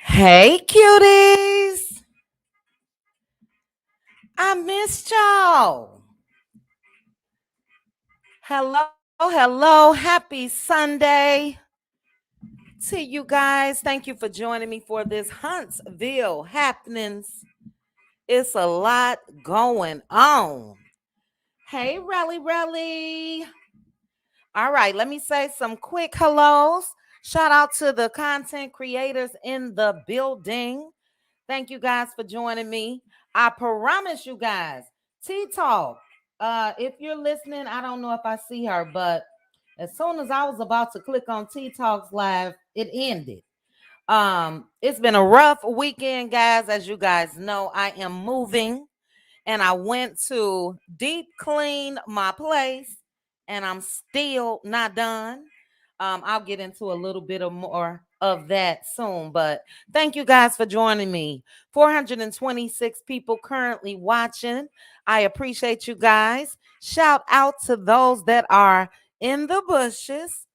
Hey, cuties. I missed y'all. Hello. Happy Sunday to you guys. Thank you for joining me for this Huntsville happenings. It's a lot going on. Hey, Relly. All right, let me say some quick hellos. Shout out to the content creators in the building. Thank you guys for joining me. I promise you guys, T-Talk, if you're listening, I don't know if I see her, but as soon as I was about to click on T-Talk's live, it ended. It's been a rough weekend, guys. As you guys know, I am moving and I went to deep clean my place and I'm still not done. I'll get into a little bit of more of that soon, but thank you guys for joining me. 426 people currently watching. I appreciate you guys. Shout out to those that are in the bushes.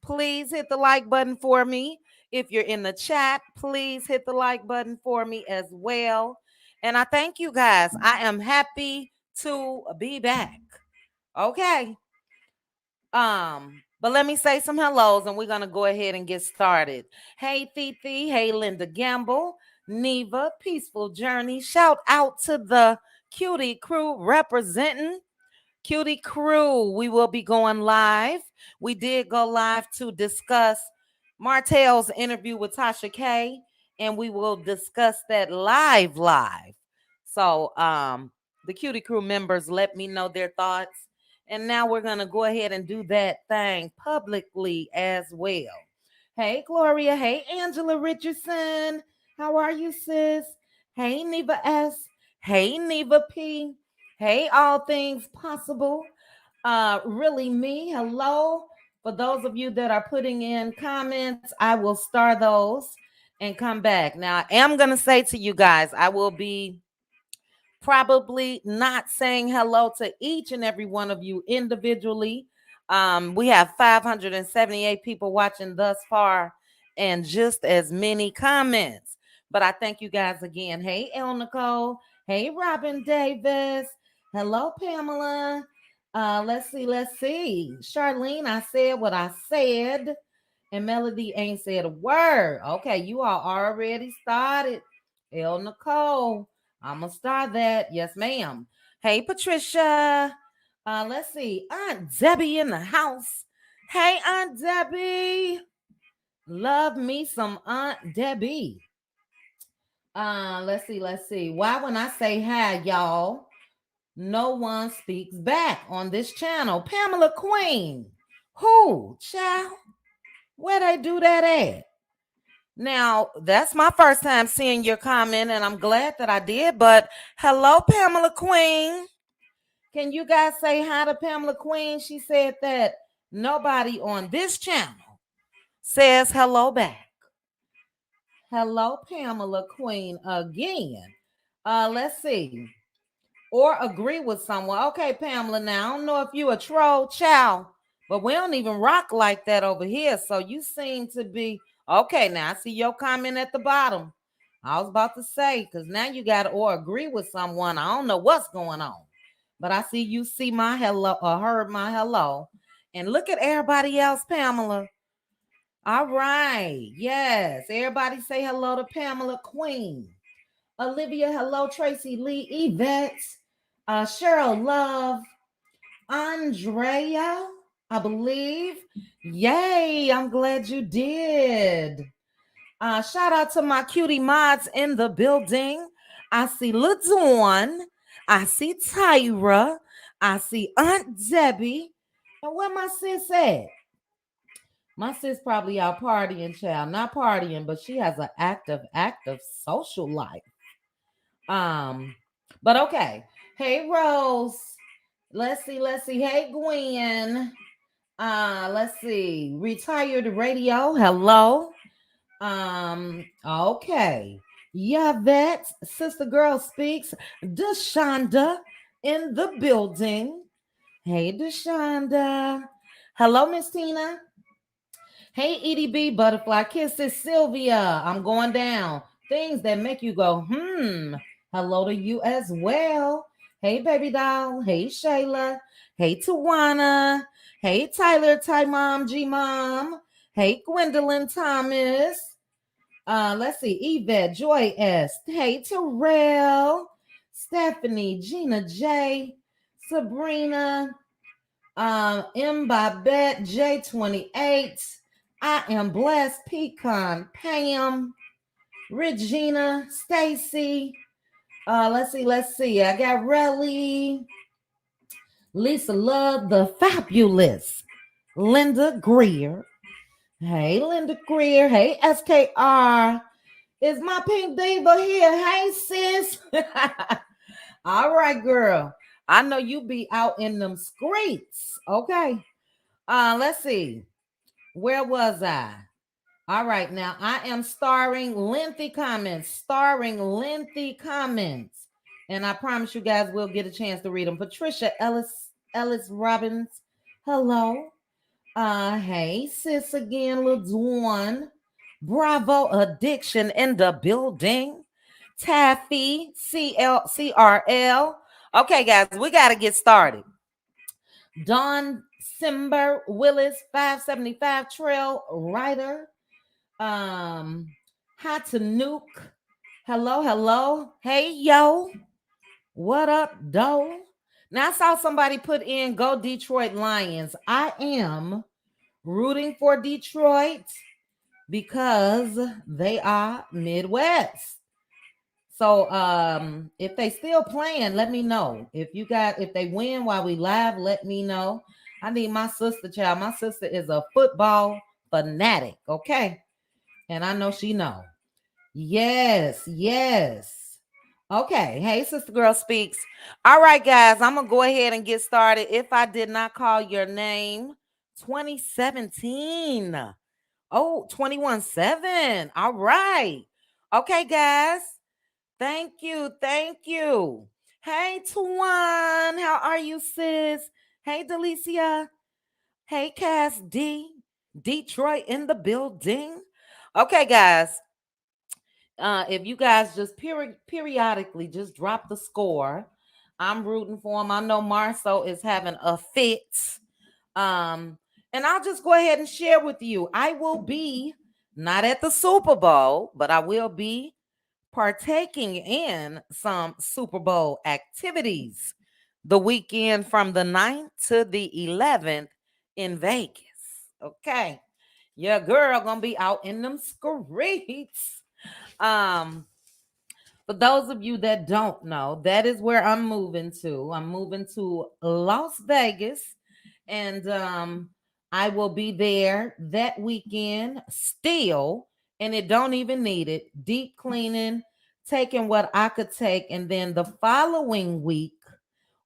Please hit the like button for me. If you're in the chat, please hit the like button for me as well. And I thank you guys. I am happy to be back. Okay. But let me say some hellos and we're gonna go ahead and get started. Hey Fifi, hey Linda Gamble, Neva, Peaceful Journey. Shout out to the Cutie crew representing. Cutie crew, we will be going live. We did go live to discuss Martell's interview with Tasha K, and we will discuss that live. So the Cutie crew members let me know their thoughts. And now we're going to go ahead and do that thing publicly as well. Hey, Gloria. Hey, Angela Richardson. How are you, sis? Hey, Neva S. Hey, Neva P. Hey, all things possible. Really me. Hello. For those of you that are putting in comments, I will star those and come back. Now, I am going to say to you guys, I will be probably not saying hello to each and every one of you individually. We have 578 people watching thus far and just as many comments. But I thank you guys again. Hey, El Nicole. Hey, Robin Davis. Hello, Pamela. Let's see. Charlene, I said what I said. And Melody ain't said a word. Okay, you all already started. El Nicole. I'm going to start that. Yes, ma'am. Hey, Patricia. Let's see. Aunt Debbie in the house. Hey, Aunt Debbie. Love me some Aunt Debbie. Let's see. Why when I say hi, y'all, no one speaks back on this channel? Pamela Queen. Who, child? Where they do that at? Now, that's my first time seeing your comment, and I'm glad that I did. But hello, Pamela Queen. Can you guys say hi to Pamela Queen? She said that nobody on this channel says hello back. Hello, Pamela Queen again. Let's see. Or agree with someone. Okay, Pamela, now I don't know if you a troll, child, but we don't even rock like that over here. So you seem to be... Okay, now I see your comment at the bottom. I was about to say, because now you got to or agree with someone. I don't know what's going on. But I see my hello or heard my hello. And look at everybody else, Pamela. All right. Yes. Everybody say hello to Pamela Queen. Olivia, hello. Tracy Lee, Yvette, Cheryl Love, Andrea, I believe. Yay, I'm glad you did. Shout out to my cutie mods in the building. I see LaDawn. I see Tyra. I see Aunt Debbie. And where my sis at? My sis probably out partying, child. Not partying, but she has an active social life. Um, but okay. Hey Rose. Let's see. Hey Gwen. Let's see. Retired radio. Hello. Okay. Yeah, that sister girl speaks. Deshonda in the building. Hey, Deshonda. Hello, Miss Tina. Hey, EDB Butterfly Kisses Sylvia. I'm going down. Things that make you go, Hello to you as well. Hey, baby doll. Hey, Shayla. Hey, Tawana. Hey, Tyler, Ty Mom, G Mom. Hey, Gwendolyn Thomas. Let's see, Yvette, Joy S. Hey, Terrell, Stephanie, Gina J, Sabrina, M. Babette, J28. I am blessed, Pecan, Pam, Regina, Stacy. Let's see. I got Relly, Lisa Love, the fabulous Linda Greer. Hey, Linda Greer. Hey, SKR. Is my pink diva here? Hey, sis. All right, girl. I know you be out in them streets. Okay. Let's see. Where was I? All right, now I am starring lengthy comments. And I promise you guys will get a chance to read them. Patricia Ellis Robbins. Hello. Hey, sis again, LaDwan. Bravo Addiction in the building. Taffy, CRL. Okay, guys, we got to get started. Don Simber Willis, 575 Trail Rider. Hot to Nuke. Hello. Hey, yo. What up, doe? Now, I saw somebody put in Go Detroit Lions. I am rooting for Detroit because they are Midwest. So if they still playing, let me know. If they win while we live, let me know. I need my sister, child. My sister is a football fanatic, okay? And I know she know. Yes. Okay. Hey, sister girl speaks. All right, guys, I'm gonna go ahead and get started. If I did not call your name, 2017. Oh, 21-7. All right. Okay, guys. Thank you. Hey, Tuan. How are you, sis? Hey, Delicia. Hey, Cass D. Detroit in the building. Okay, guys. If you guys just periodically just drop the score, I'm rooting for him. I know Marceau is having a fit. And I'll just go ahead and share with you. I will be not at the Super Bowl, but I will be partaking in some Super Bowl activities the weekend from the 9th to the 11th in Vegas. Okay. Your girl gonna be out in them streets. For those of you that don't know, that is where I'm moving to. I'm moving to Las Vegas, and I will be there that weekend still, and it don't even need it. Deep cleaning, taking what I could take, and then the following week,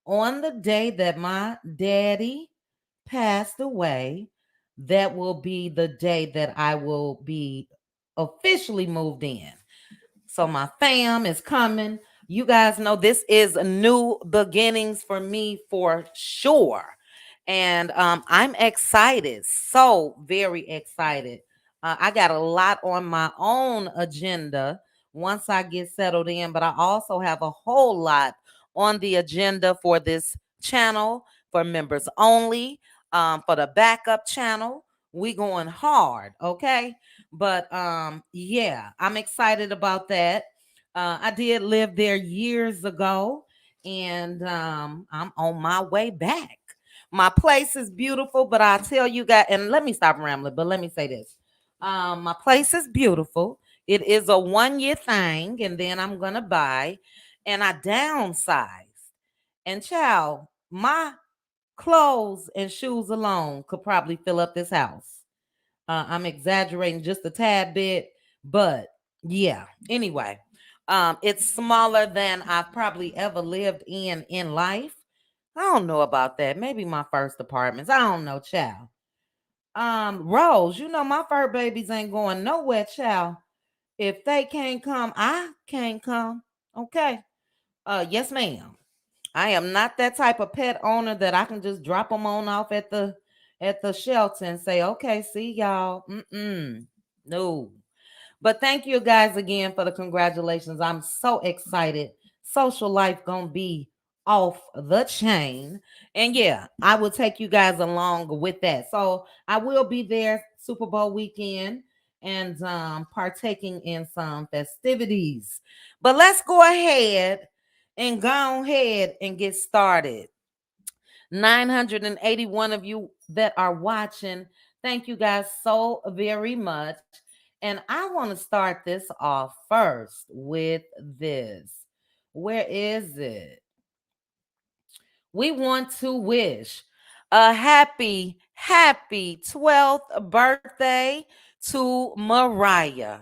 on the day that my daddy passed away, that will be the day that I will be officially moved in. So my fam is coming. You guys know this is new beginnings for me for sure. And I'm excited, so very excited. I got a lot on my own agenda once I get settled in, but I also have a whole lot on the agenda for this channel, for members only, for the backup channel. We going hard, okay? But yeah, I'm excited about that. I did live there years ago, and I'm on my way back. My place is beautiful, but I tell you guys, and let me stop rambling, but let me say this. My place is beautiful. It is a 1-year thing, and then I'm gonna buy, and I downsized. And child, my clothes and shoes alone could probably fill up this house. I'm exaggerating just a tad bit, but yeah. Anyway, it's smaller than I've probably ever lived in life. I don't know about that. Maybe my first apartments. I don't know, child. Rose, you know my fur babies ain't going nowhere, child. If they can't come, I can't come. Okay. Yes, ma'am. I am not that type of pet owner that I can just drop them on off at the shelter and say, okay, see y'all. No. But thank you guys again for the congratulations. I'm so excited. Social life gonna be off the chain. And yeah, I will take you guys along with that. So I will be there Super Bowl weekend and partaking in some festivities. But let's go ahead and go ahead and get started. 981 of you that are watching. Thank you guys so very much. And I want to start this off first with this. Where is it? We want to wish a happy 12th birthday to Mariah.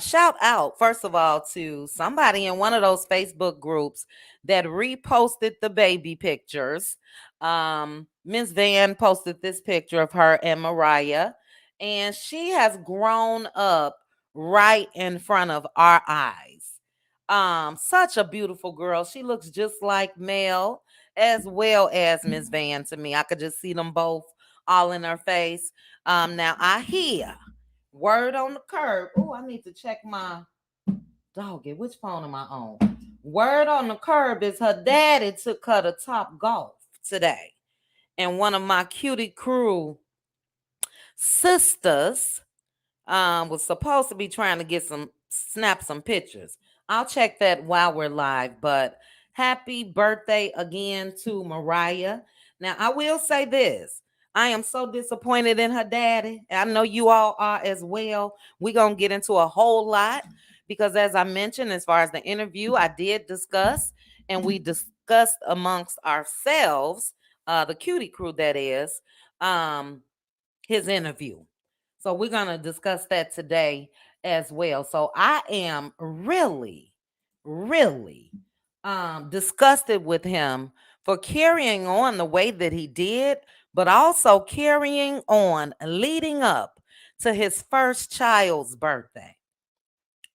Shout out, first of all, to somebody in one of those Facebook groups that reposted the baby pictures. Ms. Van posted this picture of her and Mariah, and she has grown up right in front of our eyes. Such a beautiful girl. She looks just like Mel as well as Miss Van to me. I could just see them both all in her face. Now I hear word on the curb. Oh, I need to check my doggy. Which phone am I on? Word on the curb is her daddy took her to Top Golf today. And one of my cutie crew sisters was supposed to be trying to get some snap some pictures. I'll check that while we're live, but happy birthday again to Mariah. Now I will say this. I am so disappointed in her daddy. I know you all are as well. We're going to get into a whole lot because as I mentioned, as far as the interview, I did discuss and we discussed amongst ourselves, the cutie crew that is, um, his interview. So we're going to discuss that today as well. So I am really disgusted with him for carrying on the way that he did, but also carrying on leading up to his first child's birthday.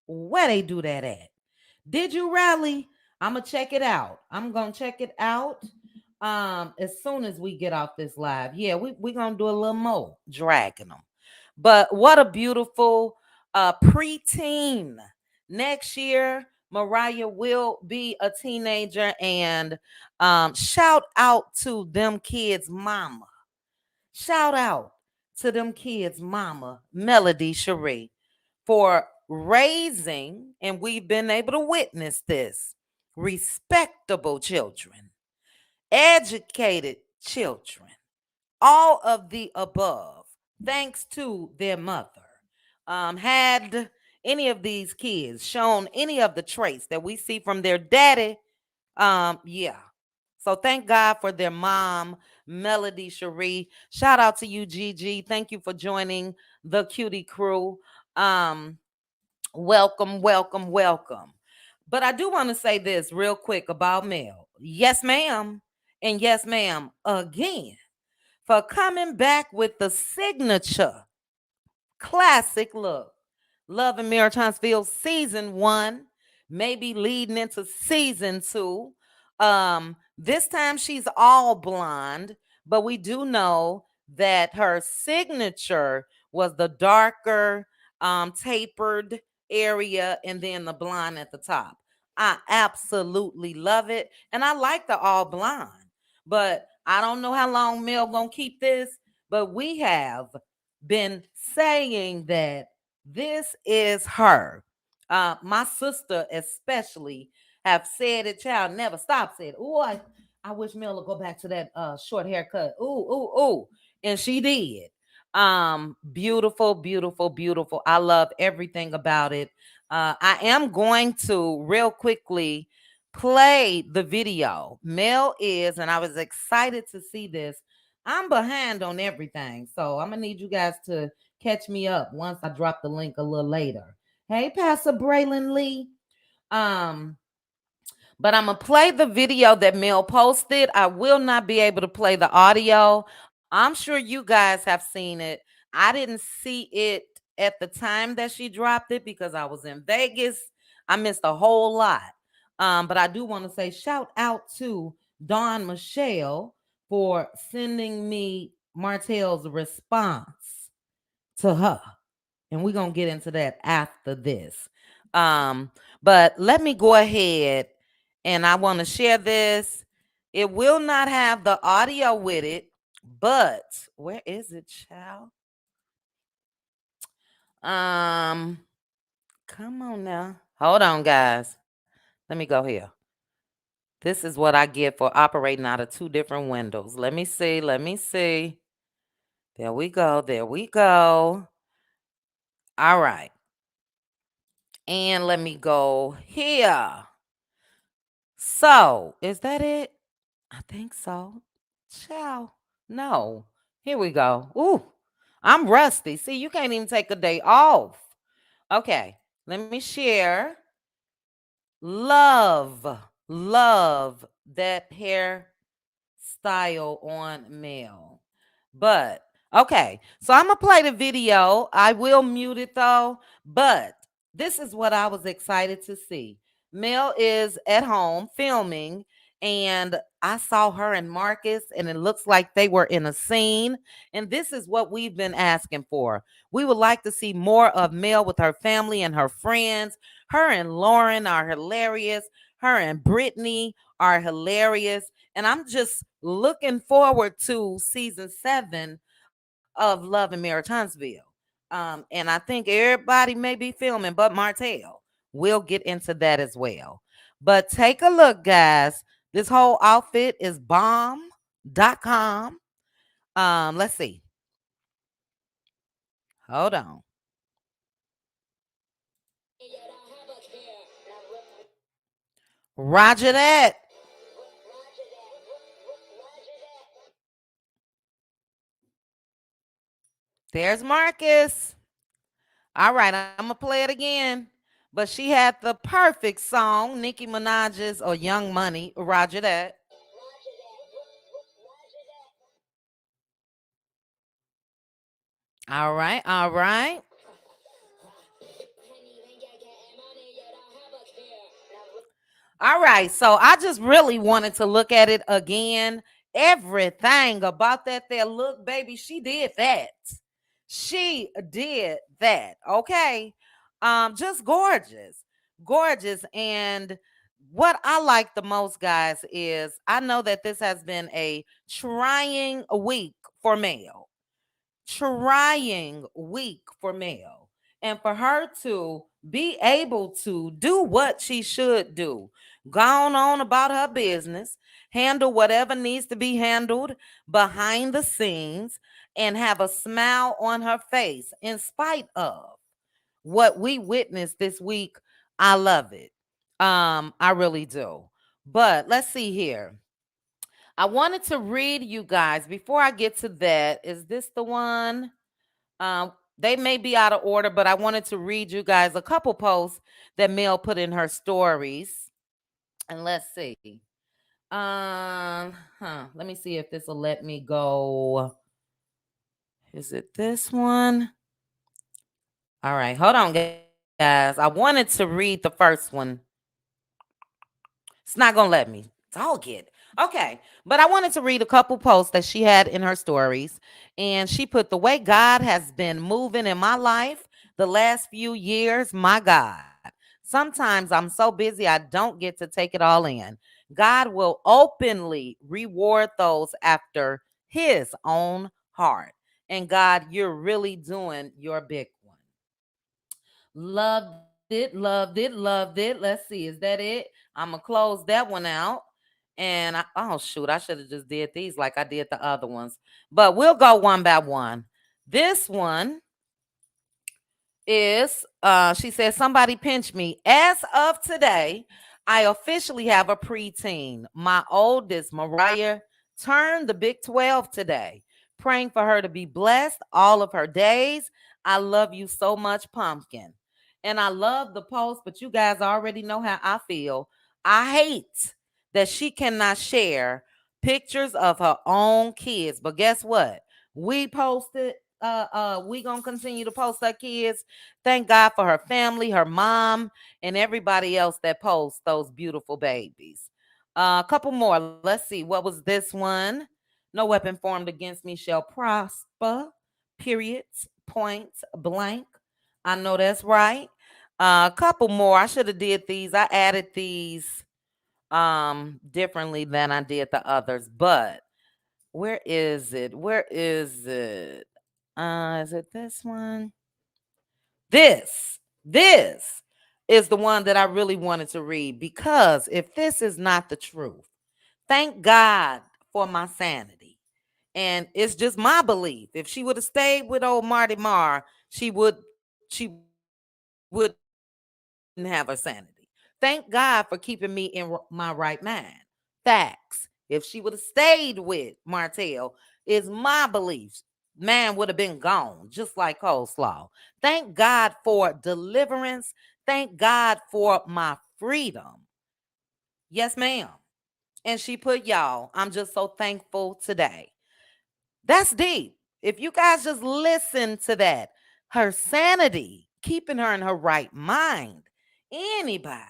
Where they do that at? Did you rally? I'm gonna check it out. I'm gonna check it out as soon as we get off this live. Yeah, we gonna do a little more dragging them. But what a beautiful preteen. Next year, Mariah will be a teenager, and shout out to them kids' mama. Shout out to them kids' mama, Melody Cherie, for raising, and we've been able to witness this, respectable children, educated children, all of the above, thanks to their mother. Had any of these kids shown any of the traits that we see from their daddy, yeah. So thank God for their mom, Melody Cherie. Shout out to you, Gigi. Thank you for joining the cutie crew. Um, welcome. But I do want to say this real quick about Mel. Yes, ma'am. And yes, ma'am, again, for coming back with the signature classic look. Love and Maritinesville season 1, maybe leading into season 2. This time she's all blonde, but we do know that her signature was the darker tapered area and then the blonde at the top. I absolutely love it. And I like the all blonde. But I don't know how long Mel gonna keep this, but we have been saying that this is her. My sister especially have said it, child never stop saying, oh, I wish Mel would go back to that short haircut. Ooh. And she did. Beautiful. I love everything about it. I am going to real quickly play the video. Mel is, and I was excited to see this. I'm behind on everything, so I'm gonna need you guys to catch me up once I drop the link a little later. Hey, Pastor Braylon Lee. Um, but I'm gonna play the video that Mel posted. I will not be able to play the audio. I'm sure you guys have seen it. I didn't see it at the time that she dropped it because I was in Vegas. I missed a whole lot. But I do want to say shout out to Dawn Michelle for sending me Martell's response to her, and we're gonna get into that after this. Um, but let me go ahead and I want to share this. It will not have the audio with it, but where is it, child? Um, come on now. Hold on, guys. Let me go here. This is what I get for operating out of two different windows. Let me see. Let me see. There we go. There we go. All right. And let me go here. So, is that it? I think so. Ciao. No. Here we go. Ooh, I'm rusty. See, you can't even take a day off. Okay, let me share. Love, love that hair style on Mel. But okay, so I'm gonna play the video. I will mute it though, but this is what I was excited to see. Mel is at home filming, and I saw her and Marcus, and it looks like they were in a scene. And this is what we've been asking for. We would like to see more of Mel with her family and her friends. Her and Lauren are hilarious. Her and Brittany are hilarious. And I'm just looking forward to season 7 of Love and Marriage Huntsville. And I think everybody may be filming, but Martell. We'll get into that as well. But take a look, guys. This whole outfit is bomb.com. Let's see. Hold on. Roger that. There's Marcus. All right, I'm gonna play it again. But she had the perfect song, Nicki Minaj's or Young Money. Roger that. All right, all right. All right, so I just really wanted to look at it again. Everything about that there look, baby, she did that. She did that. Okay. Just gorgeous. Gorgeous. And what I like the most, guys, is I know that this has been a trying week for Mel. Trying week for Mel. And for her to be able to do what she should do, gone on about her business, handle whatever needs to be handled behind the scenes, and have a smile on her face in spite of what we witnessed this week. I love it. I really do. But let's see here. I wanted to read you guys before I get to that. Is this the one? They may be out of order, but I wanted to read you guys a couple posts that Mel put in her stories. And let's see. Let me see if this will let me go. Is it this one? All right, hold on, guys. I wanted to read the first one. It's not gonna let me. Dog it. Okay. But I wanted to read a couple posts that she had in her stories. And she put the way God has been moving in my life the last few years. My God. Sometimes I'm so busy I don't get to take it all in. God will openly reward those after his own heart. And God, you're really doing your big one. Loved it, loved it, loved it. Let's see. Is that it? I'm gonna close that one out. And oh shoot, I should have just did these like I did the other ones. But we'll go one by one. This one is she says somebody pinch me. As of today, I officially have a preteen. My oldest, Mariah, turned the big 12 today. Praying for her to be blessed all of her days. I love you so much, Pumpkin. And I love the post, but you guys already know how I feel. I hate that she cannot share pictures of her own kids. But guess what? We posted, we gonna continue to post her kids. Thank God for her family, her mom, and everybody else that posts those beautiful babies. A couple more. Let's see. What was this one? No weapon formed against me shall prosper. Periods. Point blank. I know that's right. A couple more. I should have did these. I added these differently than I did the others. But where is it? Where is it? Is it this one? This is the one that I really wanted to read because if this is not the truth, thank God for my sanity. And it's just my belief. If she would have stayed with old Marty Marr, she wouldn't have her sanity. Thank God for keeping me in my right mind. Facts. If she would have stayed with Martell, is my beliefs. Man would have been gone, just like coleslaw. Thank God for deliverance. Thank God for my freedom. Yes, ma'am. And she put y'all, I'm just so thankful today. That's deep. If you guys just listen to that, her sanity, keeping her in her right mind. Anybody,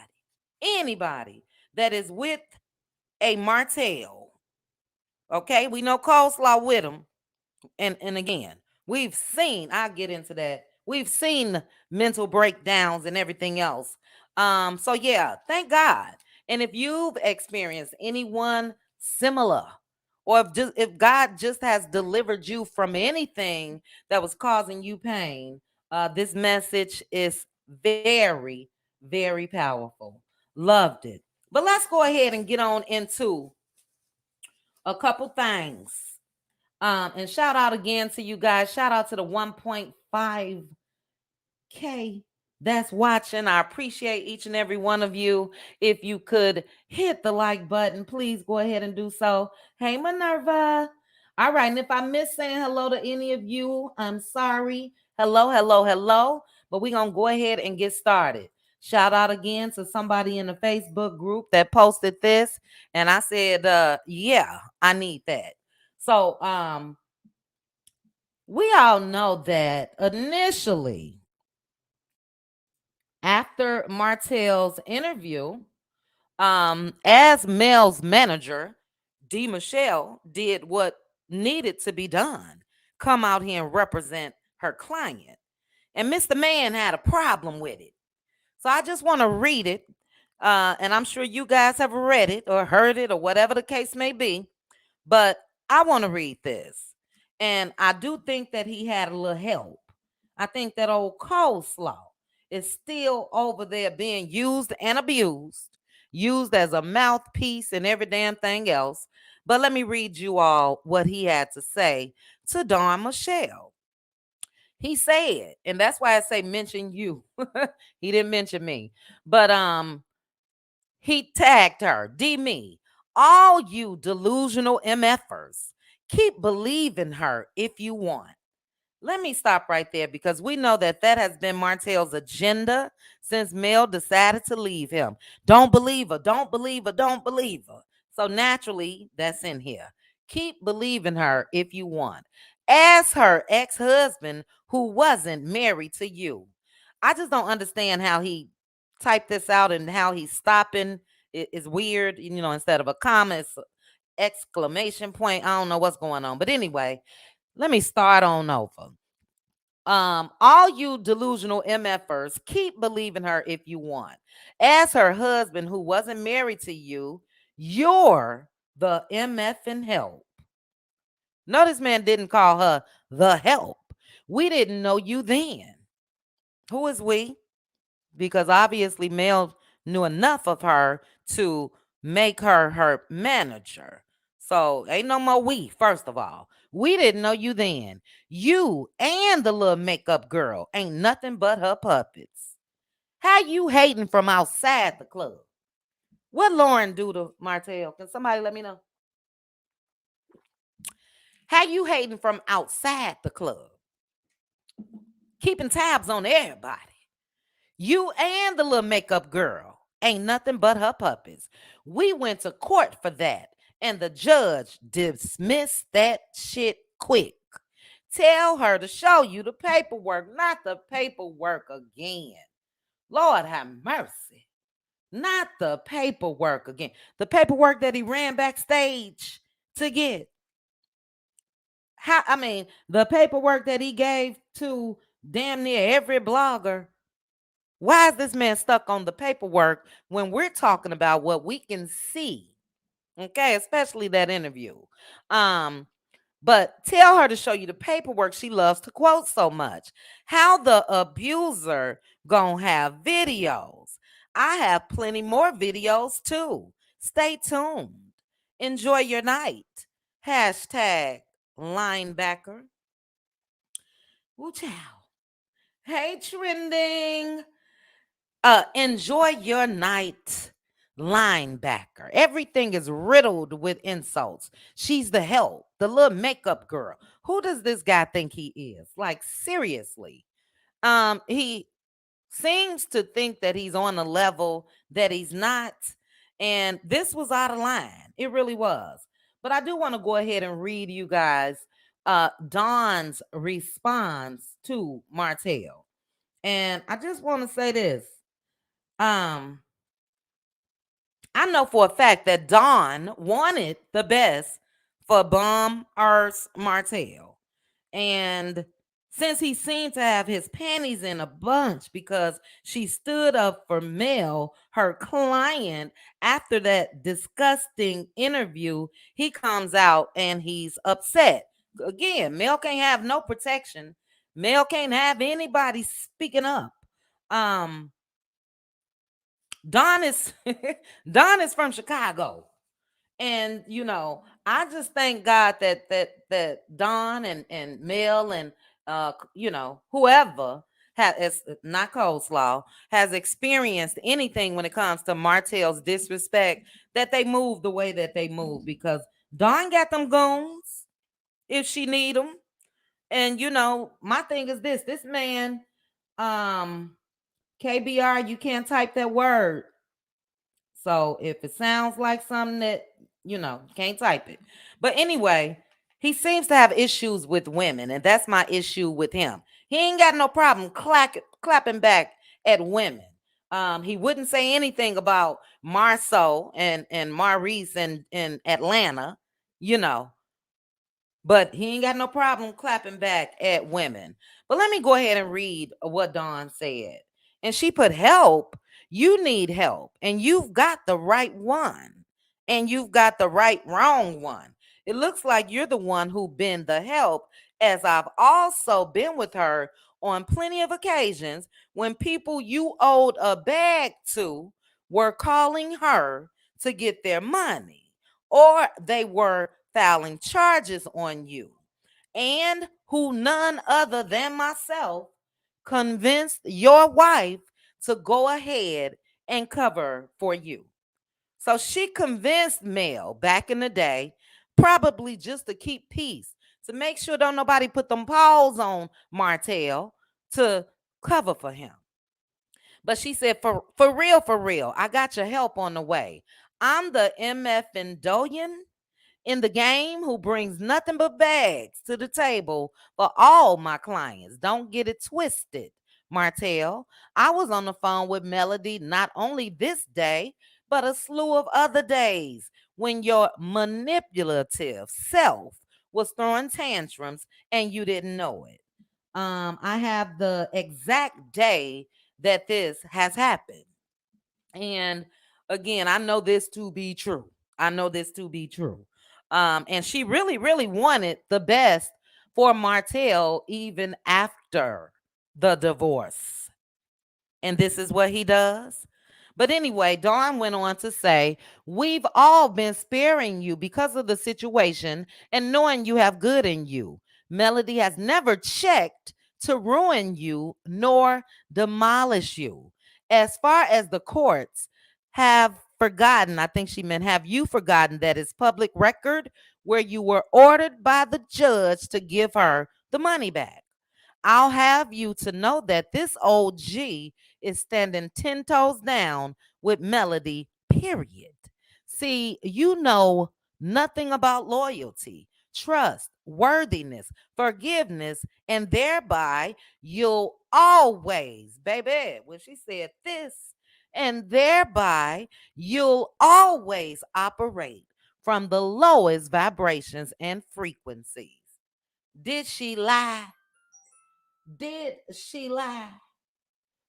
anybody that is with a Martell, okay, we know coleslaw with them. And again, we've seen, I'll get into that. We've seen mental breakdowns and everything else. So yeah, thank God. And if you've experienced anyone similar, or if God just has delivered you from anything that was causing you pain, this message is very, very powerful. Loved it. But let's go ahead and get on into a couple things. And shout out again to you guys. Shout out to the 1.5K that's watching. I appreciate each and every one of you. If you could hit the like button, please go ahead and do so. Hey, Minerva. All right. And if I miss saying hello to any of you, I'm sorry. Hello, hello, hello. But we're going to go ahead and get started. Shout out again to somebody in the Facebook group that posted this. And I said, yeah, I need that. So we all know that initially after Martell's interview, as Mel's manager, D. Michelle did what needed to be done. Come out here and represent her client. And Mr. Man had a problem with it. So I just want to read it. And I'm sure you guys have read it or heard it or whatever the case may be. But I want to read this. And I do think that he had a little help. I think that old coleslaw is still over there being used and abused, used as a mouthpiece and every damn thing else. But let me read you all what he had to say to Don Michelle. He said, and that's why I say mention you. He didn't mention me. But he tagged her, D me. All you delusional MFers, keep believing her if you want. Let me stop right there because we know that that has been Martell's agenda since Mel decided to leave him. Don't believe her, don't believe her, don't believe her. So naturally, that's in here. Keep believing her if you want. As her ex husband who wasn't married to you. I just don't understand how he typed this out and how he's stopping. It's weird, instead of a comma, it's a exclamation point. I don't know what's going on. But anyway, let me start on over. All you delusional MFers, keep believing her if you want. As her husband who wasn't married to you, you're the MF in help. No, this man didn't call her the help. We didn't know you then. Who is we? Because obviously Mel knew enough of her to make her her manager. So ain't no more we, first of all. We didn't know you then. You and the little makeup girl ain't nothing but her puppets. How you hating from outside the club? What Lauren do to Martell? Can somebody let me know? How you hating from outside the club, keeping tabs on everybody? You and the little makeup girl ain't nothing but her puppies. We went to court for that, and the judge dismissed that shit quick. Tell her to show you the paperwork, not the paperwork again. Lord have mercy. Not the paperwork again. The paperwork that he ran backstage to get. The paperwork that he gave to damn near every blogger. Why is this man stuck on the paperwork when we're talking about what we can see? Okay, especially that interview. Um, but tell her to show you the paperwork she loves to quote so much. How the abuser gonna have videos. I have plenty more videos too. Stay tuned. Enjoy your night. Hashtag linebacker. Woo chow. Hey, trending. Enjoy your night, linebacker. Everything is riddled with insults. She's the help, the little makeup girl. Who does this guy think he is? Like, seriously. He seems to think that he's on a level that he's not. And this was out of line. It really was. But I do want to go ahead and read you guys Dawn's response to Martell. And I just want to say this. Um, I know for a fact that Dawn wanted the best for Bum Earth Martell. And since he seemed to have his panties in a bunch because she stood up for Mel, her client, after that disgusting interview, he comes out and he's upset. Again, Mel can't have no protection. Mel can't have anybody speaking up. Um, Don is Don is from Chicago. And I just thank God that Don and Mel and whoever has not coleslaw has experienced anything when it comes to Martell's disrespect, that they move the way that they move, because Don got them goons if she need them. And my thing is this man, KBR, you can't type that word. So if it sounds like something that, can't type it. But anyway, he seems to have issues with women, and that's my issue with him. He ain't got no problem clapping back at women. He wouldn't say anything about Marceau and Maurice in Atlanta, you know, but he ain't got no problem clapping back at women. But let me go ahead and read what Dawn said. And she put, help. You need help. And you've got the right one. And you've got the right wrong one. It looks like you're the one who been the help, as I've also been with her on plenty of occasions when people you owed a bag to were calling her to get their money, or they were filing charges on you, and who none other than myself convinced your wife to go ahead and cover for you. So she convinced Mel back in the day, probably just to keep peace, to make sure don't nobody put them paws on Martell, to cover for him. But she said, for real, I got your help on the way. I'm the MF and Doyen in the game who brings nothing but bags to the table for all my clients. Don't get it twisted, Martell. I was on the phone with Melody not only this day, but a slew of other days when your manipulative self was throwing tantrums and you didn't know it. I have the exact day that this has happened. And again, I know this to be true. I know this to be true. And she really, really wanted the best for Martell even after the divorce. And this is what he does. But anyway, Dawn went on to say, we've all been sparing you because of the situation and knowing you have good in you. Melody has never checked to ruin you nor demolish you. As far as the courts have forgotten, I think she meant, have you forgotten that it's public record where you were ordered by the judge to give her the money back? I'll have you to know that this old G is standing 10 toes down with Melody, period. See, you know nothing about loyalty, trust, worthiness, forgiveness, and thereby you'll always, baby, when she said this, and thereby you'll always operate from the lowest vibrations and frequencies. Did she lie? Did she lie?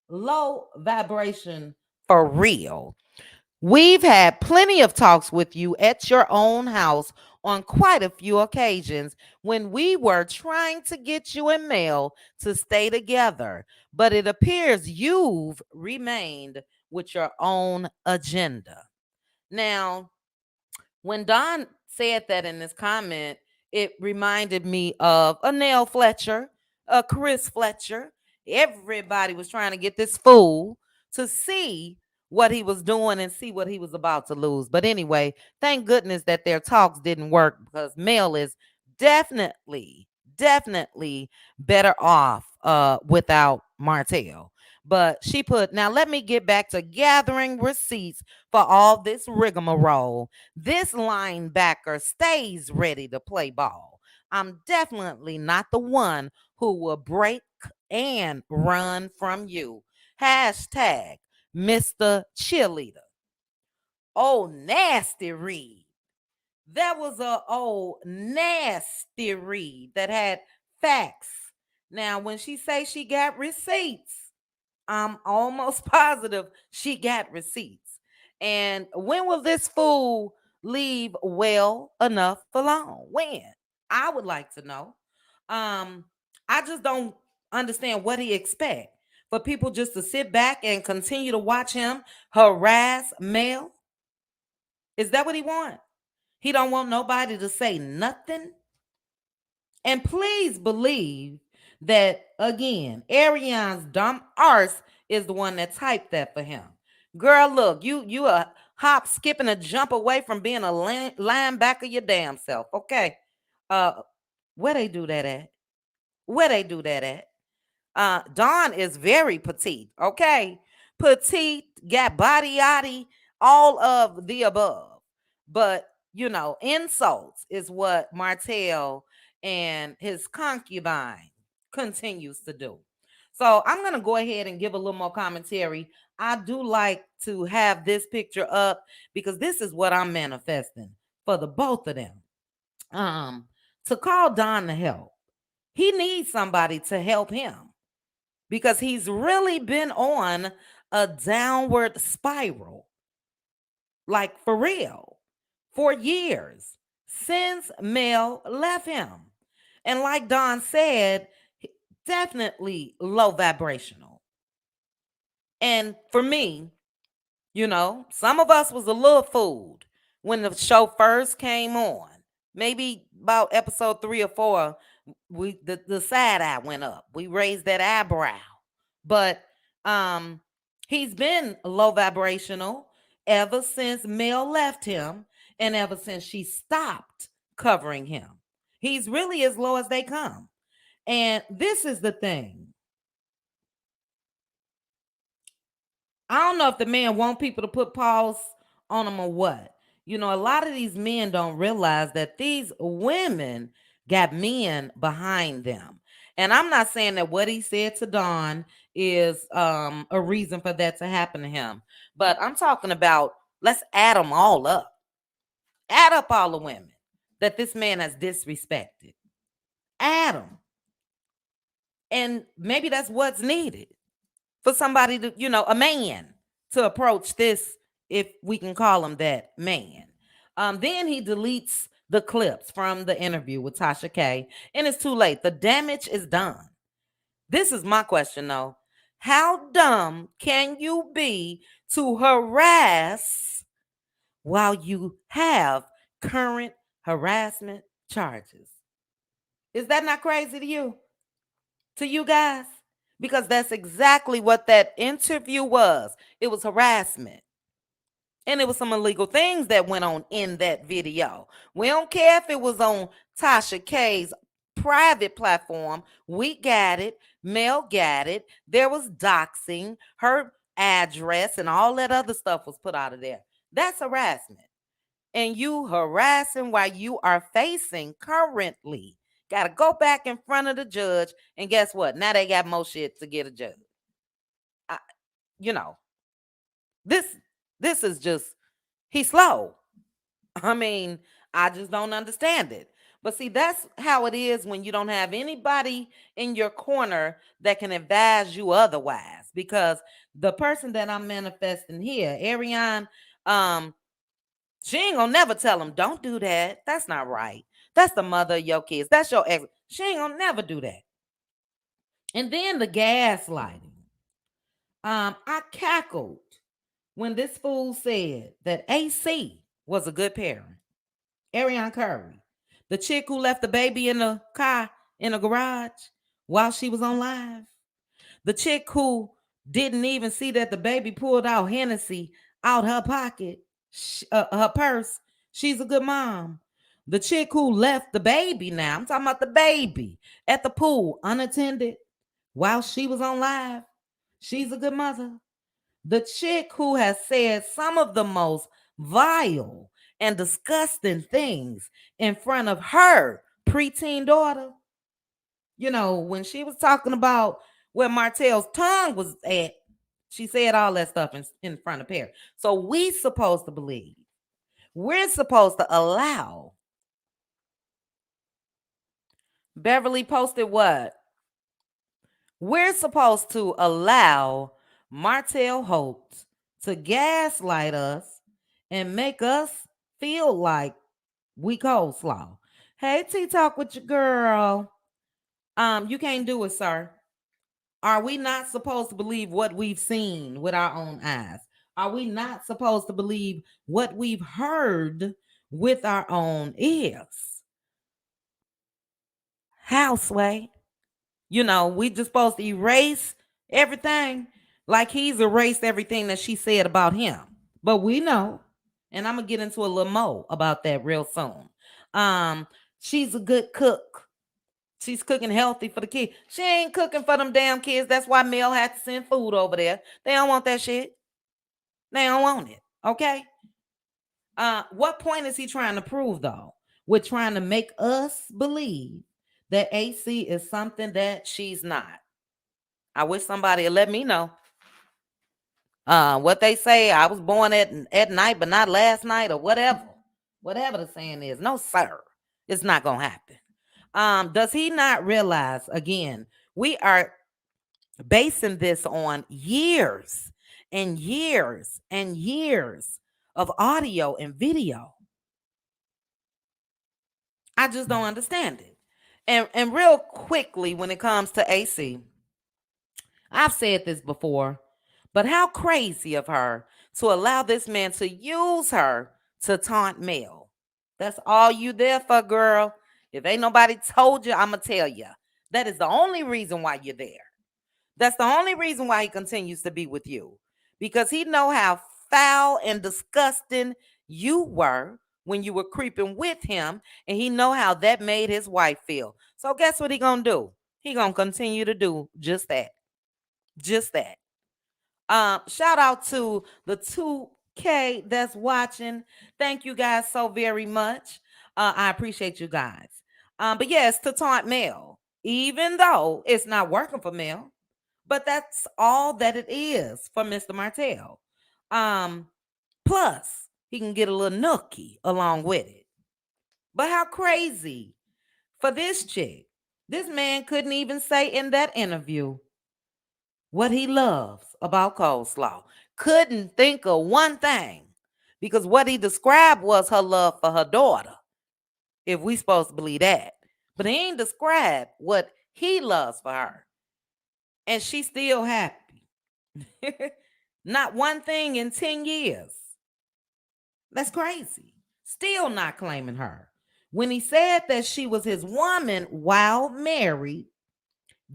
Low vibration for real. We've had plenty of talks with you at your own house on quite a few occasions when we were trying to get you and Mel to stay together, but it appears you've remained with your own agenda. Now, when Don said that in this comment, it reminded me of a Nell Fletcher, a Chris Fletcher. Everybody was trying to get this fool to see what he was doing and see what he was about to lose. But anyway, thank goodness that their talks didn't work because Mel is definitely better off without Martell. But she put, now let me get back to gathering receipts for all this rigmarole. This linebacker stays ready to play ball. I'm definitely not the one who will break and run from you. Hashtag Mr. Cheerleader. Oh, nasty read. That was a old nasty read that had facts. Now, when she say she got receipts, I'm almost positive she got receipts. And when will this fool leave well enough alone? When? I would like to know. Um, I just don't understand what he expect for people just to sit back and continue to watch him harass Mel. Is that what he want? He don't want nobody to say nothing. And please believe that again, Ariane's dumb arse is the one that typed that for him. Girl, look, you a hop, skip, and a jump away from being a linebacker your damn self. Okay. Uh, where they do that at? Where they do that at? Dawn is very petite, okay? Petite, got body yaddy, all of the above. But, you know, insults is what Martell and his concubine continues to do. So I'm going to go ahead and give a little more commentary. I do like to have this picture up because this is what I'm manifesting for the both of them. Um, to call Don to help. He needs somebody to help him because he's really been on a downward spiral, like for real, for years since Mel left him. And like Don said, definitely low vibrational. And for me, you know, some of us was a little fooled when the show first came on. Maybe about episode 3 or 4, the side eye went up. We raised that eyebrow. But um he's been low vibrational ever since Mel left him and ever since she stopped covering him. He's really as low as they come. And this is the thing. I don't know if the man want people to put pause on him or what. You know, a lot of these men don't realize that these women got men behind them. And I'm not saying that what he said to Don is a reason for that to happen to him. But I'm talking about let's add them all up. Add up all the women that this man has disrespected. Add them. And maybe that's what's needed for somebody to, you know, a man to approach this, if we can call him that, man. Then he deletes the clips from the interview with Tasha K, and it's too late. The damage is done. This is my question though. How dumb can you be to harass while you have current harassment charges? Is that not crazy to you? To you guys? Because that's exactly what that interview was. It was harassment. And it was some illegal things that went on in that video. We don't care if it was on Tasha K's private platform. We got it. Mel got it. There was doxing. Her address and all that other stuff was put out of there. That's harassment. And you harassing while you are facing currently. Got to go back in front of the judge. And guess what? Now they got more shit to get a judge. I, you know, this this is just, he's slow. I mean, I just don't understand it. But see, that's how it is when you don't have anybody in your corner that can advise you otherwise. Because the person that I'm manifesting here, Ariane, um, she ain't gonna never tell him, don't do that. That's not right. That's the mother of your kids. That's your ex. She ain't gonna never do that. And then the gaslighting. I cackled when this fool said that AC was a good parent. Ariane Curry, the chick who left the baby in the car in the garage while she was on live. The chick who didn't even see that the baby pulled out Hennessy out her pocket, her purse. She's a good mom. The chick who left the baby, now I'm talking about the baby, at the pool unattended while she was on live. She's a good mother. The chick who has said some of the most vile and disgusting things in front of her preteen daughter. You know, when she was talking about where Martell's tongue was at, she said all that stuff in front of Perry. So we supposed to believe, we're supposed to allow. Beverly posted what? We're supposed to allow Martell Holts to gaslight us and make us feel like we coleslaw. Hey, T Talk with your girl. You can't do it, sir. Are we not supposed to believe what we've seen with our own eyes? Are we not supposed to believe what we've heard with our own ears? Houseway. You know, we just supposed to erase everything like he's erased everything that she said about him. But we know, and I'm gonna get into a little more about that real soon. She's a good cook. She's cooking healthy for the kids. She ain't cooking for them damn kids. That's why Mel had to send food over there. They don't want that shit. They don't want it. Okay. What point is he trying to prove though? We're trying to make us believe that AC is something that she's not. I wish somebody would let me know. What they say, I was born at night, but not last night, or whatever. Whatever the saying is. No, sir. It's not gonna happen. Does he not realize again, we are basing this on years and years and years of audio and video? I just don't understand it. And real quickly, when it comes to AC, I've said this before, but how crazy of her to allow this man to use her to taunt Mel. That's all you there for, girl. If ain't nobody told you, I'ma tell you. That is the only reason why you're there. That's the only reason why he continues to be with you. Because he know how foul and disgusting you were when you were creeping with him, and he know how that made his wife feel. So guess what he gonna do? He gonna continue to do just that. Just that. Shout out to the 2K that's watching. Thank you guys so very much. I appreciate you guys. But yes, to taunt Mel, even though it's not working for Mel, but that's all that it is for Mr. Martell. Plus, he can get a little nookie along with it. But how crazy for this chick. This man couldn't even say in that interview what he loves about coleslaw. Couldn't think of one thing because what he described was her love for her daughter, if we supposed to believe that. But he ain't described what he loves for her. And she's still happy. Not one thing in 10 years. That's crazy. Still not claiming her. When he said that she was his woman while married,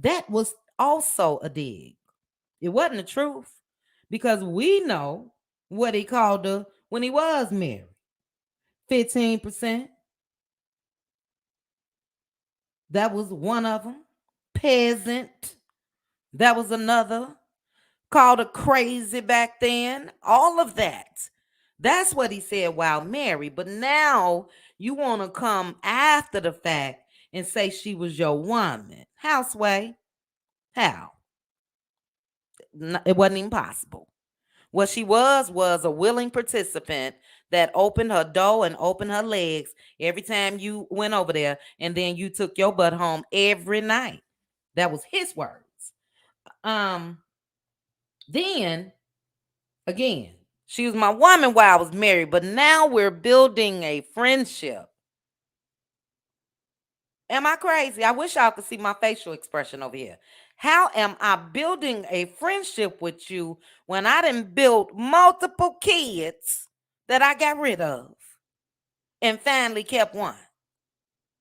that was also a dig. It wasn't the truth because we know what he called her when he was married. 15%. That was one of them. Peasant. That was another. Called her crazy back then. All of that. That's what he said while married. But now you want to come after the fact and say she was your woman. How, Sway? How? It wasn't even possible. What she was a willing participant that opened her door and opened her legs every time you went over there, and then you took your butt home every night. That was his words. Um, then again, she was my woman while I was married, but now we're building a friendship. Am I crazy? I wish y'all could see my facial expression over here. How am I building a friendship with you when I done built multiple kids that I got rid of and finally kept one?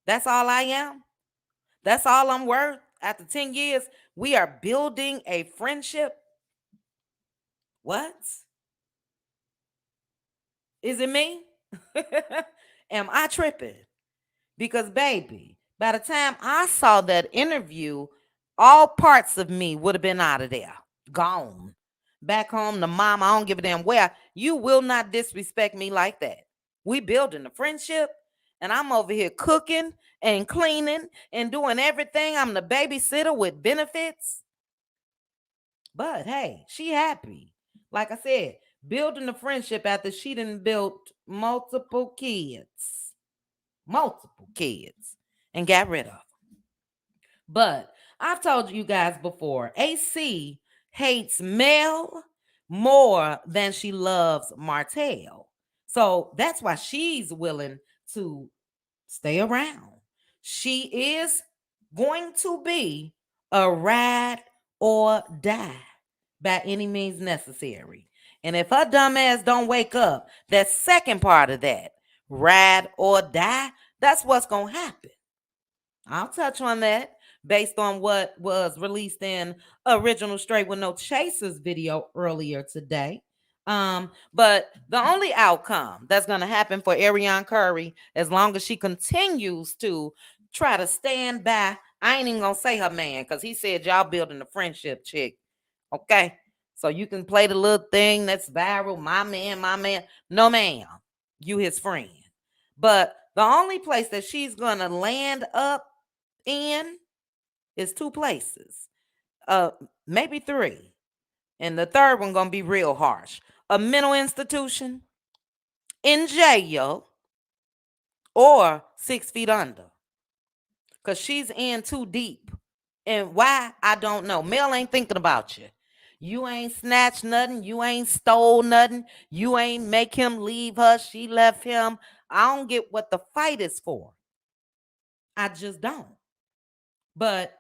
That's all I am. That's all I'm worth. After 10 years, we are building a friendship. What? Is it me? Am I tripping? Because, baby, by the time I saw that interview, all parts of me would have been out of there, gone. Back home to mom, I don't give a damn where. You will not disrespect me like that. We building a friendship, and I'm over here cooking and cleaning and doing everything. I'm the babysitter with benefits. But hey, she happy. Like I said, building a friendship after she done built multiple kids, and got rid of them. But I've told you guys before, AC hates Mel more than she loves Martell. So that's why she's willing to stay around. She is going to be a ride or die by any means necessary. And if her dumb ass don't wake up, that second part of that, ride or die, that's what's going to happen. I'll touch on that based on what was released in Original Straight with No Chasers video earlier today. But the only outcome that's going to happen for Ariane Curry, as long as she continues to try to stand by, I ain't even going to say her man, because he said y'all building a friendship, chick. Okay? So you can play the little thing that's viral, my man, my man. No, ma'am. You his friend. But the only place that she's going to land up in is two places. Maybe three. And the third one gonna be real harsh. A mental institution, in jail, or 6 feet under. Cause she's in too deep. And why? I don't know. Mel ain't thinking about you. You ain't snatched nothing. You ain't stole nothing. You ain't make him leave her. She left him. I don't get what the fight is for. I just don't. But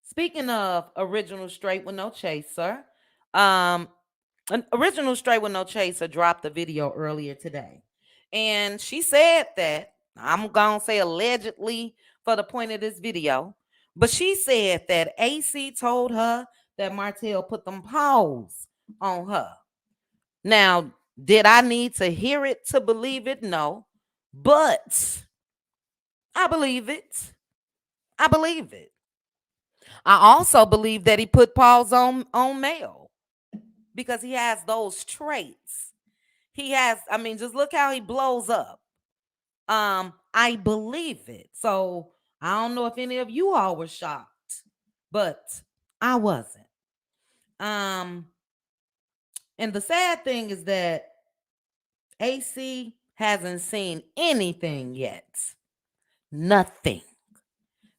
speaking of Original Straight with No Chaser, um, Original Straight with No Chaser dropped a video earlier today. And she said that, I'm going to say allegedly for the point of this video, but she said that AC told her that Martell put them paws on her. Now, did I need to hear it to believe it? No. But I believe it. I believe it. I also believe that he put paws on Mel because he has those traits. He has, I mean, just look how he blows up. I believe it. So I don't know if any of you all were shocked, but I wasn't. Um, and the sad thing is that AC hasn't seen anything yet. Nothing.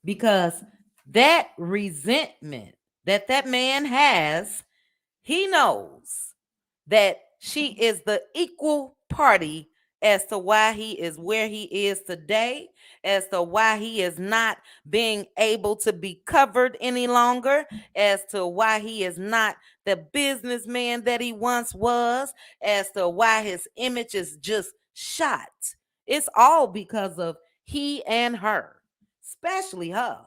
Because that resentment that man has, he knows that she is the equal party as to why he is where he is today, as to why he is not being able to be covered any longer, as to why he is not the businessman that he once was, as to why his image is just shot. It's all because of he and her, especially her,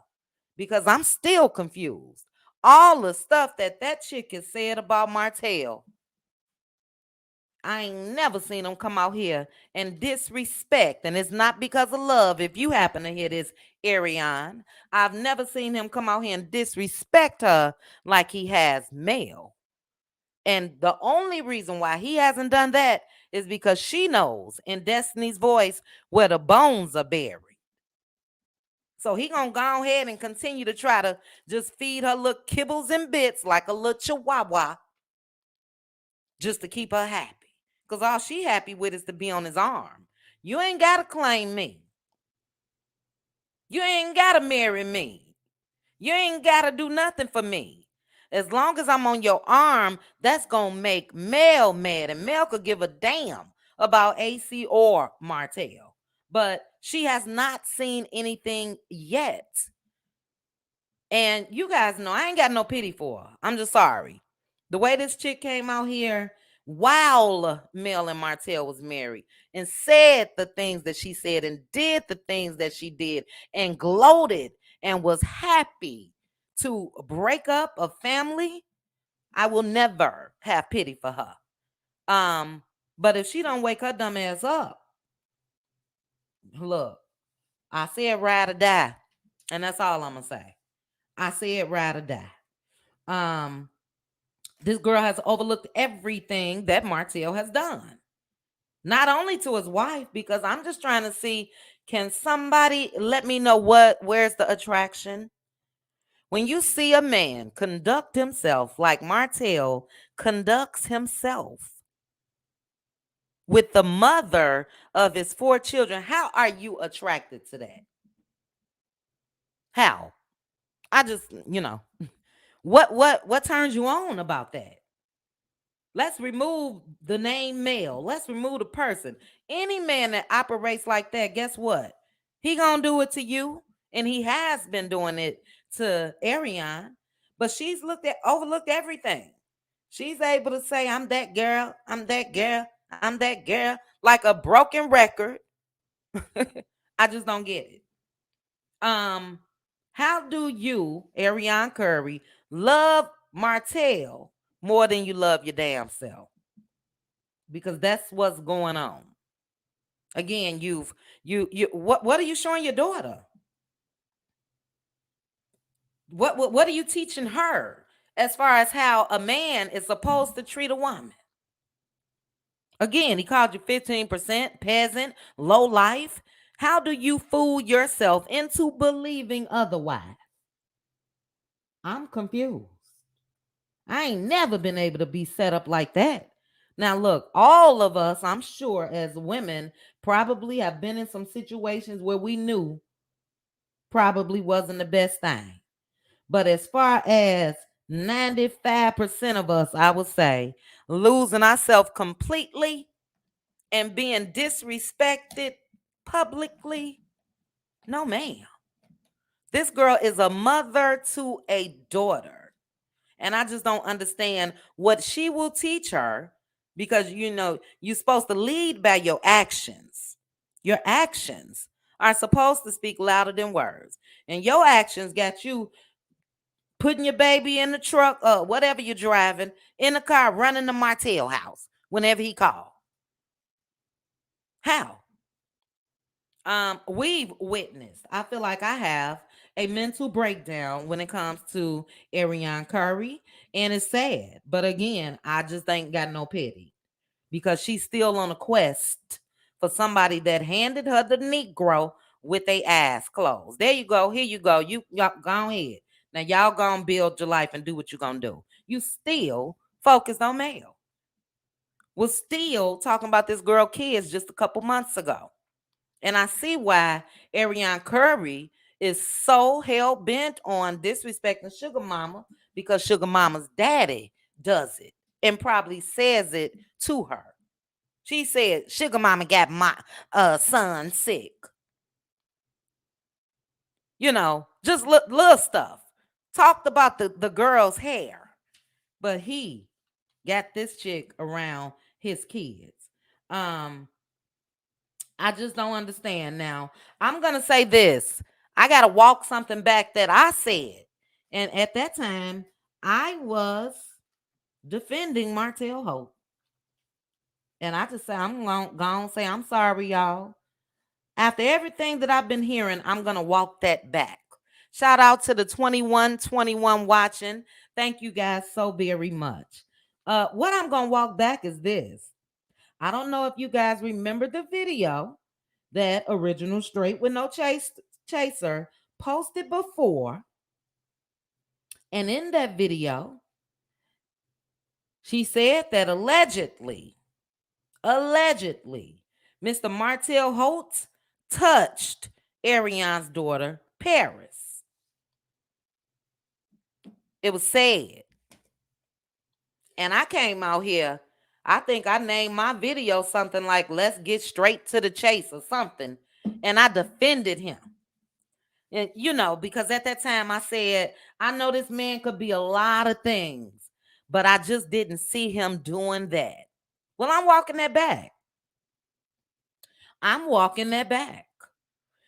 because I'm still confused. All the stuff that chick has said about Martell, I ain't never seen him come out here and disrespect. And it's not because of love. If you happen to hear this, Ariane, I've never seen him come out here and disrespect her like he has Mel. And the only reason why he hasn't done that is because she knows in Destiny's voice where the bones are buried. So he gonna go ahead and continue to try to just feed her little kibbles and bits like a little chihuahua just to keep her happy. Because all she happy with is to be on his arm. You ain't gotta claim me. You ain't gotta marry me. You ain't gotta do nothing for me. As long as I'm on your arm, that's gonna make Mel mad. And Mel could give a damn about AC or Martell. But she has not seen anything yet. And you guys know I ain't got no pity for her. I'm just sorry. The way this chick came out here while Mel and Martell was married and said the things that she said and did the things that she did and gloated and was happy to break up a family, I will never have pity for her. But if she don't wake her dumb ass up, look, I said ride or die. And that's all I'm gonna say. I said ride or die. Um, this girl has overlooked everything that Martell has done. Not only to his wife, because I'm just trying to see, can somebody let me know where's the attraction? When you see a man conduct himself like Martell conducts himself with the mother of his 4 children, how are you attracted to that? How? I just, what turns you on about that? Let's remove the name Mel. Let's remove the person. Any man that operates like that, guess what? He gonna do it to you, and he has been doing it to Ariane. But she's overlooked everything. She's able to say, "I'm that girl. I'm that girl. I'm that girl," like a broken record. I just don't get it. Um, how do you, Ariane Curry, love Martell more than you love your damn self? Because that's what's going on. Again, what are you showing your daughter? What are you teaching her as far as how a man is supposed to treat a woman? Again, he called you 15% peasant, low life. How do you fool yourself into believing otherwise? I'm confused. I ain't never been able to be set up like that. Now, look, all of us, I'm sure, as women, probably have been in some situations where we knew probably wasn't the best thing. But as far as 95% of us, I would say, losing ourselves completely and being disrespected publicly, no, ma'am. This girl is a mother to a daughter. And I just don't understand what she will teach her because, you're supposed to lead by your actions. Your actions are supposed to speak louder than words. And your actions got you putting your baby in the truck or whatever you're driving in the car, running the Martell house whenever he called. How? We've witnessed, I feel like I have a mental breakdown when it comes to Ariane Curry, and it's sad. But again, I just ain't got no pity because she's still on a quest for somebody that handed her the Negro with their ass closed. There you go. Here you go. Y'all go ahead. Now y'all gonna build your life and do what you're gonna do. You still focused on male. Was still talking about this girl kids just a couple months ago. And I see why Ariane Curry is so hell bent on disrespecting Sugar Mama because Sugar Mama's daddy does it and probably says it to her. She said Sugar Mama got my son sick. Just little stuff. Talked about the girl's hair, but he got this chick around his kids. Um, I just don't understand. Now, I'm going to say this. I got to walk something back that I said. And at that time, I was defending Martell Holt. And I just say, I'm going to say, I'm sorry, y'all. After everything that I've been hearing, I'm going to walk that back. Shout out to the 2121 watching. Thank you guys so very much. What I'm going to walk back is this. I don't know if you guys remember the video that Original Straight with No Chaser posted before. And in that video, she said that allegedly, Mr. Martell Holts touched Ariane's daughter, Paris. It was said. And I came out here, I think I named my video something like, let's get straight to the chase or something. And I defended him. And, because at that time I said, I know this man could be a lot of things, but I just didn't see him doing that. Well, I'm walking that back.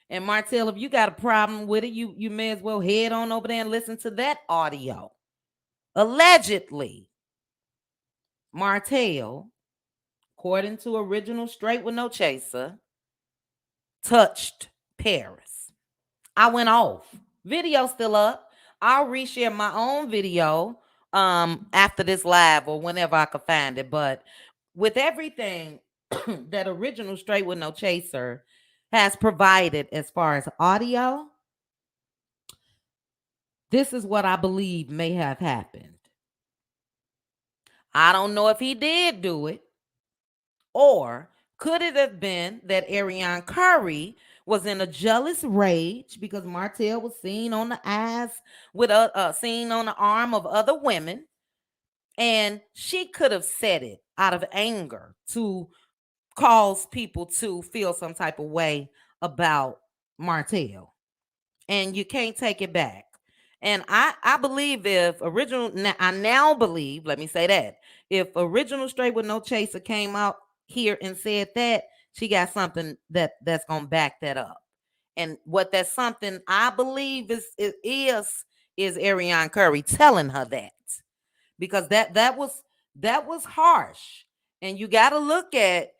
And Martell, if you got a problem with it, you may as well head on over there and listen to that audio. Allegedly, Martell, according to Original Straight with No Chaser, touched Paris. I went off. Video still up. I'll reshare my own video after this live or whenever I could find it. But with everything that Original Straight with No Chaser has provided as far as audio, this is what I believe may have happened. I don't know if he did do it, or could it have been that Ariane Curry was in a jealous rage because Martell was seen on the eyes with seen on the arm of other women, and she could have said it out of anger to cause people to feel some type of way about Martell, and you can't take it back. And I believe I now believe, let me say that, if Original Straight with No Chaser came out here and said that, she got something that's gonna back that up. And what that something I believe is Ariane Curry telling her that, because that was harsh. And you got to look at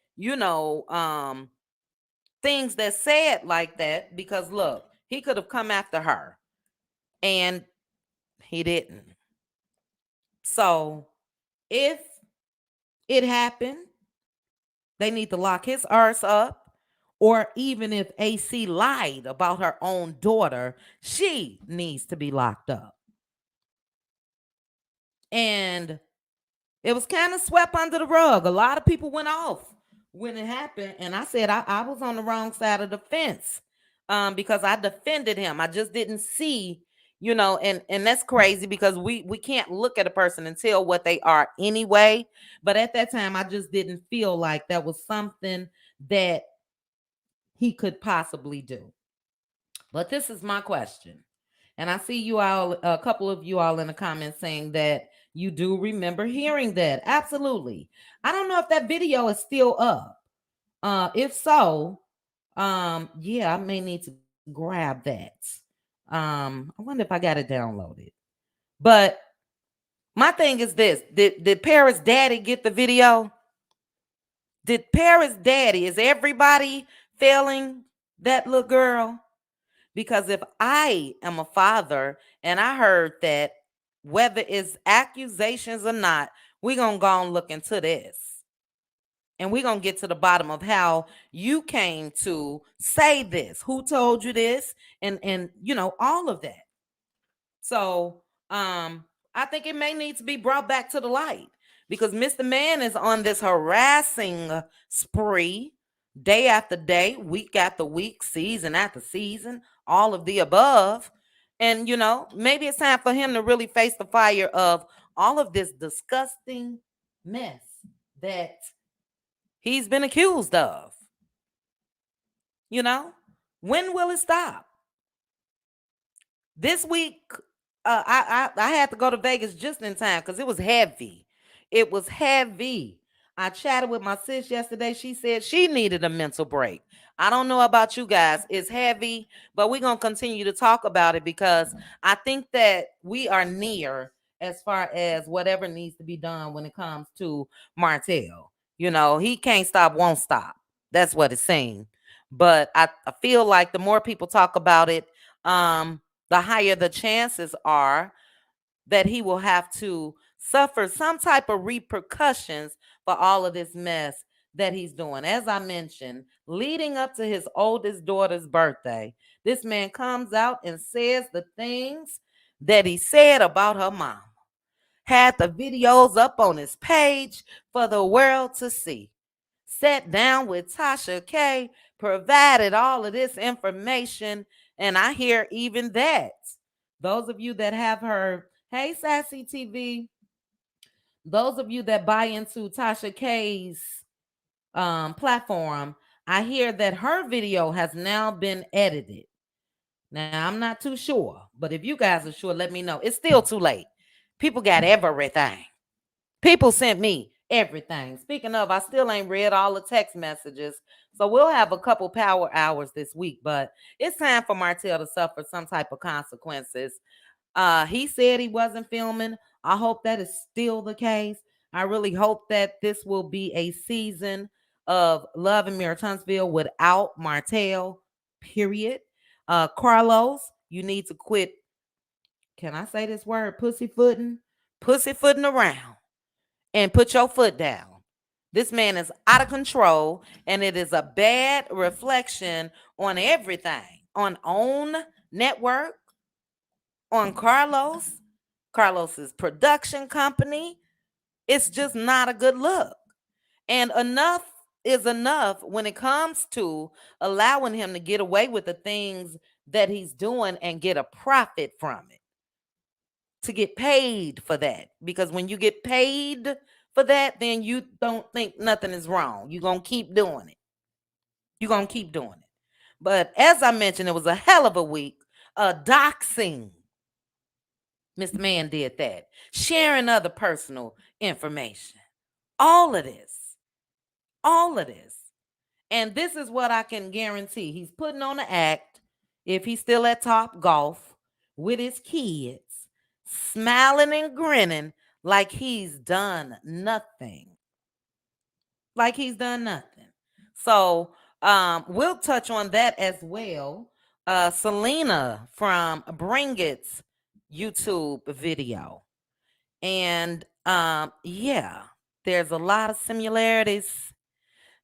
things that said like that, because look, he could have come after her and he didn't. So if it happened, they need to lock his arse up. Or even if AC lied about her own daughter, she needs to be locked up. And it was kind of swept under the rug. A lot of people went off when it happened. And I said I was on the wrong side of the fence because I defended him. I just didn't see, and that's crazy because we can't look at a person and tell what they are anyway. But at that time, I just didn't feel like that was something that he could possibly do. But this is my question. And I see you all, a couple of you all in the comments saying that you do remember hearing that. Absolutely. I don't know if that video is still up. If so, yeah, I may need to grab that. I wonder if I got it downloaded. But my thing is this: did Paris' daddy get the video? Did Paris' daddy? Is everybody failing that little girl? Because if I am a father and I heard that, whether it's accusations or not, we're going to go and look into this. And we're going to get to the bottom of how you came to say this. Who told you this? And all of that. So I think it may need to be brought back to the light, because Mr. Man is on this harassing spree day after day, week after week, season after season, all of the above. And, maybe it's time for him to really face the fire of all of this disgusting mess that he's been accused of. When will it stop? This week, I had to go to Vegas just in time because it was heavy. It was heavy. I chatted with my sis yesterday. She said she needed a mental break. I don't know about you guys. It's heavy, but we're going to continue to talk about it because I think that we are near as far as whatever needs to be done when it comes to Martell. He can't stop, won't stop. That's what it's saying. But I feel like the more people talk about it, the higher the chances are that he will have to suffer some type of repercussions for all of this mess that he's doing. As I mentioned, leading up to his oldest daughter's birthday, this man comes out and says the things that he said about her mom. Had the videos up on his page for the world to see. Sat down with Tasha K, provided all of this information, and I hear even that. Those of you that have heard, hey, Sassy TV, those of you that buy into Tasha K's platform, I hear that her video has now been edited. Now, I'm not too sure, but if you guys are sure, let me know. It's still too late. People got everything. People sent me everything. Speaking of, I still ain't read all the text messages. So we'll have a couple power hours this week, but it's time for Martell to suffer some type of consequences. He said he wasn't filming. I hope that is still the case. I really hope that this will be a season of Love in Mirror Huntsville without Martell, period. Carlos, you need to quit. Can I say this word? Pussyfooting? Pussyfooting around and put your foot down. This man is out of control, and it is a bad reflection on everything, on OWN Network, on Carlos's production company. It's just not a good look. And enough is enough when it comes to allowing him to get away with the things that he's doing and get a profit from it. To get paid for that. Because when you get paid for that, then you don't think nothing is wrong. You're going to keep doing it. You're going to keep doing it. But as I mentioned, it was a hell of a week. Doxing. Mr. Man did that. Sharing other personal information. All of this. All of this. And this is what I can guarantee. He's putting on an act if he's still at Top Golf with his kids, smiling and grinning like he's done nothing. Like he's done nothing. So we'll touch on that as well. Selena from Bring It's YouTube video. And yeah, there's a lot of similarities.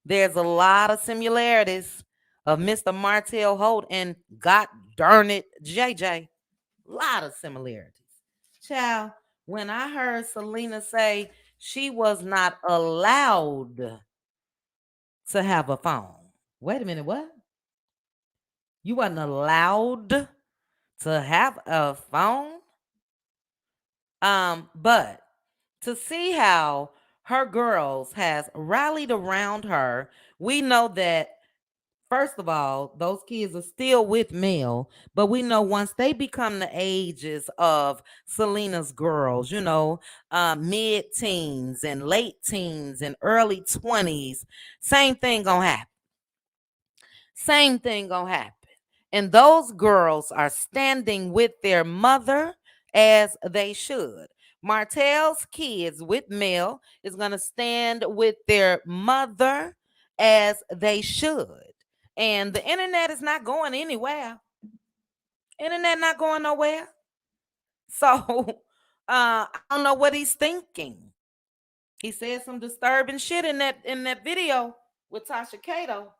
There's a lot of similarities of Mr. Martell Holt and God darn it, JJ. Lot of similarities. Child, when I heard Selena say she was not allowed to have a phone. Wait a minute, what? You wasn't allowed to have a phone? But to see how her girls has rallied around her, we know that first of all, those kids are still with Mel, but we know once they become the ages of Selena's girls, mid-teens and late teens and early 20s, same thing gonna happen. Same thing gonna happen. And those girls are standing with their mother as they should. Martell's kids with Mel is gonna stand with their mother as they should. And the internet is not going anywhere. Internet not going nowhere. So I don't know what he's thinking. He said some disturbing shit in that video with Tasha Kato.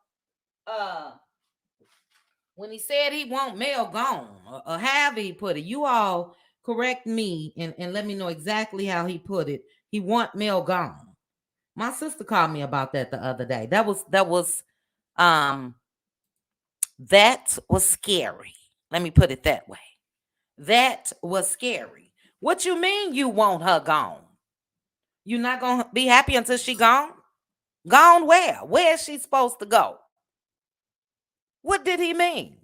When he said he want Mel gone, or however he put it. You all correct me and let me know exactly how he put it. He want Mel gone. My sister called me about that the other day. That was scary. Let me put it that way. That was scary. What you mean you want her gone? You not gonna be happy until she gone? Gone where? Where is she supposed to go? What did he mean?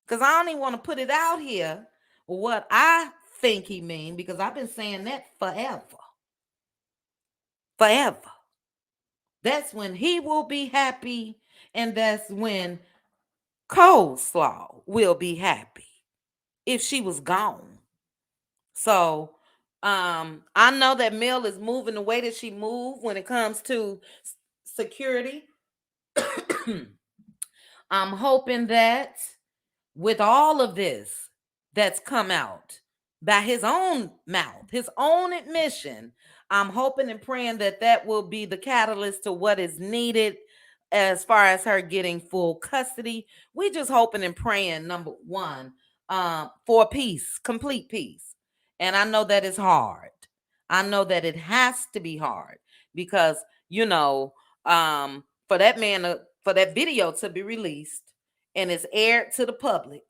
Because I don't even want to put it out here what I think he mean, because I've been saying that forever. Forever. That's when he will be happy, and that's when Coleslaw will be happy if she was gone. So I know that Mel is moving the way that she moved when it comes to security. I'm hoping that with all of this that's come out by his own mouth, his own admission, I'm hoping and praying that that will be the catalyst to what is needed as far as her getting full custody. We just hoping and praying, number one, for peace, complete peace. And I know that it's hard. I know that it has to be hard because, you know, for that man, for that video to be released and it's aired to the public.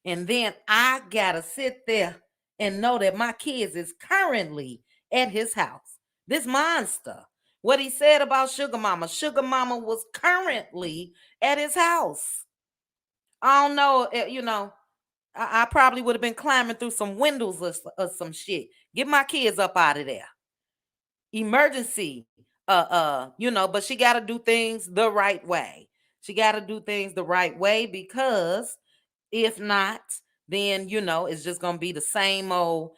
And then I gotta sit there and know that my kids is currently at his house. This monster. What he said about Sugar Mama. Sugar Mama was currently at his house. I don't know, I probably would have been climbing through some windows or some shit. Get my kids up out of there. Emergency. But she gotta do things the right way. She gotta do things the right way because if not, then it's just gonna be the same old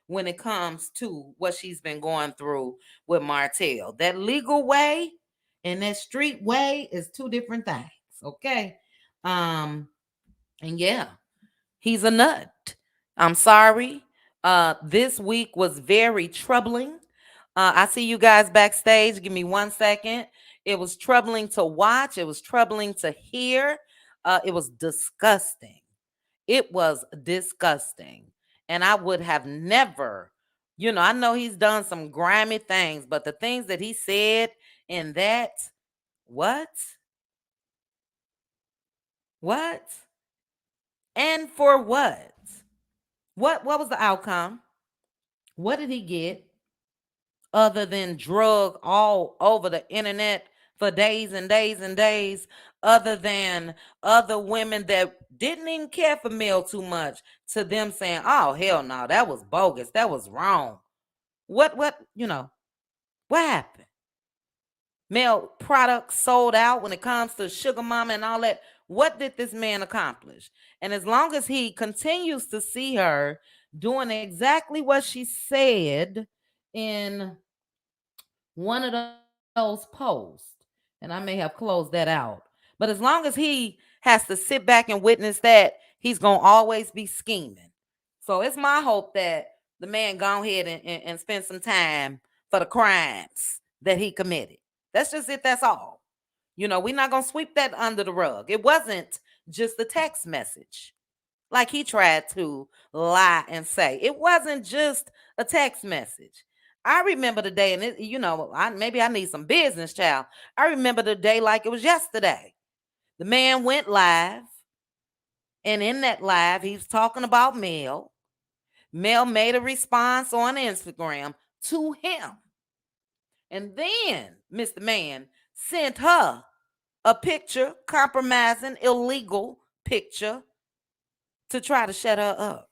when it comes to what she's been going through with Martell. That legal way and that street way is two different things. Okay. Um, and yeah, he's a nut. I'm sorry. This week was very troubling. I see you guys backstage. Give me 1 second. It was troubling to watch. It was troubling to hear. It was disgusting. It was disgusting. And I would have never, I know he's done some grimy things, but the things that he said in that, what? What? And for what? What was the outcome? What did he get other than drug all over the internet for days and days and days, other than other women that didn't even care for Mel too much, to them saying, oh hell no, that was bogus, that was wrong. What happened? Mel products sold out when it comes to Sugar Mama and all that. What did this man accomplish? And as long as he continues to see her doing exactly what she said in one of those posts, and I may have closed that out. But as long as he has to sit back and witness that, he's going to always be scheming. So it's my hope that the man go ahead and spend some time for the crimes that he committed. That's just it. That's all. We're not going to sweep that under the rug. It wasn't just a text message like he tried to lie and say. It wasn't just a text message. I remember the day, and maybe I need some business, child. I remember the day like it was yesterday. The man went live, and in that live, he's talking about Mel. Mel made a response on Instagram to him. And then Mr. Man sent her a picture, compromising, illegal picture, to try to shut her up.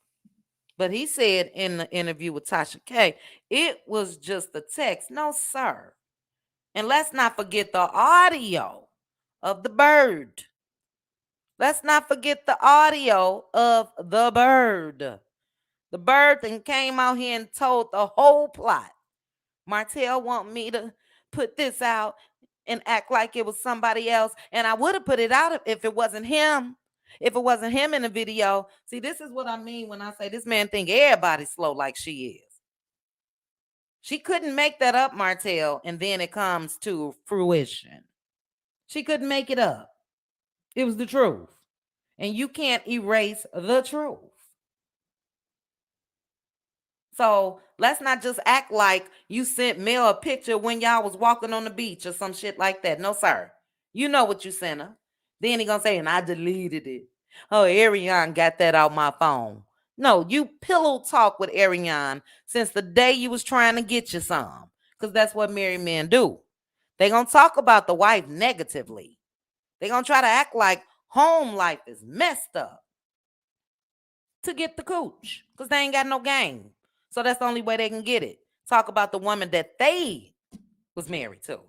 But he said in the interview with Tasha K, it was just a text. No, sir. And let's not forget the audio of the bird. Let's not forget the audio of the bird. The bird then came out here and told the whole plot. Martell want me to put this out and act like it was somebody else. And I would have put it out if it wasn't him. If it wasn't him in the video. See, this is what I mean when I say this man think everybody's slow like she is. She couldn't make that up, Martell, and then it comes to fruition. She couldn't make it up. It was the truth. And you can't erase the truth. So let's not just act like you sent Mel a picture when y'all was walking on the beach or some shit like that. No, sir. You know what you sent her. Then he gonna say, and I deleted it. Oh, Ariane got that out my phone. No, you pillow talk with Ariane since the day you was trying to get you some. Because that's what married men do. They gonna talk about the wife negatively. They gonna try to act like home life is messed up to get the cooch. Because they ain't got no game. So that's the only way they can get it. Talk about the woman that they was married to.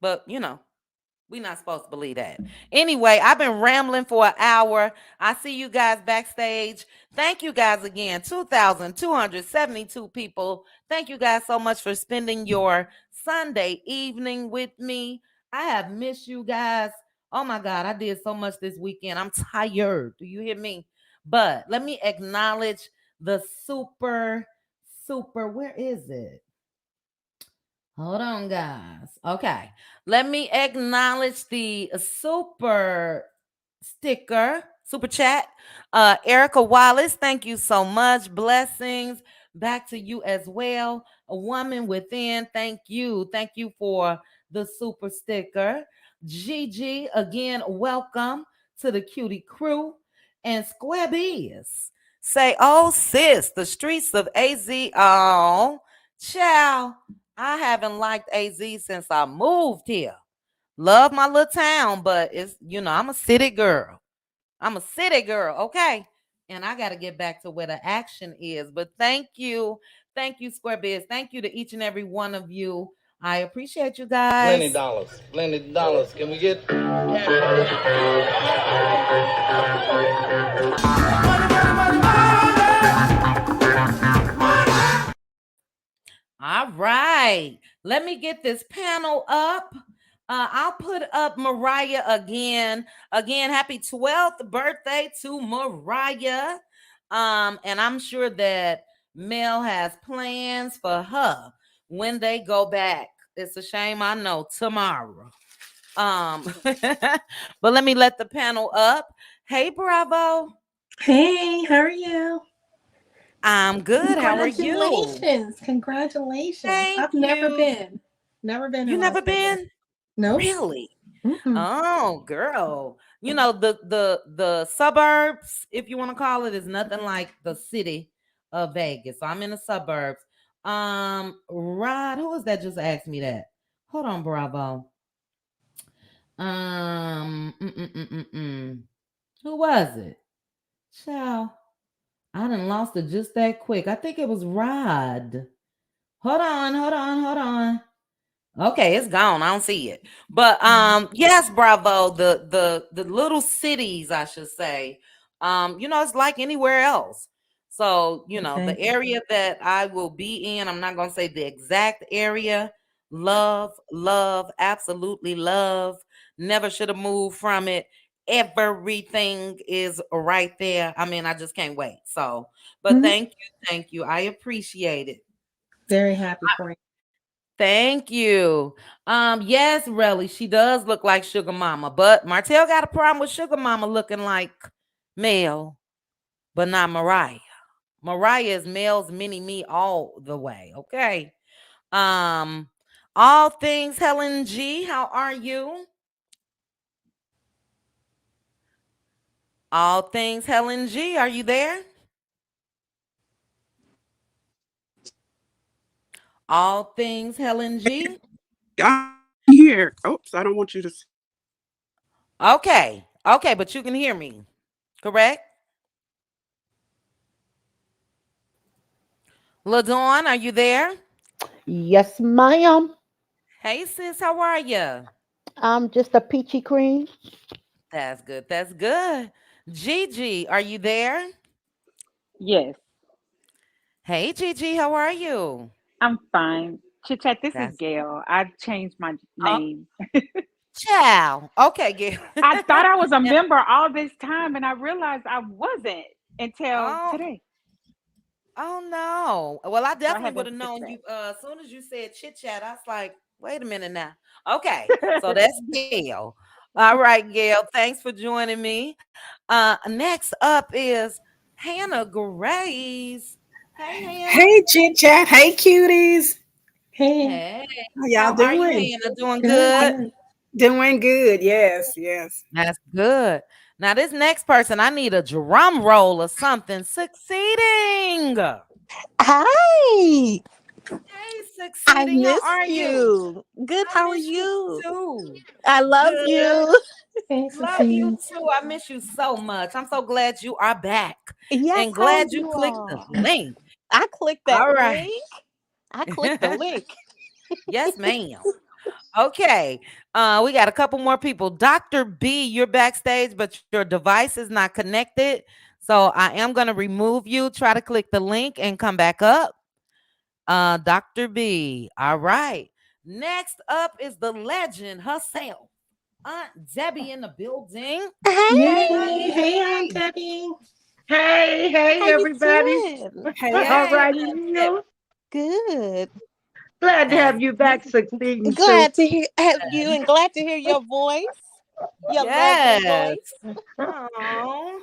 But, We not supposed to believe that. Anyway, I've been rambling for an hour. I see you guys backstage. Thank you guys again. 2,272 people. Thank you guys so much for spending your Sunday evening with me. I have missed you guys. Oh my God, I did so much this weekend. I'm tired. Do you hear me? But let me acknowledge the where is it? Hold on, guys. Okay. Let me acknowledge the super chat. Erica Wallace, thank you so much. Blessings back to you as well. A woman within, thank you. Thank you for the super sticker. Gigi, again, welcome to the Cutie Crew. And Square Biz, say, oh, sis, the streets of AZ. Oh, child. I haven't liked AZ since I moved here. Love my little town, but it's, I'm a city girl. I'm a city girl, okay? And I got to get back to where the action is. But thank you. Thank you, Square Biz. Thank you to each and every one of you. I appreciate you guys. Plenty dollars. Plenty dollars. Can we get cash? All right. Let me get this panel up. I'll put up Mariah again. Again, happy 12th birthday to Mariah. And I'm sure that Mel has plans for her when they go back. It's a shame, I know, tomorrow. But let me let the panel up. Hey, Bravo. Hey, how are you? I'm good. How are you? Congratulations. Thank I've never you. been. Never been You in never Las Vegas. been? Nope. Really? Mm-mm. Oh, girl. The suburbs, if you want to call it, is nothing like the city of Vegas. So I'm in the suburbs. Rod, who was that just asked me that? Hold on, Bravo. Um, mm, mm, mm, mm, mm. Who was it? Child, I done lost it just that quick. I think it was Rod. Hold on. Okay, it's gone. I don't see it. But yes, Bravo, the little cities, I should say. It's like anywhere else. So, the Okay. area that I will be in, I'm not going to say the exact area. Love, absolutely love. Never should have moved from it. Everything is right there. I mean, I just can't wait. So, but Mhm. thank you. I appreciate it. Very happy for you. Thank you. Yes, really, she does look like Sugar Mama, but Martell got a problem with Sugar Mama looking like Mel, but not Mariah. Mariah is Mel's mini me all the way. Okay. Um, all things Helen G. How are you? All things Helen G. Are you there? All things Helen G. I'm here. Oops, I don't want you to. Okay, but you can hear me, correct? LaDawn, are you there? Yes, ma'am. Hey sis, how are you? I'm just a peachy cream. That's good. That's good. Gigi, are you there? Yes, Hey, Gigi, how are you? I'm fine. Chit Chat, this is That's Gail. I changed my oh, name. ciao. Okay, Gail. I thought I was a member all this time and I realized I wasn't until oh, today. oh no. Well, I So I definitely had would to have fix known that. you. As soon as you said chit chat, I was like, wait a minute now. Okay, so that's Gail. All right, Gail. Thanks for joining me. Next up is Hannah Grace. Hey, Hannah. Hey, Chit Chat. Hey, cuties. Hey, Hey, How y'all how are you, doing? Hannah? Doing good, good? good. Doing good. Yes, yes. That's good. Now, this next person, I need a drum roll or something. Succeeding. Hi, Hey, I Succeeding. How missed are you? you. Good, I how are miss you you? too. I love Good. you. Hey, Love you Succeed. too. I miss you so much. I'm so glad you are back Yes, and how are glad you you clicked the all? link. I clicked that All right. link. I clicked the link. Yes, ma'am. Okay. We got a couple more people. Dr. B, you're backstage, but your device is not connected. So I am going to remove you. Try to click the link and come back up. Dr. B. All right. Next up is the legend herself. Aunt Debbie in the building. Yay. Hey, Hey, Aunt Debbie. how Hey, you everybody. doing? All Hey, right, Aunt Debbie. you. Good. Glad to That's have you good. back, succeeding Sue. Glad to have you and glad to hear your voice, your lovely Yes. voice. Oh.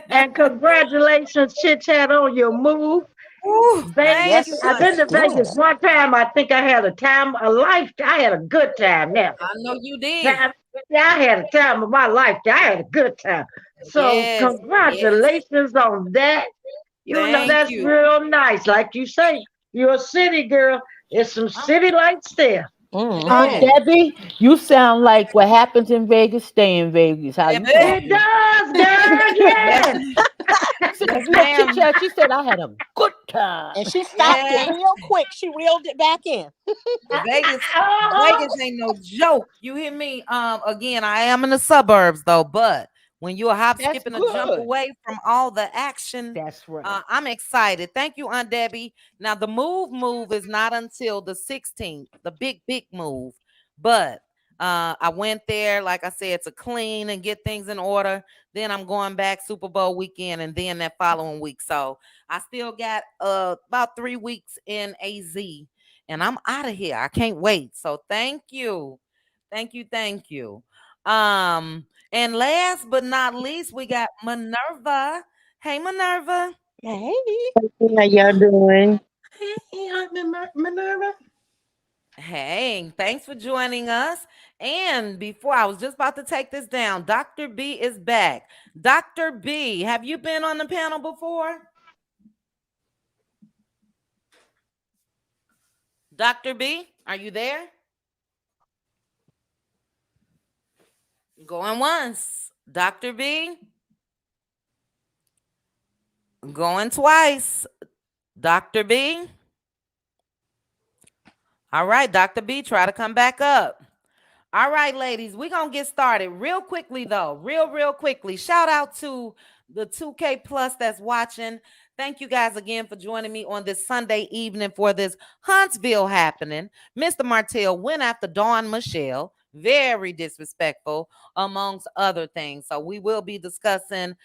And congratulations, Chit Chat, on your move. Thank Vegas. you, Yes, I've it Aunt been is to Debbie. Vegas good. one time. I think I had I had a good time now. I know you did. Time, yeah, I had a time of my life. I had a good time. So Yes. Yes. congratulations on that. You know, Thank that's you. real nice. Like you say, you're a city girl. There's some I'm, city lights there. Aunt Mm-hmm. yes. Debbie, you sound like what happens in Vegas, stay in Vegas. How you Baby. It talking? does, girl. Yes. Yes. Yes, Yeah, chit ma'am. chat. She said I had a good time. And she stopped it Yes. real quick. She reeled it back in. Vegas. Uh-huh. Vegas ain't no joke. You hear me? Again, I am in the suburbs though, but when you're a hop, That's skip, and a jump good. away from all the action, That's right. I'm excited. Thank you, Aunt Debbie. Now the move is not until the 16th, the big move. But I went there, like I said, to clean and get things in order. Then I'm going back Super Bowl weekend, and then that following week. So I still got about 3 weeks in AZ, and I'm out of here. I can't wait. So thank you. Thank you. And last but not least, we got Minerva. Hey, Minerva. Hey. How y'all doing? Hey, Aunt Minerva. Hey, thanks for joining us. And before I was just about to take this down, Dr. B is back. Dr. B, have you been on the panel before? Dr. B, are you there? Going once. Dr. B, going twice. Dr. B. All right, Dr. B, try to come back up. All right, ladies, we're going to get started real quickly, though. Real quickly. Shout out to the 2K Plus that's watching. Thank you guys again for joining me on this Sunday evening for this Huntsville happening. Mr. Martell went after Dawn Michelle. Very disrespectful, amongst other things. So we will be discussing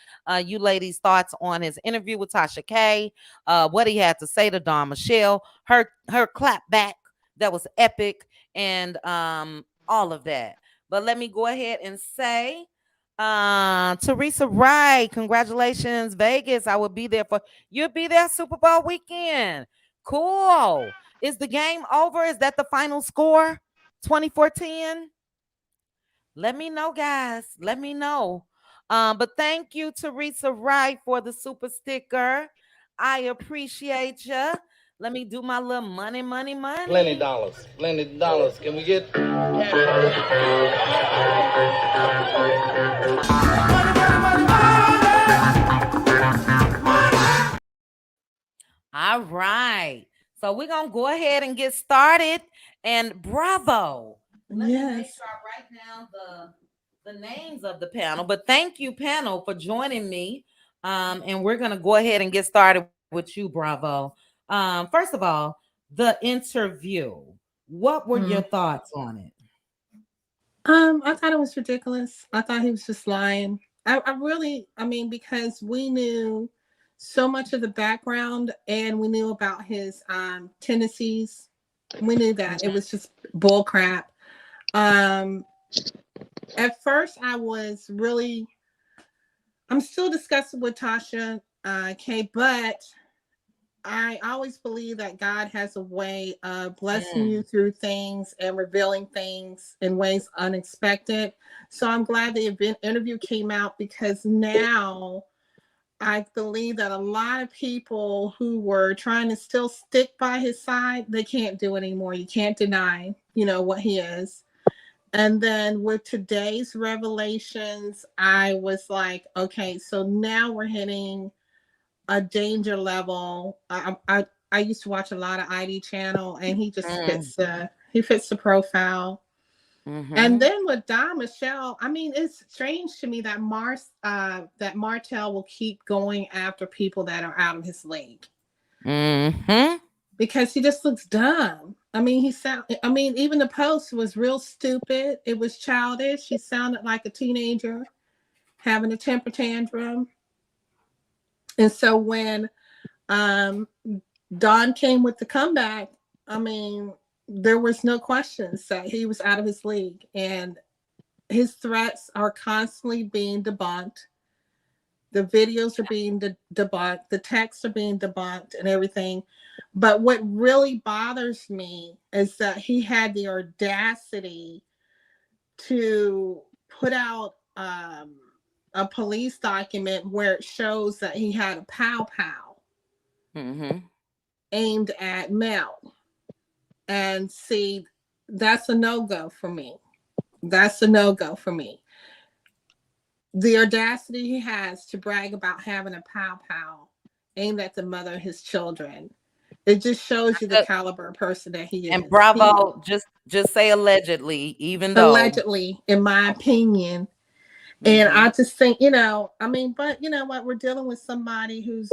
you ladies' thoughts on his interview with Tasha K, what he had to say to Dawn Michelle, her clap back that was epic, and all of that. But let me go ahead and say, Teresa Wright, congratulations, Vegas. I will be there for you'll be there Super Bowl weekend. Cool. Is the game over? Is that the final score? 24-10? Let me know, guys. Let me know. But thank you, Teresa Wright, for the super sticker. I appreciate you. Let me do my little money. Plenty dollars. Plenty dollars. Can we get cash? All right. So we're gonna go ahead and get started. And bravo. Let me make Yes. sure I write down the names of the panel. But thank you, panel, for joining me. And we're gonna go ahead and get started with you, bravo. First of all, the interview. What were your thoughts on it? I thought it was ridiculous. I thought he was just lying. I mean, because we knew so much of the background and we knew about his tendencies. We knew that it was just bull crap. At first I'm still disgusted with Tasha K, but I always believe that God has a way of blessing you through things and revealing things in ways unexpected. So I'm glad the event interview came out, because now I believe that a lot of people who were trying to still stick by his side, they can't do it anymore. You can't deny, what he is. And then with today's revelations, I was like, okay, so now we're hitting a danger level. I used to watch a lot of ID channel, and he just He fits the profile. Mm-hmm. And then with Don Michelle, I mean, it's strange to me that Martell will keep going after people that are out of his league. Mm-hmm. Because he just looks dumb. I mean, even the post was real stupid. It was childish. He sounded like a teenager having a temper tantrum. And so when Don came with the comeback, I mean, there was no questions that he was out of his league. And his threats are constantly being debunked. The videos are being debunked. The texts are being debunked and everything. But what really bothers me is that he had the audacity to put out a police document where it shows that he had a pow pow aimed at Mel. And see, that's a no-go for me. That's a no-go for me. The audacity he has to brag about having a pow pow aimed at the mother of his children. It just shows you the caliber of person that he is. And bravo, just say allegedly, even though allegedly, in my opinion. And I just think, I mean, but you know what? We're dealing with somebody who's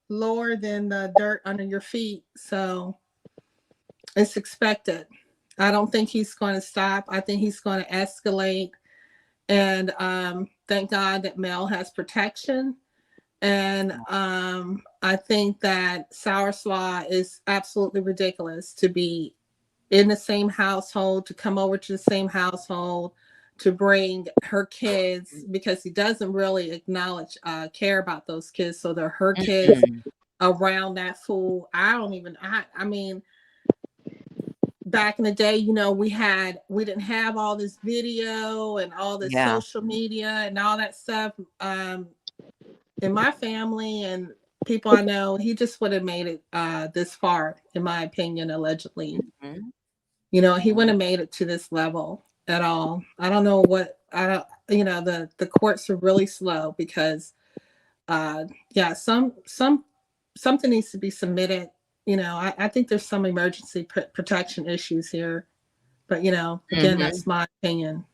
lower than the dirt under your feet. So it's expected. I don't think he's going to stop. I think he's going to escalate. And thank God that Mel has protection. And I think that Sour Slaw is absolutely ridiculous to be in the same household, to come over to the same household, to bring her kids, because he doesn't really acknowledge, care about those kids. So they're her kids around that fool. I mean, back in the day, we didn't have all this video and all this social media and all that stuff. In my family and people I know, he just would have made it this far, in my opinion, allegedly. He wouldn't have made it to this level at all. I don't know the courts are really slow because something needs to be submitted. I think there's some emergency protection issues here, but again, that's my opinion.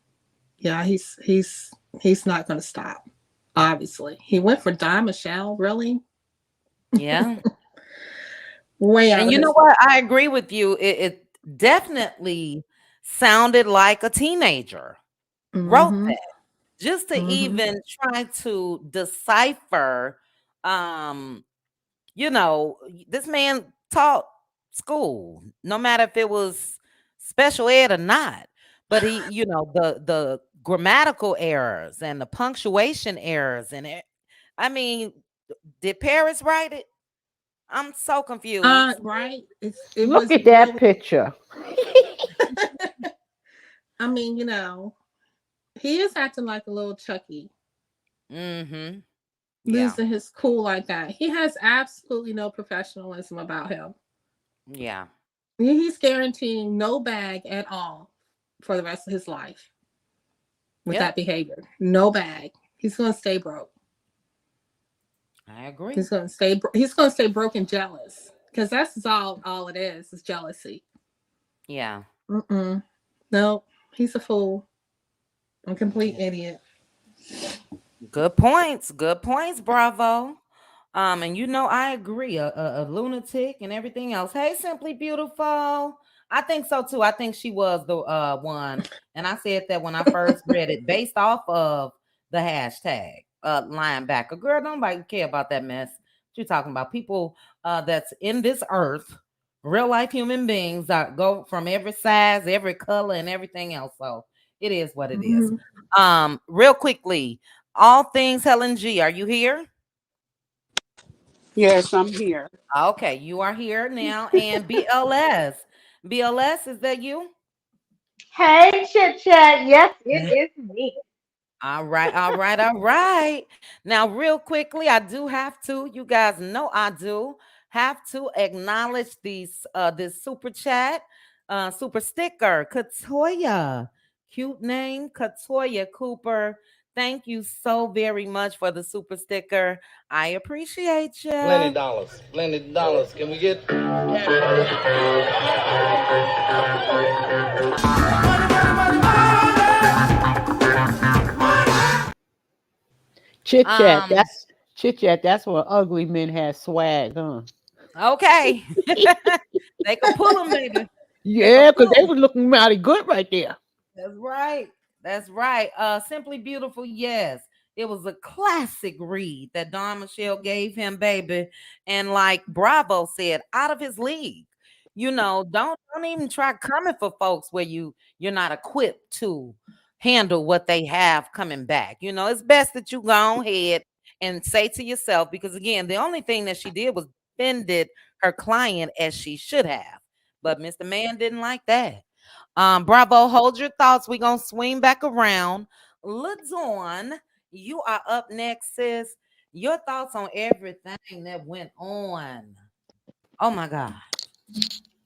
Yeah, he's not going to stop. Obviously, he went for Don Michelle. Really? Yeah. Way out. And you know what? I agree with you. It definitely sounded like a teenager wrote that, just to even try to decipher. This man taught school, no matter if it was special ed or not. But he, the grammatical errors and the punctuation errors I mean, did Paris write it? I'm so confused. Right. Look at that picture. I mean, he is acting like a little Chucky. Losing his cool like that. He has absolutely no professionalism about him. Yeah. He's guaranteeing no bag at all for the rest of his life with that behavior. No bag. He's going to stay broke. I agree. He's going to stay broke and jealous, because that's all it is jealousy. Yeah. No, he's a fool. A complete idiot. Good points. Good points, Bravo. And I agree. A lunatic and everything else. Hey, Simply Beautiful. I think so too. I think she was the one. And I said that when I first read it, based off of the hashtag linebacker. Girl, nobody care about that mess. What you talking about? People that's in this earth, real life human beings that go from every size, every color, and everything else. So it is what it is. Real quickly, all things Helen G. Are you here? Yes, I'm here. Okay, you are here now. And BLS. BLS, is that you? Hey, Chit Chat. Yes, it is me. All right, all right, all right. Now, real quickly, I do have to, you guys know I do have to acknowledge this super chat, super sticker, Katoya. Cute name, Katoya Cooper. Thank you so very much for the super sticker. I appreciate Plenty you. dollars. Plenty dollars. Can we get cash? Chit chat. Um, That's chit chat. That's when ugly men have swag, huh? okay. They could pull them, baby. They could Yeah, because pull they 'em. was looking mighty good right there. That's right. That's right. Simply Beautiful, yes. It was a classic read that Don Michelle gave him, baby. And like Bravo said, out of his league. Don't even try coming for folks where you're not equipped to handle what they have coming back. It's best that you go ahead and say to yourself, because again, the only thing that she did was defended her client as she should have. But Mr. Man didn't like that. Bravo, hold your thoughts. We're gonna swing back around. Ladzon, you are up next, sis. Your thoughts on everything that went on. Oh my God.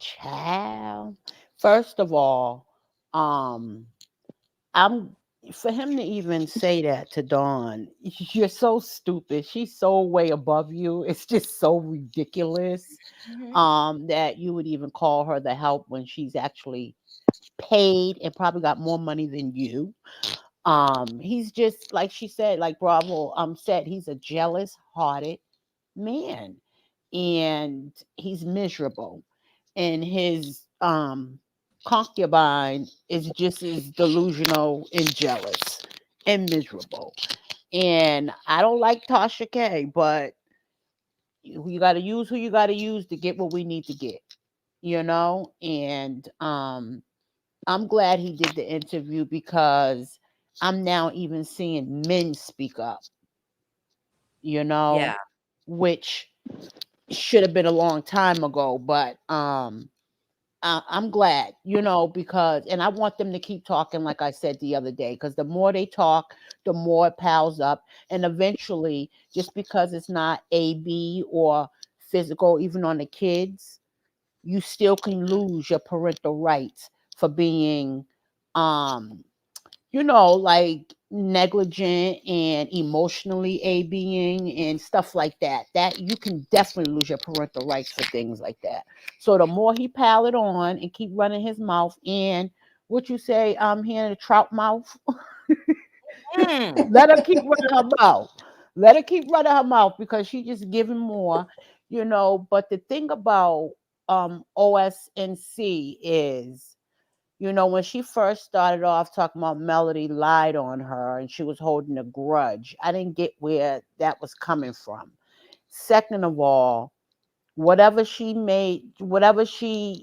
Child. First of all, um, I'm for him to even say that to Dawn, you're so stupid. She's so way above you. It's just so ridiculous. Mhm. That you would even call her the help when she's actually paid and probably got more money than you. He's just like she said, like Bravo said, he's a jealous hearted man, and he's miserable, and his concubine is just as delusional and jealous and miserable. And I don't like Tasha K, but you got to use who you got to use to get what we need to get, and I'm glad he did the interview because I'm now even seeing men speak up, you Yeah. know, which should have been a long time ago, but I'm glad, because, and I want them to keep talking, like I said the other day, because the more they talk, the more it piles up. And eventually, just because it's not AB or physical, even on the kids, you still can lose your parental rights for being um like negligent and emotionally ABing and stuff like that. That you can definitely lose your parental rights for things like that. So the more he pile it on and keep running his mouth, and what you say, he had a trout mouth. Mm. Let her keep running her mouth. Let her keep running her mouth because she just giving more, But the thing about OSNC is, when she first started off talking about Melody lied on her and she was holding a grudge, I didn't get where that was coming from. Second of all, whatever she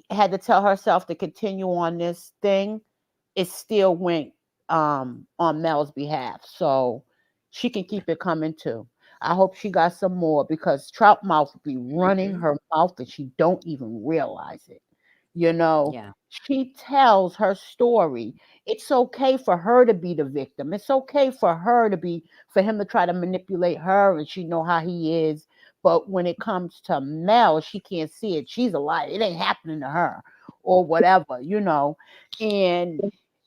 had to tell herself to continue on this thing, it still went on Mel's behalf. So she can keep it coming too. I hope she got some more because Trout Mouth will be running Mhm. her mouth and she don't even realize it. You know, Yeah. she tells her story. It's okay for her to be the victim. It's okay for him to try to manipulate her and she know how he is. But when it comes to Mel, she can't see it. She's a liar. It ain't happening to her or whatever. And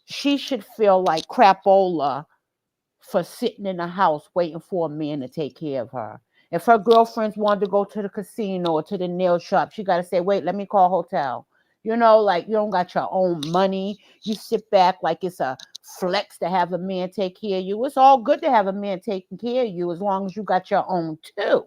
she should feel like crapola for sitting in the house waiting for a man to take care of her. If her girlfriends wanted to go to the casino or to the nail shop, she got to say, wait, let me call hotel. Like you don't got your own money. You sit back like it's a flex to have a man take care of you. It's all good to have a man taking care of you as long as you got your own too.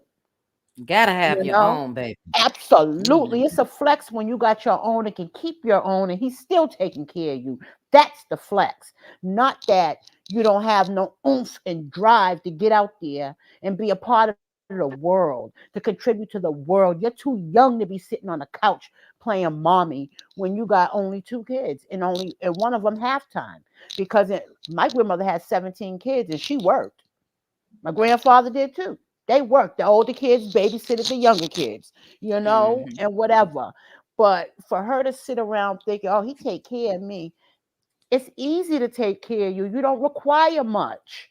Gotta have You your know? own, baby. Absolutely. It's Mhm. a flex when you got your own and can keep your own and he's still taking care of you. That's the flex. Not that you don't have no oomph and drive to get out there and be a part of the world, to contribute to the world. You're too young to be sitting on a couch playing mommy when you got only two kids and one of them half time. Because my grandmother had 17 kids and she worked. My grandfather did too. They worked. The older kids babysitted the younger kids, Mhm. and whatever. But for her to sit around thinking, oh, he take care of me. It's easy to take care of you. You don't require much.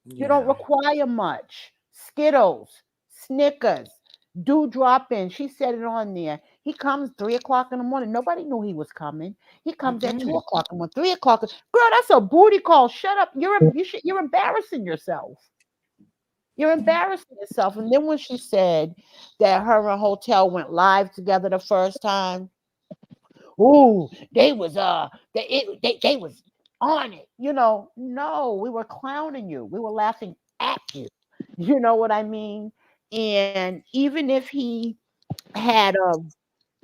You don't Yeah. require much. Skittles, Snickers. Do drop in. She said it on there. He comes 3 o'clock in the morning. Nobody knew he was coming. He comes at Mm-mm. 2 o'clock in the morning, 3 o'clock. Girl, that's a booty call. Shut up. You're embarrassing yourself. You're embarrassing yourself. And then when she said that her and Hotel went live together the first time, ooh, they was on it. No, we were clowning you. We were laughing at you. You know what I mean? And even if he had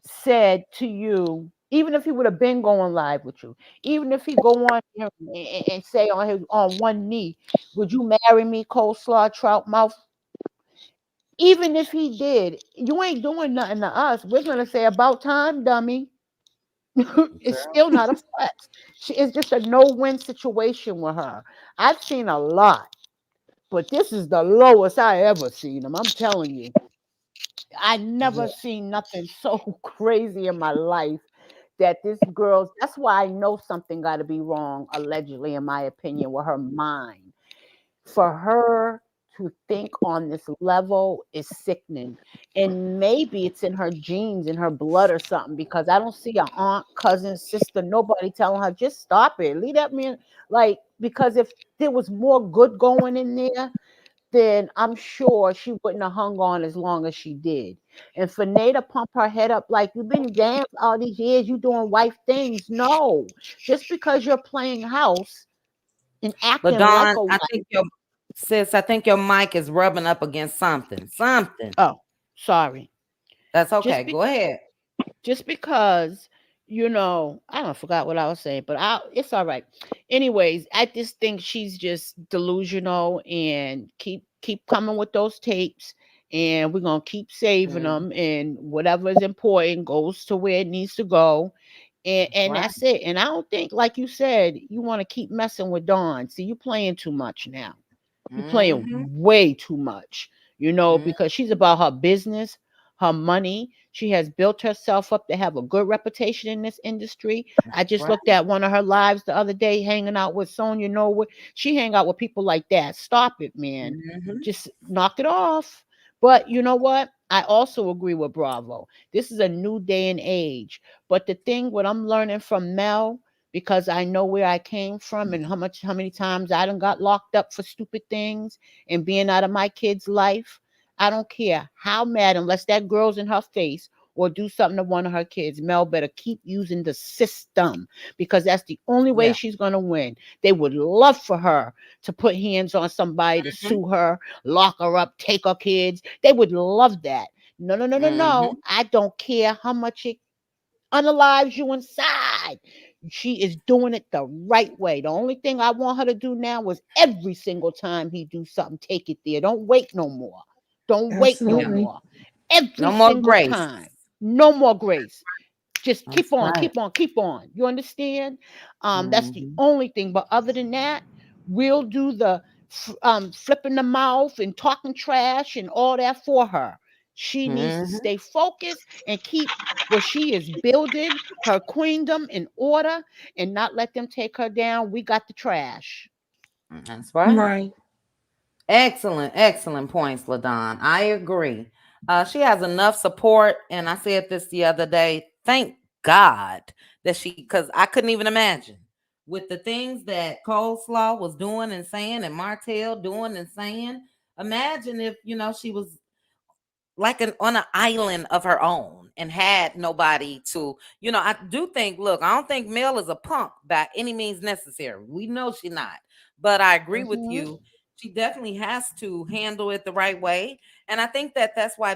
said to you, even if he would have been going live with you, even if he go on here and say on one knee, would you marry me, coleslaw, trout mouth? Even if he did, you ain't doing nothing to us. We're gonna say about time, dummy. It's still not a flex. It's just a no-win situation with her. I've seen a lot, but this is the lowest I ever seen him. I'm telling you, I never seen nothing so crazy in my life. That this girl's, that's why I know something got to be wrong, allegedly, in my opinion, with her mind. For her to think on this level is sickening. And maybe it's in her genes, in her blood or something, because I don't see an aunt, cousin, sister, nobody telling her, just stop it. Leave that man. Like, because if there was more good going in there, then I'm sure she wouldn't have hung on as long as she did. And for Nate to pump her head up like, you've been damned all these years, you doing wife things. No, just because you're playing house and acting like LaDon, a I wife. think I think your mic is rubbing up against something. Something. Oh, sorry. That's Just okay. be, Go ahead. just because I don't forgot what I was saying, but it's all right. Anyways, I just think she's just delusional, and keep coming with those tapes, and we're gonna keep saving Mm, them, and whatever is important goes to where it needs to go. and that's and right. that's it. And I don't think, like you said, you want to keep messing with Dawn. See, you playing too much now. You're playing Mm-hmm. way too much, because she's about her business, her money. She has built herself up to have a good reputation in this industry. I That's just right. looked at one of her lives the other day, hanging out with Sonya Norwood. She hang out with people like that. Stop it, man. Mm-hmm. Just knock it off. But you know what? I also agree with Bravo. This is a new day and age. But the thing, what I'm learning from Mel, because I know where I came from and how many times I done got locked up for stupid things and being out of my kid's life. I don't care how mad, unless that girl's in her face or do something to one of her kids. Mel better keep using the system, because that's the only way Yeah. she's gonna win. They would love for her to put hands on somebody, to Mm-hmm. sue her, lock her up, take her kids. They would love that. No, no, no, no, Mm-hmm. no. I don't care how much it unalives you inside. She is doing it the right way. The only thing I want her to do now is every single time he do something, take it there. Don't wait no more. Don't wait no Yeah. Absolutely. more. No Every more single grace. time. No more grace. Just keep That's on, right. keep on, keep on. You understand? That's the Mm-hmm. only thing. But other than that, we'll do the flipping the mouth and talking trash and all that for her. She needs to Mm-hmm. stay focused and keep what she is building, her queendom, in order, and not let them take her down. We got the trash. That's right. Right. Excellent, excellent points, LaDon. I agree. She has enough support, and I said this the other day. Thank God that because I couldn't even imagine with the things that Coleslaw was doing and saying, and Martell doing and saying. Imagine if she was like on an island of her own and had nobody to, I do think, look, I don't think Mel is a punk by any means necessary. We know she not. But I agree with Mhm. you. She definitely has to handle it the right way. And I think that that's why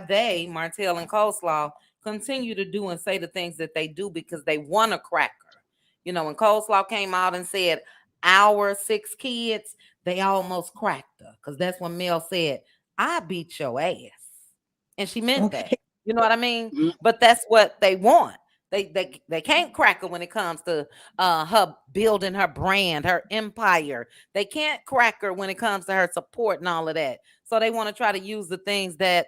Martell and Coleslaw, continue to do and say the things that they do because they want to crack her. When Coleslaw came out and said, our 6 kids, they almost cracked her. Because that's when Mel said, I beat your ass. And she meant that. Okay. You know what I mean? Mm. But that's what they want. They can't crack her when it comes to her building her brand, her empire. They can't crack her when it comes to her support and all of that. So they want to try to use the things that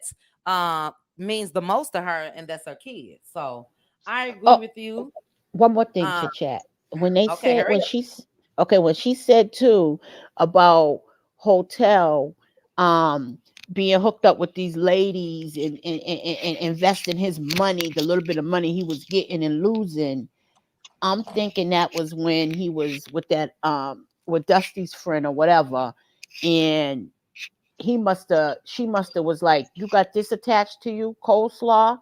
means the most to her, and that's her kids. So I agree Oh, with you. one more thing, Uh, chit chat. When they okay, said hurry when up. she's okay, when she said too about Hotel, um, being hooked up with these ladies and investing his money, the little bit of money he was getting and losing. I'm thinking that was when he was with that with Dusty's friend or whatever, and she must have was like, you got this attached to you, coleslaw,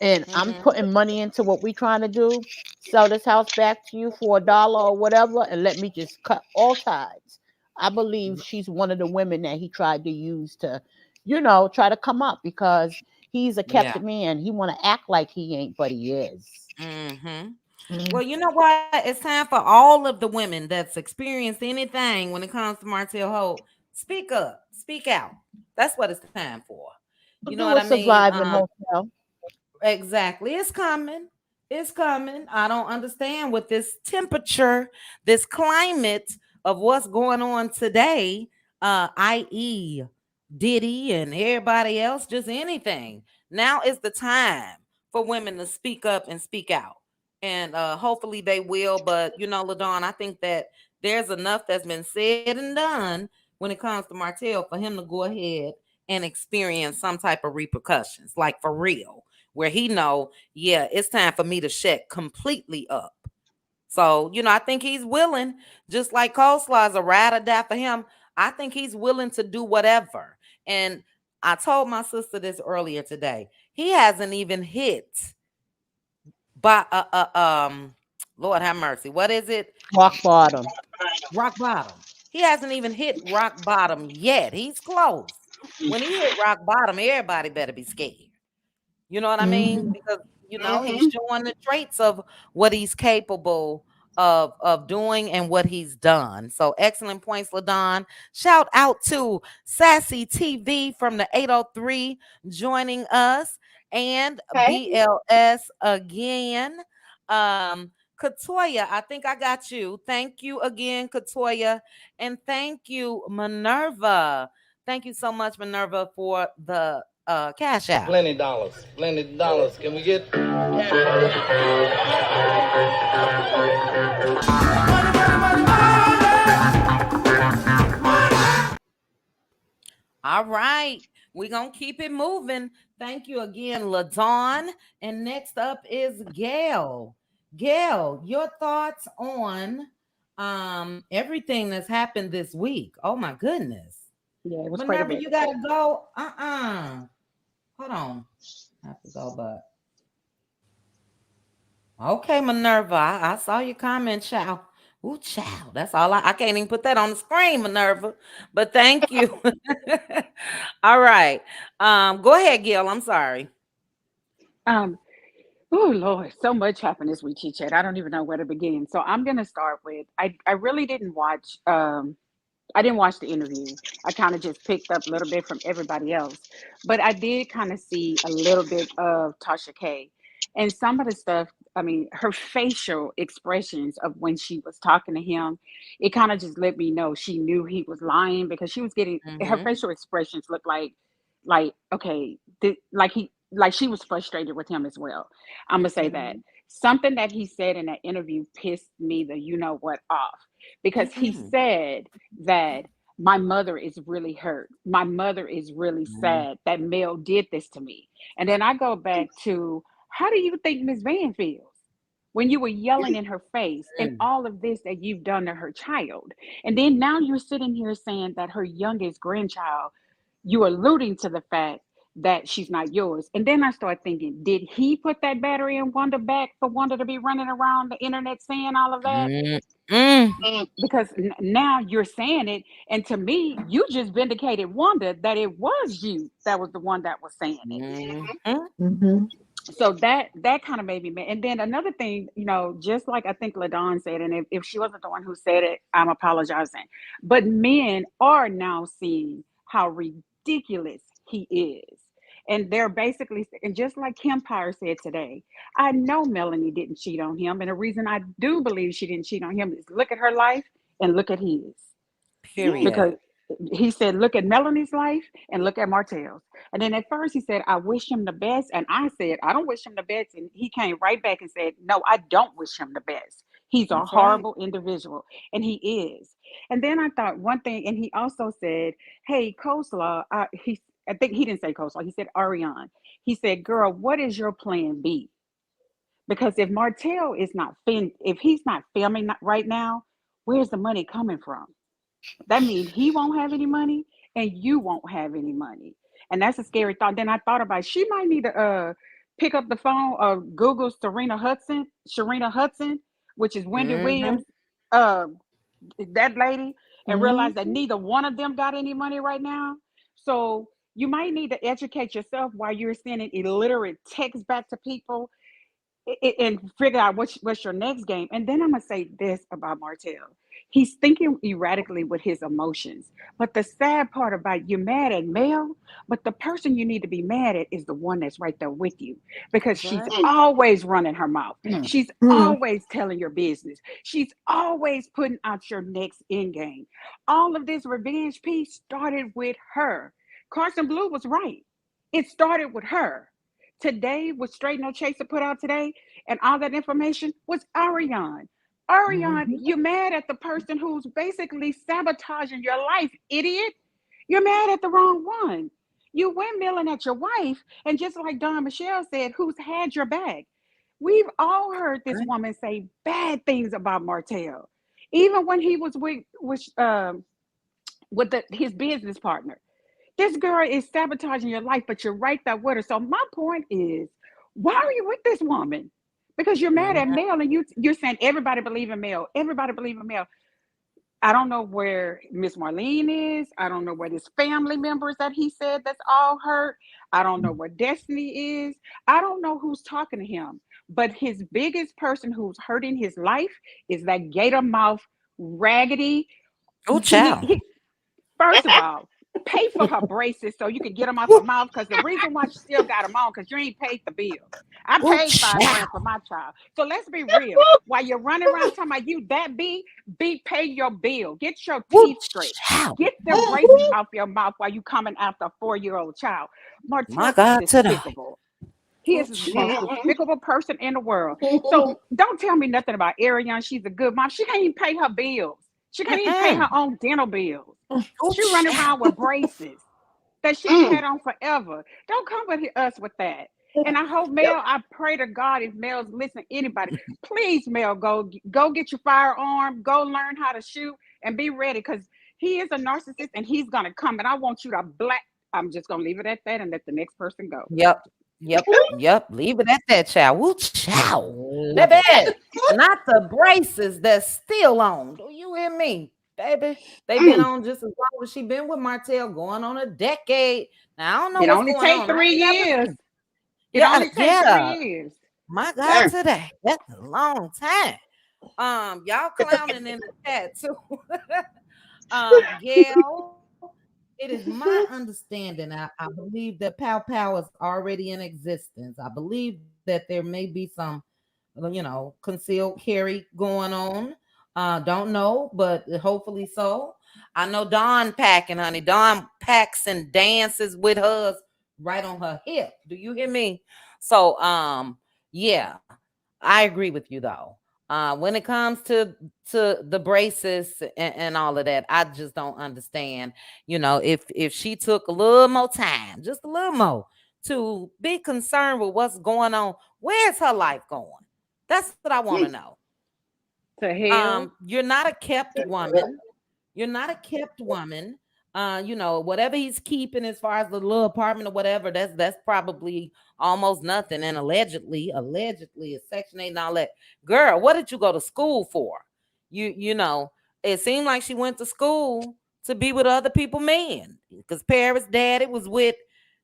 and I'm Mm-hmm. putting money into what we trying to do, sell this house back to you for $1 or whatever, and let me just cut all ties. I believe she's one of the women that he tried to use to, try to come up because he's a Yeah. kept man. He want to act like he ain't, but he is. Mm-hmm. Mm. Well, you know what? It's time for all of the women that's experienced anything when it comes to Martell Holt. Speak up, speak out. That's what it's time for. You know what Do I a mean? surviving hotel. Exactly. It's coming. It's coming. I don't understand with this temperature, this climate of what's going on today, i.e., Diddy and everybody else, just anything. Now is the time for women to speak up and speak out. And hopefully they will. But, LaDon, I think that there's enough that's been said and done when it comes to Martell for him to go ahead and experience some type of repercussions, like for real, where he know, yeah, it's time for me to shut completely up. So, I think he's willing, just like Coleslaw is a ride or die for him. I think he's willing to do whatever. And I told my sister this earlier today. He hasn't even hit by Lord have mercy. What is it? Rock bottom. Rock bottom. He hasn't even hit rock bottom yet. He's close. When he hit rock bottom, everybody better be scared. You know what I mean? Mhm. Because he's showing the traits of what he's capable of doing and what he's done. So excellent points, Ladon. Shout out to Sassy TV from the 803 joining us and Hey. BLS again. Katoya, I think I got you. Thank you again, Katoya. And thank you, Minerva. Thank you so much, Minerva, for the cash app. Plenty dollars. Plenty dollars. Can we get cash All right. We're going to keep it moving. Thank you again, LaDawn. And next up is Gail. Gail, your thoughts on everything that's happened this week. Oh my goodness. Yeah, it was quite a Minerva, bit. you gotta go. Hold on. I have to go, but okay, Minerva. I saw your comment, child. Ooh, child. That's all I can't even put that on the screen, Minerva. But thank you. All right. Go ahead, Gil. I'm sorry. Um, oh Lord, so much happened this week, Chit Chat. I don't even know where to begin. So I'm gonna start with I really didn't watch I didn't watch the interview. I kind of just picked up a little bit from everybody else. But I did kind of see a little bit of Tasha K. And some of the stuff, I mean, her facial expressions of when she was talking to him, it kind of just let me know she knew he was lying because she was getting her Mm-hmm. facial expressions looked like okay, like she was frustrated with him as well. I'm gonna say that. Mm-hmm. Something that he said in that interview pissed me the you know what off because he Mm-hmm. said that my mother is really hurt. My mother is really sad that Mel did this to me. And then I go back to how do you think Miss Van feels when you were yelling in her face and Mm-hmm. all of this that you've done to her child? And then now you're sitting here saying that her youngest grandchild, you alluding to the fact that she's not yours. And then I start thinking, did he put that battery in Wanda back for Wanda to be running around the internet saying all of that? Mm-hmm. Because now you're saying it, and to me you just vindicated Wanda that it was you that was the one that was saying it. Mm-hmm. Mhm. So that kind of made me mad. And then another thing, just like I think LaDon said, and if she wasn't the one who said it, I'm apologizing, but men are now seeing how ridiculous he is. And they're basically, and just like Empire said today, I know Melanie didn't cheat on him, and the reason I do believe she didn't cheat on him is look at her life and look at his. Period. Because he said, look at Melanie's life and look at Martell's. And then at first he said, I wish him the best. And I said, I don't wish him the best. And he came right back and said, no, I don't wish him the best. He's a That's right. horrible individual. And he is. And then I thought one thing, and he also said, hey, Coleslaw, I think he didn't say coleslaw. He said Ariane. He said, "Girl, what is your plan B? Because if Martell is not if he's not filming right now, where's the money coming from? That means he won't have any money and you won't have any money." And that's a scary thought. Then I thought about it. She might need to pick up the phone or Google Sharina Hudson, which is Wendy Mm-hmm. Williams, uh, that lady, and realize that Mm-hmm. neither one of them got any money right now. So you might need to educate yourself while you're sending illiterate texts back to people and figure out what's your next game. And then I'm gonna say this about Martell. He's thinking erratically with his emotions. But the sad part about you're mad at Mel, but the person you need to be mad at is the one that's right there with you. Because That's she's right. always running her mouth. She's Mm. always telling your business. She's always putting out your next end game. All of this revenge piece started with her. Carson Blue was right. It started with her. Today, what Straight No Chaser put out today, and all that information was Ariane. Ariane, Mm-hmm. you're mad at the person who's basically sabotaging your life, idiot. You're mad at the wrong one. You windmilling at your wife, and just like Don Michelle said, who's had your back? We've all heard this Right. woman say bad things about Martell, even when he was with his business partner. This girl is sabotaging your life, but you're right there with her. So my point is, why are you with this woman? Because you're mad at Mm-hmm. Mel and you're saying everybody believe in Mel. Everybody believe in Mel. I don't know where Miss Marlene is. I don't know where this family members that he said that's all hurt. I don't know where Destiny is. I don't know who's talking to him. But his biggest person who's hurting his life is that gator mouth raggedy. Oh, He need child. he First of all, pay for her braces so you can get them off her mouth. Because the reason why she still got them on, because you ain't paid the bill. I Oh, paid 5 grand for child. my child. So let's be real. While you're running around talking about you that pay your bill. Get your Oh, teeth straight. child. Get them braces off your mouth while you coming after a 4-year-old child. My Martell is God, today. despicable. He Oh, is the most child. despicable person in the world. So don't tell me nothing about Ariane. She's a good mom. She can't even pay her bills. She can't even pay her Mm-mm. own dental bills. Oh, She running child. around with braces that she's had on forever. Don't come with us with that. And I hope Mel, I pray to God if Mel's listening, anybody, please, Mel, go get your firearm, go learn how to shoot and be ready because he is a narcissist and he's gonna come. And I want you to black. I'm just gonna leave it at that and let the next person go. Yep. Yep. Yep. Leave it at that, child. Woo, child. Love it. Baby. Not the braces that's still on. Do you hear me? Baby. They been on just as long as she been with Martell, going on a decade. Now I don't know It what's only going take on. I three ain't never years. seen. It Yeah, only take three yeah. years. My God, today. That's a long time. Y'all clowning in the chat too. Gail, it is my understanding. I believe that Pow is already in existence. I believe that there may be some, concealed carry going on. Don't know, but hopefully so. I know Dawn packing, honey. Dawn packs and dances with hers right on her hip. Do you hear me? So, yeah, I agree with you though. When it comes to the braces and all of that, I just don't understand. If she took a little more time, just a little more, to be concerned with what's going on, where's her life going? That's what I want to know. To hell. You're not a kept woman. You're not a kept woman. Whatever he's keeping as far as the little apartment or whatever, that's probably almost nothing. And allegedly, it's Section 8 and all that. Girl, what did you go to school for? It seemed like she went to school to be with other people men. Because Paris' daddy was with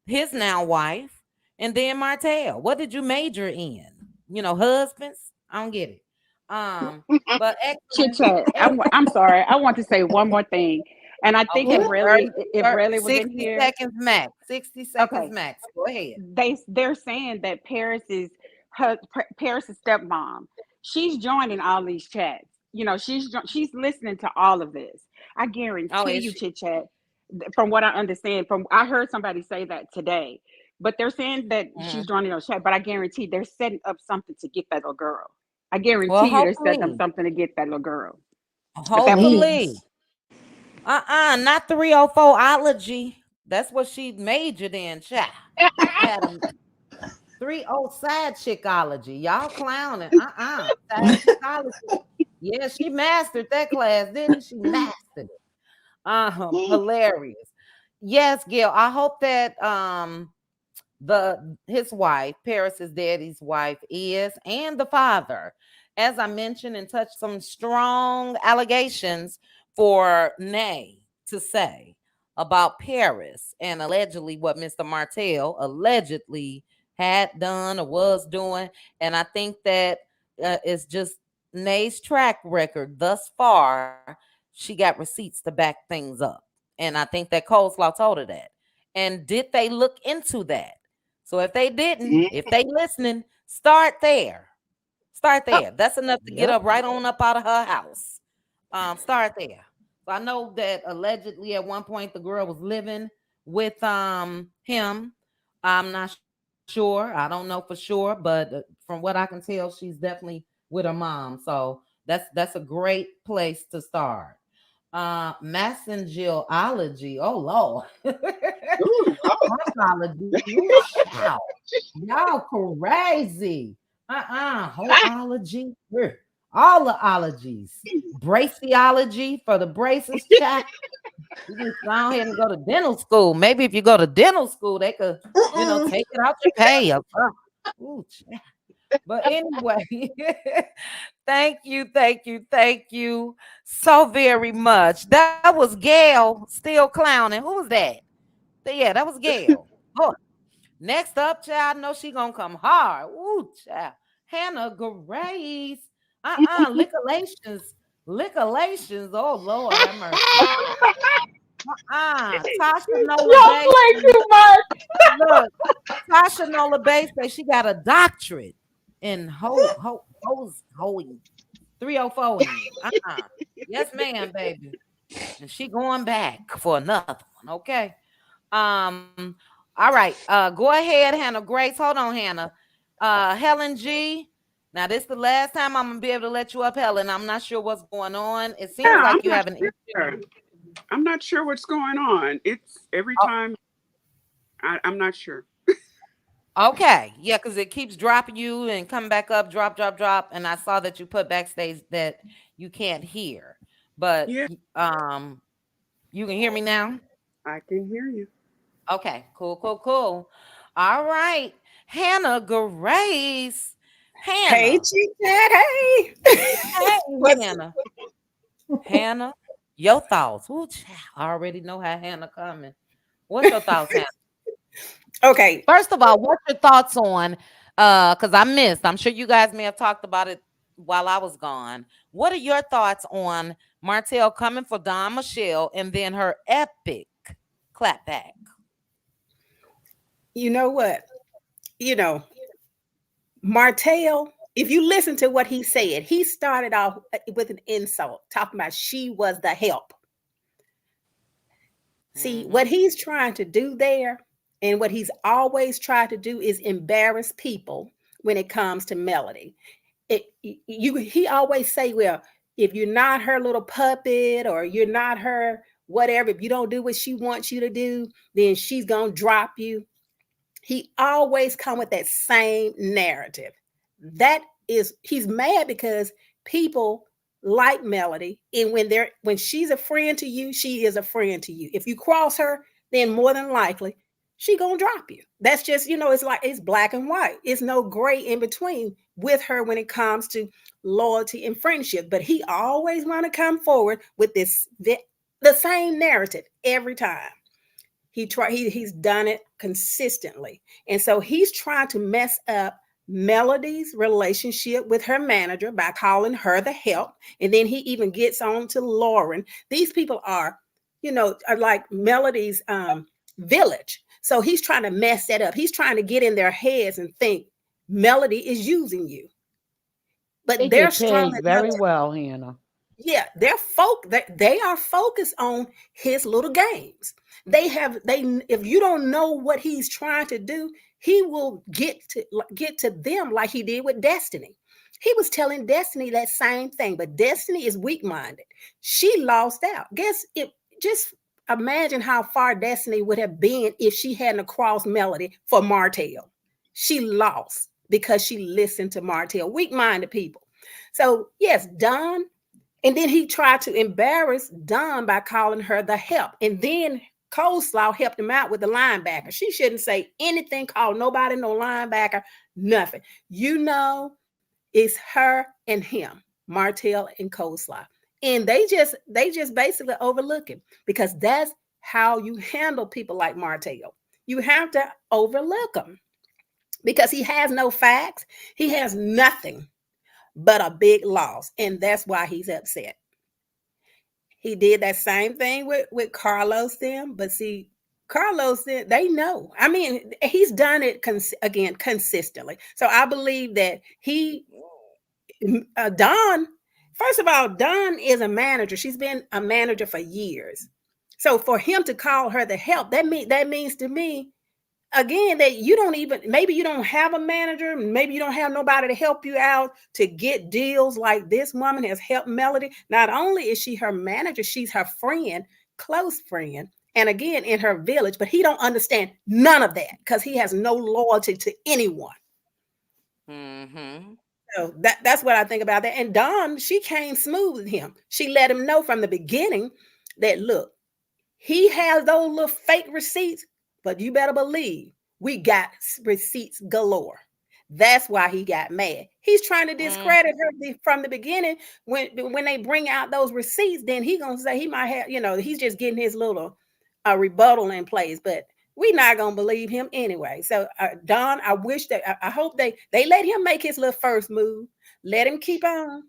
his now wife, and then Martell. What did you major in? Husbands? I don't get it. But Chit excellent, chat. I'm sorry. I want to say one more thing, and I think okay, if really was in 60 here. seconds max. 60 seconds Okay, max. Go ahead. they're saying that Paris's stepmom. She's joining all these chats. She's listening to all of this. I Oh, guarantee is you, she? chit chat. From what I understand, from I heard somebody say that today, but they're saying that she's Mhm. joining those chat. But I guarantee they're setting up something to get that little girl. I Well, guarantee you they're setting up hopefully. something to get that little girl. But that was it. Hopefully. Not 304ology. That's what she majored in, child. Had a 3-0 side chickology. Y'all clowning. Side chickology. Yeah, she mastered that class, didn't she? Mastered it. Hilarious. Yes, Gail. I hope that the his wife, Paris's daddy's wife, is and the father, as I mentioned, and touched some strong allegations for Nay to say about Paris and allegedly what Mr. Martell allegedly had done or was doing. And I think that it's just Nay's track record thus far. She got receipts to back things up. And I think that Coleslaw told her that. And did they look into that? So if they didn't, if they listening, start there. Start there. That's enough to get up right on up out of her house. Start there. So I know that allegedly at one point the girl was living with him. I'm not sure. I don't know for sure, but from what I can tell, she's definitely with her mom. So that's a great place to start. Massengiology. Oh Lord. Horology. Wow. Y'all crazy. Horology. All the ologies. Braceology for the braces, chat. You can go ahead and go to dental school. Maybe if you go to dental school, they could, take it out your pay. Ooh, chat. But anyway, thank you so very much. That was Gail still clowning. Who was that? Yeah, that was Gail. Oh, next up, child, I know she gonna come hard. Ooh, child. Hannah Grace. Lickalations. Lickalations. Oh, Lord have mercy. Tasha Nola Y'all Bay. play too much. Look, Tasha Nola Bay says she got a doctorate in hoeing 304ing. Yes, ma'am, baby. And she going back for another one. Okay. All right. Go ahead, Hannah Grace. Hold on, Hannah. Helen G. Now, this is the last time I'm gonna be able to let you up, Helen. I'm not sure what's going on. It seems Yeah, like you have an issue. I'm not sure what's going on. It's every time I'm not sure. Okay, yeah, because it keeps dropping you and come back up, drop, drop, drop. And I saw that you put backstage that you can't hear, but Yeah, you can hear me now. I can hear you. Okay, cool, cool, cool. All right, Hannah Grace, Hey, Hannah, Chief Dad. Hey. hey, What's Hannah, Hannah, your thoughts. Ooh, child, I already know how Hannah coming. What's your thoughts, Hannah? okay? First of all, what's your thoughts on because I missed. I'm sure you guys may have talked about it while I was gone. What are your thoughts on Martell coming for Don Michelle and then her epic clapback? You know what? You know, Martell, if you listen to what he said, he started off with an insult, talking about she was the help. See, what Mm-hmm. he's trying to do there, and what he's always tried to do, is embarrass people when it comes to Melody. He always say, well, if you're not her little puppet, or you're not her whatever, if you don't do what she wants you to do, then she's gonna drop you. He always come with that same narrative. That is, he's mad because people like Melody, and when she's a friend to you, she is a friend to you. If you cross her, then more than likely she gonna drop you. That's just, it's like, it's black and white. It's no gray in between with her when it comes to loyalty and friendship. But he always want to come forward with the same narrative every time. He's done it consistently. And so he's trying to mess up Melody's relationship with her manager by calling her the help. And then he even gets on to Lauren. These people are like Melody's village. So he's trying to mess that up. He's trying to get in their heads and think Melody is using you. They But they're get strong paid enough very to, well, Hannah. yeah, they are focused on his little games. They if you don't know what he's trying to do, he will get to them like he did with Destiny. He was telling Destiny that same thing, but Destiny is weak-minded. She lost out. Guess it just imagine how far Destiny would have been if she hadn't crossed Melody for Martell. She lost because she listened to Martell, weak-minded people. So yes, Don, and then he tried to embarrass Don by calling her the help. And then Coleslaw helped him out with the linebacker. She shouldn't say anything, call nobody no linebacker, nothing. You know, it's her and him, Martell and Coleslaw. And they just basically overlook him because that's how you handle people like Martell. You have to overlook him because he has no facts. He has nothing but a big loss. And that's why he's upset. He did that same thing with Carlos them, but see, Carlos, they know. I mean, he's done it again consistently. So I believe that Dawn, first of all, Dawn is a manager. She's been a manager for years. So for him to call her the help, that means to me, again, that you don't even, maybe you don't have a manager, maybe you don't have nobody to help you out to get deals like this woman has helped Melody. Not only is she her manager, she's her friend, close friend, and again in her village, but he don't understand none of that because he has no loyalty to anyone. Mm-hmm. So that's what I think about that. And Dawn, she came smooth with him. She let him know from the beginning that, look, he has those little fake receipts, but you better believe we got receipts galore. That's why he got mad. He's trying to discredit her from the beginning. When they bring out those receipts, then he gonna say he might have, he's just getting his little rebuttal in place. But we're not gonna believe him anyway. So Don, I wish that I hope they let him make his little first move. Let him keep on.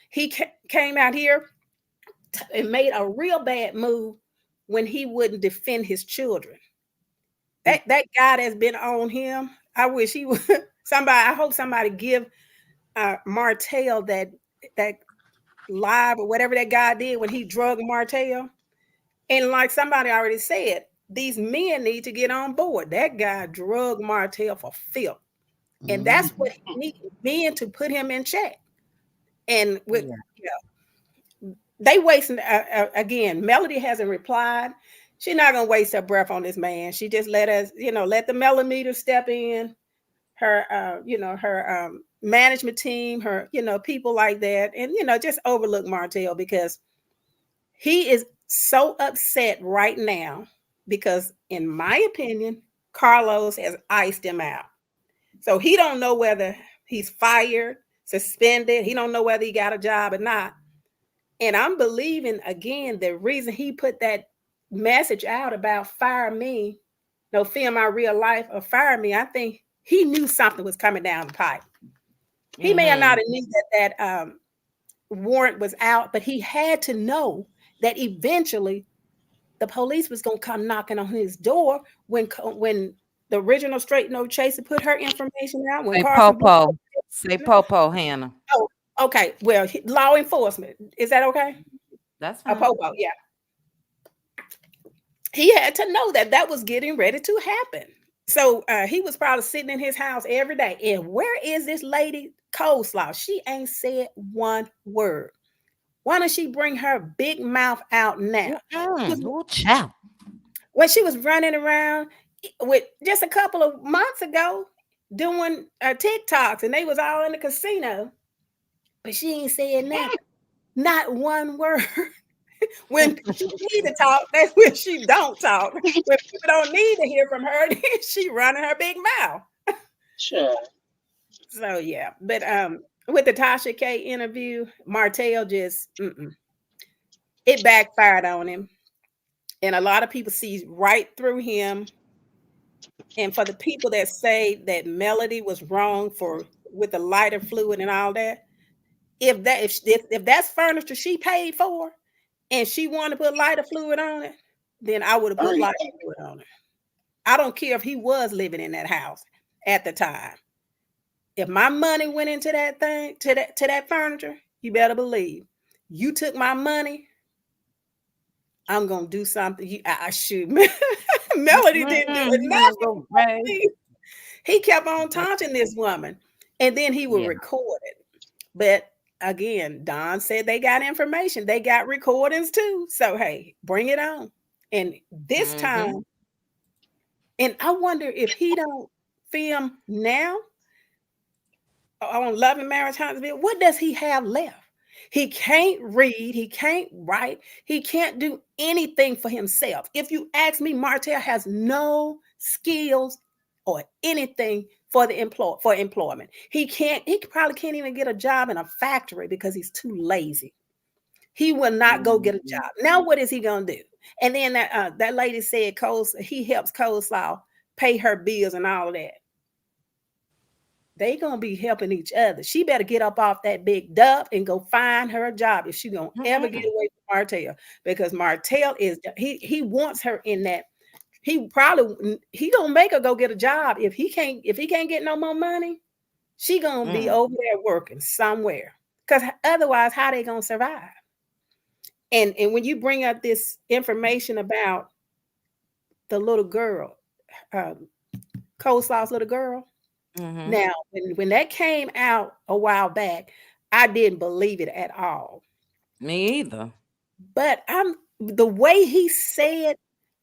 He came out here and made a real bad move when he wouldn't defend his children. That guy that's been on him, I wish he would. I hope somebody give Martell that live or whatever that guy did when he drugged Martell. And like somebody already said, these men need to get on board. That guy drugged Martell for filth. And that's what he needs, men to put him in check. And with they wasting again, Melody hasn't replied. She's not gonna waste her breath on this man. She just let us, let the millimeter step in, her her management team, her, people like that, and just overlook Martell because he is so upset right now because, in my opinion, Carlos has iced him out. So he don't know whether he's fired, suspended. He don't know whether he got a job or not. And I'm believing, again, the reason he put that message out about fire me, film my real life or fire me, I think he knew something was coming down the pipe. He may have not knew that warrant was out, but he had to know that eventually the police was going to come knocking on his door when the original Straight No Chaser put her information out. When Say Popo, Hannah. Oh, okay. Well, law enforcement. Is that okay? That's fine. Popo, yeah. He had to know that was getting ready to happen. So he was probably sitting in his house every day. And where is this lady Coleslaw? She ain't said one word. Why don't she bring her big mouth out now? When she was running around with just a couple of months ago doing TikToks, and they was all in the casino, but she ain't saying nothing, not one word. When she need to talk, that's when she don't talk. When people don't need to hear from her, then she running her big mouth. Sure. So yeah, but with the Tasha K interview, Martell just it backfired on him, and a lot of people see right through him. And for the people that say that Melody was wrong with the lighter fluid and all that, if that's furniture she paid for, and she wanted to put lighter fluid on it, then I would have put lighter fluid on it. I don't care if he was living in that house at the time. If my money went into that thing, to that furniture, you better believe you took my money, I'm gonna do something. I shoot. Melody didn't do nothing. He kept on taunting this woman, and then he would record it. But again, Don said they got information. They got recordings too. So hey, bring it on. And this Mm-hmm. time, and I wonder if he don't film now on Love and Marriage Huntsville, what does he have left? He can't read, he can't write, he can't do anything for himself. If you ask me, Martell has no skills or anything for employment. He probably can't even get a job in a factory because he's too lazy. He will not go get a Mm-hmm. job. Now, what is he gonna do? And then that lady said he helps Coleslaw pay her bills and all of that. They gonna be helping each other. She better get up off that big dub and go find her a job if she gonna ever get away from Martell. Because Martell he wants her in that. He gonna make her go get a job. If he can't get no more money, she gonna be over there working somewhere. Because otherwise, how they gonna survive? And when you bring up this information about the little girl, Coleslaw's little girl. Mm-hmm. Now, when that came out a while back, I didn't believe it at all. Me either. But the way he said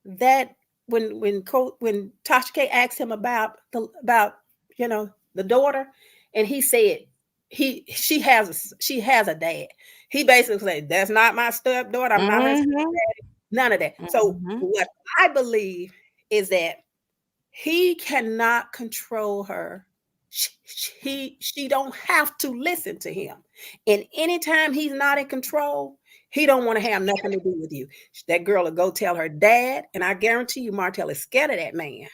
that when Tasha K asked him about the daughter, and he said she has a dad. He basically said, "That's not my stepdaughter. I'm not her stepdaddy. None of that." So what I believe is that he cannot control her. She don't have to listen to him. And anytime he's not in control, he don't want to have nothing to do with you. That girl will go tell her dad, and I guarantee you Martell is scared of that man.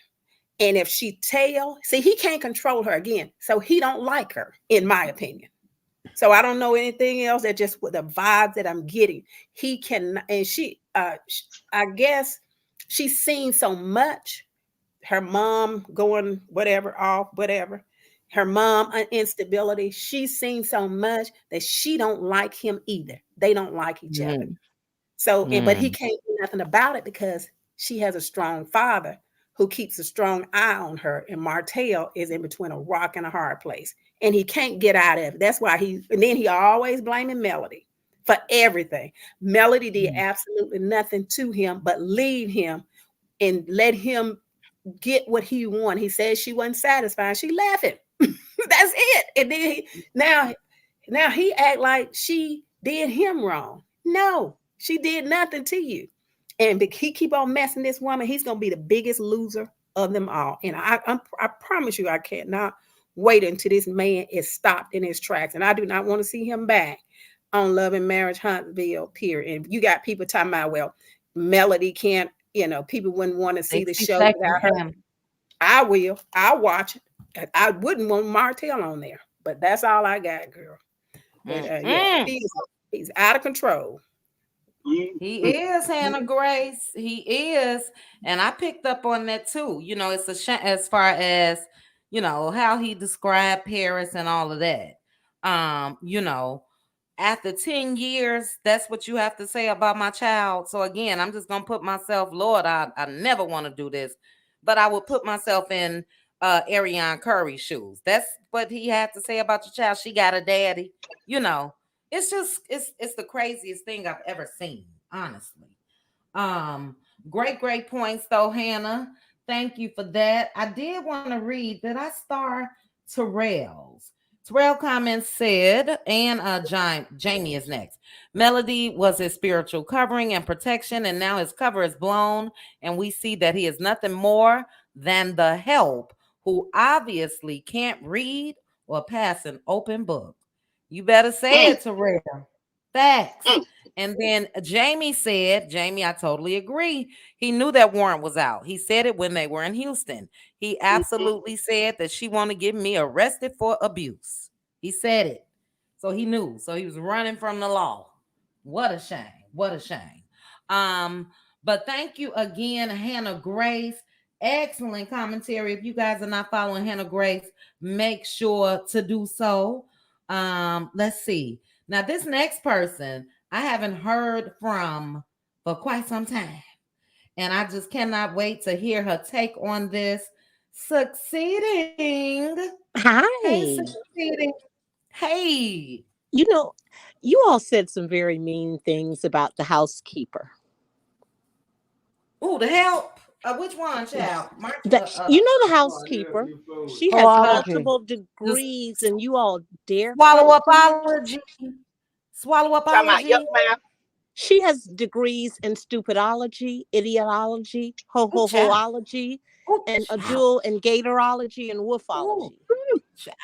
And if she he can't control her again. So he don't like her, in my opinion. So I don't know anything else. That just with the vibes that I'm getting. He can, and I guess she's seen so much. Her mom going whatever. Her mom instability. She's seen so much that she don't like him either. They don't like each other. So, but he can't do nothing about it because she has a strong father who keeps a strong eye on her. And Martell is in between a rock and a hard place. And he can't get out of it. That's why and then he always blaming Melody for everything. Melody did absolutely nothing to him but leave him and let him get what he wanted. He said she wasn't satisfied. She left him. That's it. And then now he act like she did him wrong. No, she did nothing to you. And he keep on messing this woman. He's gonna be the biggest loser of them all. And I promise you, I cannot wait until this man is stopped in his tracks. And I do not want to see him back on Love and Marriage Huntsville. Period. And you got people talking about, well, Melody can't. People wouldn't want to see the show without her. I will. I'll watch it. I wouldn't want Martell on there, but that's all I got, girl. But, yeah, he's out of control. He is, Hannah Grace. He is. And I picked up on that too. It's a shame as far as, how he described Paris and all of that. After 10 years, that's what you have to say about my child. So again, I'm just gonna put myself, Lord, I never want to do this, but I would put myself in Ariane Curry's shoes. That's what he had to say about your child. She got a daddy. It's just it's the craziest thing I've ever seen, honestly. Great points though, Hannah. Thank you for that. I did want to read. Did I star Terrell's? Terrell comments said, and Jamie is next. Melody was his spiritual covering and protection, and now his cover is blown, and we see that he is nothing more than the help who obviously can't read or pass an open book. You better say it, Terrell. Facts. And then Jamie said, Jamie, I totally agree. He knew that warrant was out. He said it when they were in Houston. He absolutely said that she want to get me arrested for abuse. He said it. So he knew. So he was running from the law. What a shame. What a shame. But thank you again, Hannah Grace. Excellent commentary. If you guys are not following Hannah Grace, make sure to do so. Let's see. Now, this next person I haven't heard from for quite some time. And I just cannot wait to hear her take on this. Succeeding. Hi. Hey, Succeeding. Hey. You all said some very mean things about the housekeeper. Ooh, the help. Which one, child? You know the housekeeper. She has Zoology. multiple The degrees, and you all dare swallow question her. upology. Swallow Talking about yuck upology. mouth. She has degrees in stupidology, idiotology, Ooh, child. ho-ho-hoology, Ooh, and a child. dual and gatorology and Ooh, wolfology. child.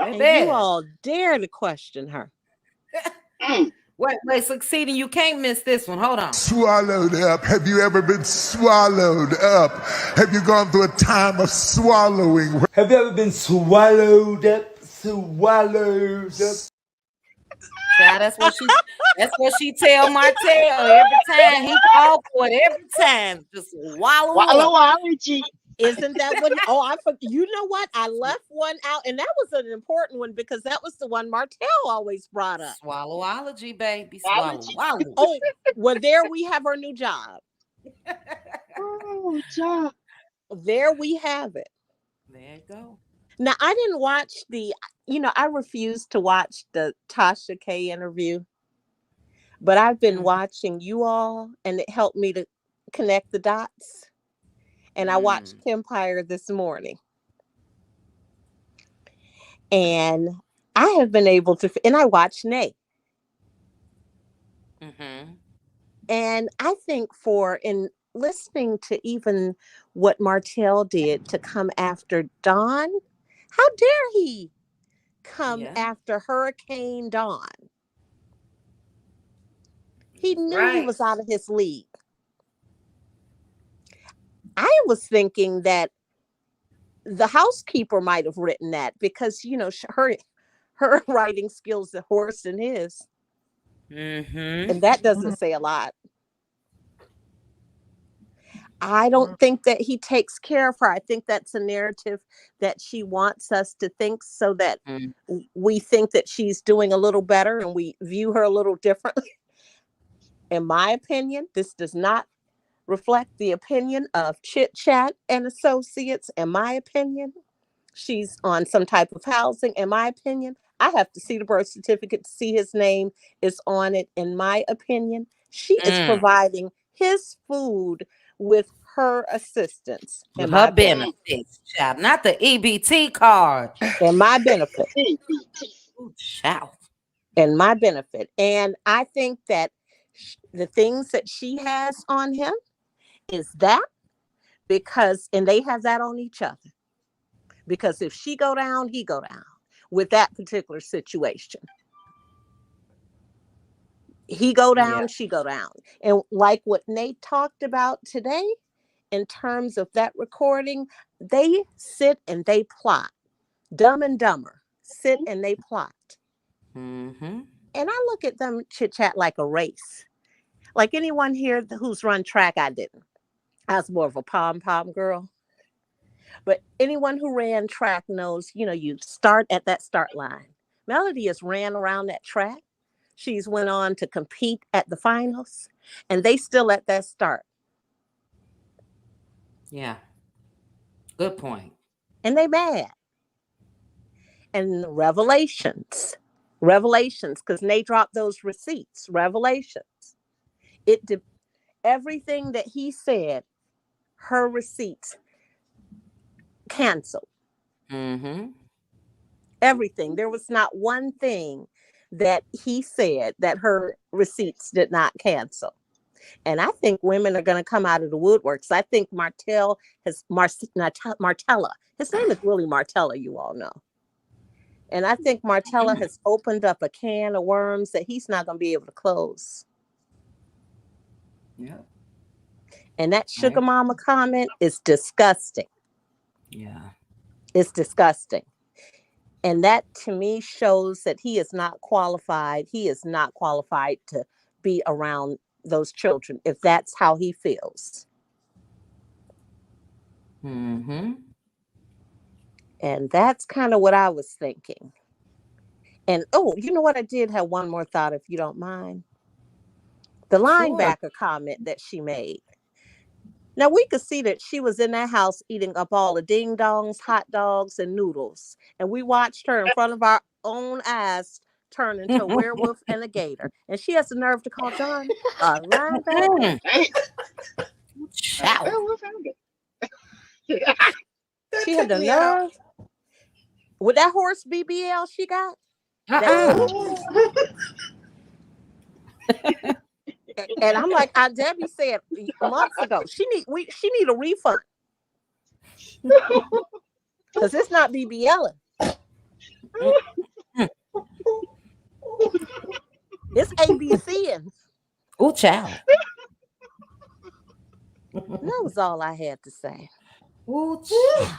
And you Baby. all dare to question her. Wait, succeeding. You can't miss this one. Hold on. Swallowed up. Have you ever been swallowed up? Have you gone through a time of swallowing? Have you ever been swallowed up? Swallowed up? Child, that's what she tell Martell every time he fall for it. Every time, just wallow up. Swallowology. Isn't that what? You know what? I left one out, and that was an important one because that was the one Martell always brought up. Swallowology, baby. Swallow. Wallow. Oh, well, there we have our new job. Oh, job. There we have it. There you go. Now, I didn't watch I refused to watch the Tasha K interview, but I've been watching you all, and it helped me to connect the dots. And I watched Empire this morning. And I have been able to, and I watched Nay. And I think in listening to even what Martell did to come after Dawn, how dare he come after Hurricane Dawn? He knew he was out of his league. I was thinking that the housekeeper might have written that because, her writing skills are worse than his. And that doesn't say a lot. I don't think that he takes care of her. I think that's a narrative that she wants us to think so that we think that she's doing a little better and we view her a little differently. In my opinion, this does not reflect the opinion of Chit Chat and Associates. In my opinion, she's on some type of housing. In my opinion, I have to see the birth certificate to see his name is on it. In my opinion, she is providing his food with her assistance. With her benefits, child, not the EBT card. In my benefit. Ooh, child. In my benefit. And I think that the things that she has on him is that and they have that on each other. Because if she go down, he go down with that particular situation. He go down, she go down. And like what Nate talked about today, in terms of that recording, they sit and they plot. Dumb and Dumber sit and they plot. And I look at them Chit Chat like a race. Like anyone here who's run track, I didn't. I was more of a pom-pom girl. But anyone who ran track knows, you start at that start line. Melody has ran around that track. She's went on to compete at the finals, and they still at that start. Yeah. Good point. And they mad. And revelations, because they dropped those receipts, revelations. Everything that he said, her receipts canceled. Everything. There was not one thing that he said that her receipts did not cancel. And I think women are going to come out of the woodworks. I think Martella. His name is really Martella, you all know. And I think Martella has opened up a can of worms that he's not going to be able to close. Yeah. And that sugar mama comment is disgusting. Yeah. It's disgusting. And that to me shows that he is not qualified. He is not qualified to be around those children if that's how he feels. And that's kind of what I was thinking. And you know what? I did have one more thought, if you don't mind. The linebacker comment that she made. Now, we could see that she was in that house eating up all the ding-dongs, hot dogs, and noodles. And we watched her in front of our own eyes turn into a werewolf and a gator. And she has the nerve to call John a linebacker. Shout. What happened? That She had took the me out. nerve with that horse BBL she got. That Uh-uh. and I'm like, Debbie said months ago, she need a refund because it's not BBLing. It's ABCing. Ooh, child. That was all I had to say. Ooh, child.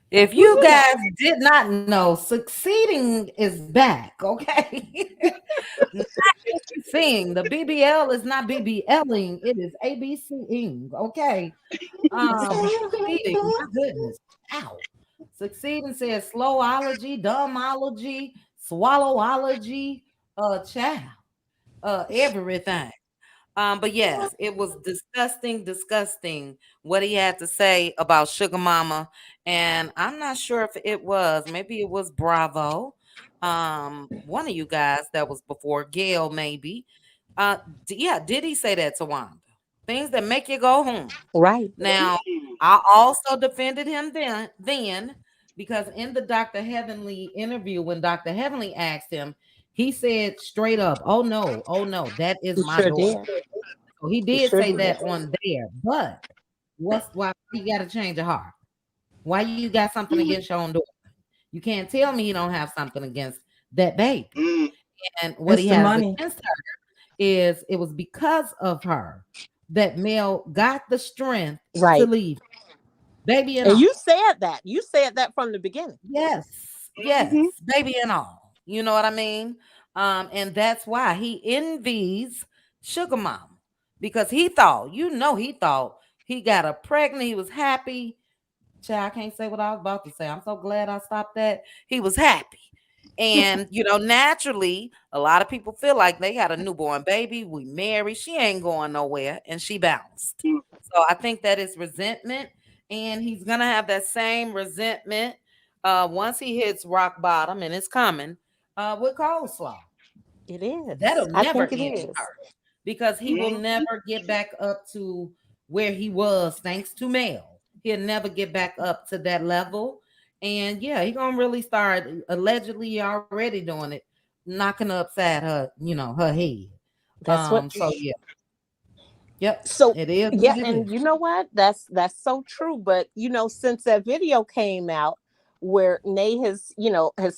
If you guys did not know, succeeding is back, okay? Not ABCing. The BBL is not BBLing, it is ABCing, okay? Succeeding, my goodness. Ow. Succeeding says slowology, dumbology, swallowology, child, everything. But yes, it was disgusting what he had to say about Sugar Mama. And I'm not sure if maybe it was Bravo. One of you guys that was before Gail, maybe. Yeah, did he say that to Wanda? Things that make you go home. Right. Now, I also defended him then because in the Dr. Heavenly interview, when Dr. Heavenly asked him, he said straight up, oh no, that is He my sure daughter. did. So he He did sure say did. that on there, but why you got to change your heart? Why you got something against your own daughter? You can't tell me you don't have something against that baby. And what It's he the has money. against her is it was because of her that Mel got the strength to Right. leave, baby and And all. you said that. You said that from the beginning. Yes, baby and all. You know what I mean? And that's why he envies Sugar Mama because he thought he got her pregnant. He was happy. Child, I can't say what I was about to say. I'm so glad I stopped that. He was happy. And naturally, a lot of people feel like they got a newborn baby. We married. She ain't going nowhere, and she bounced. So I think that is resentment, and he's gonna have that same resentment once he hits rock bottom, and it's coming with coleslaw. It is. That'll I never think it end is. her because he will never get back up to where he was thanks to Mel. He'll never get back up to that level. And yeah, he gonna really start allegedly already doing it, knocking upside her, her head. That's what. So yeah. Yep, So it is yeah, what it and is. you know what? That's so true. But since that video came out where Nay has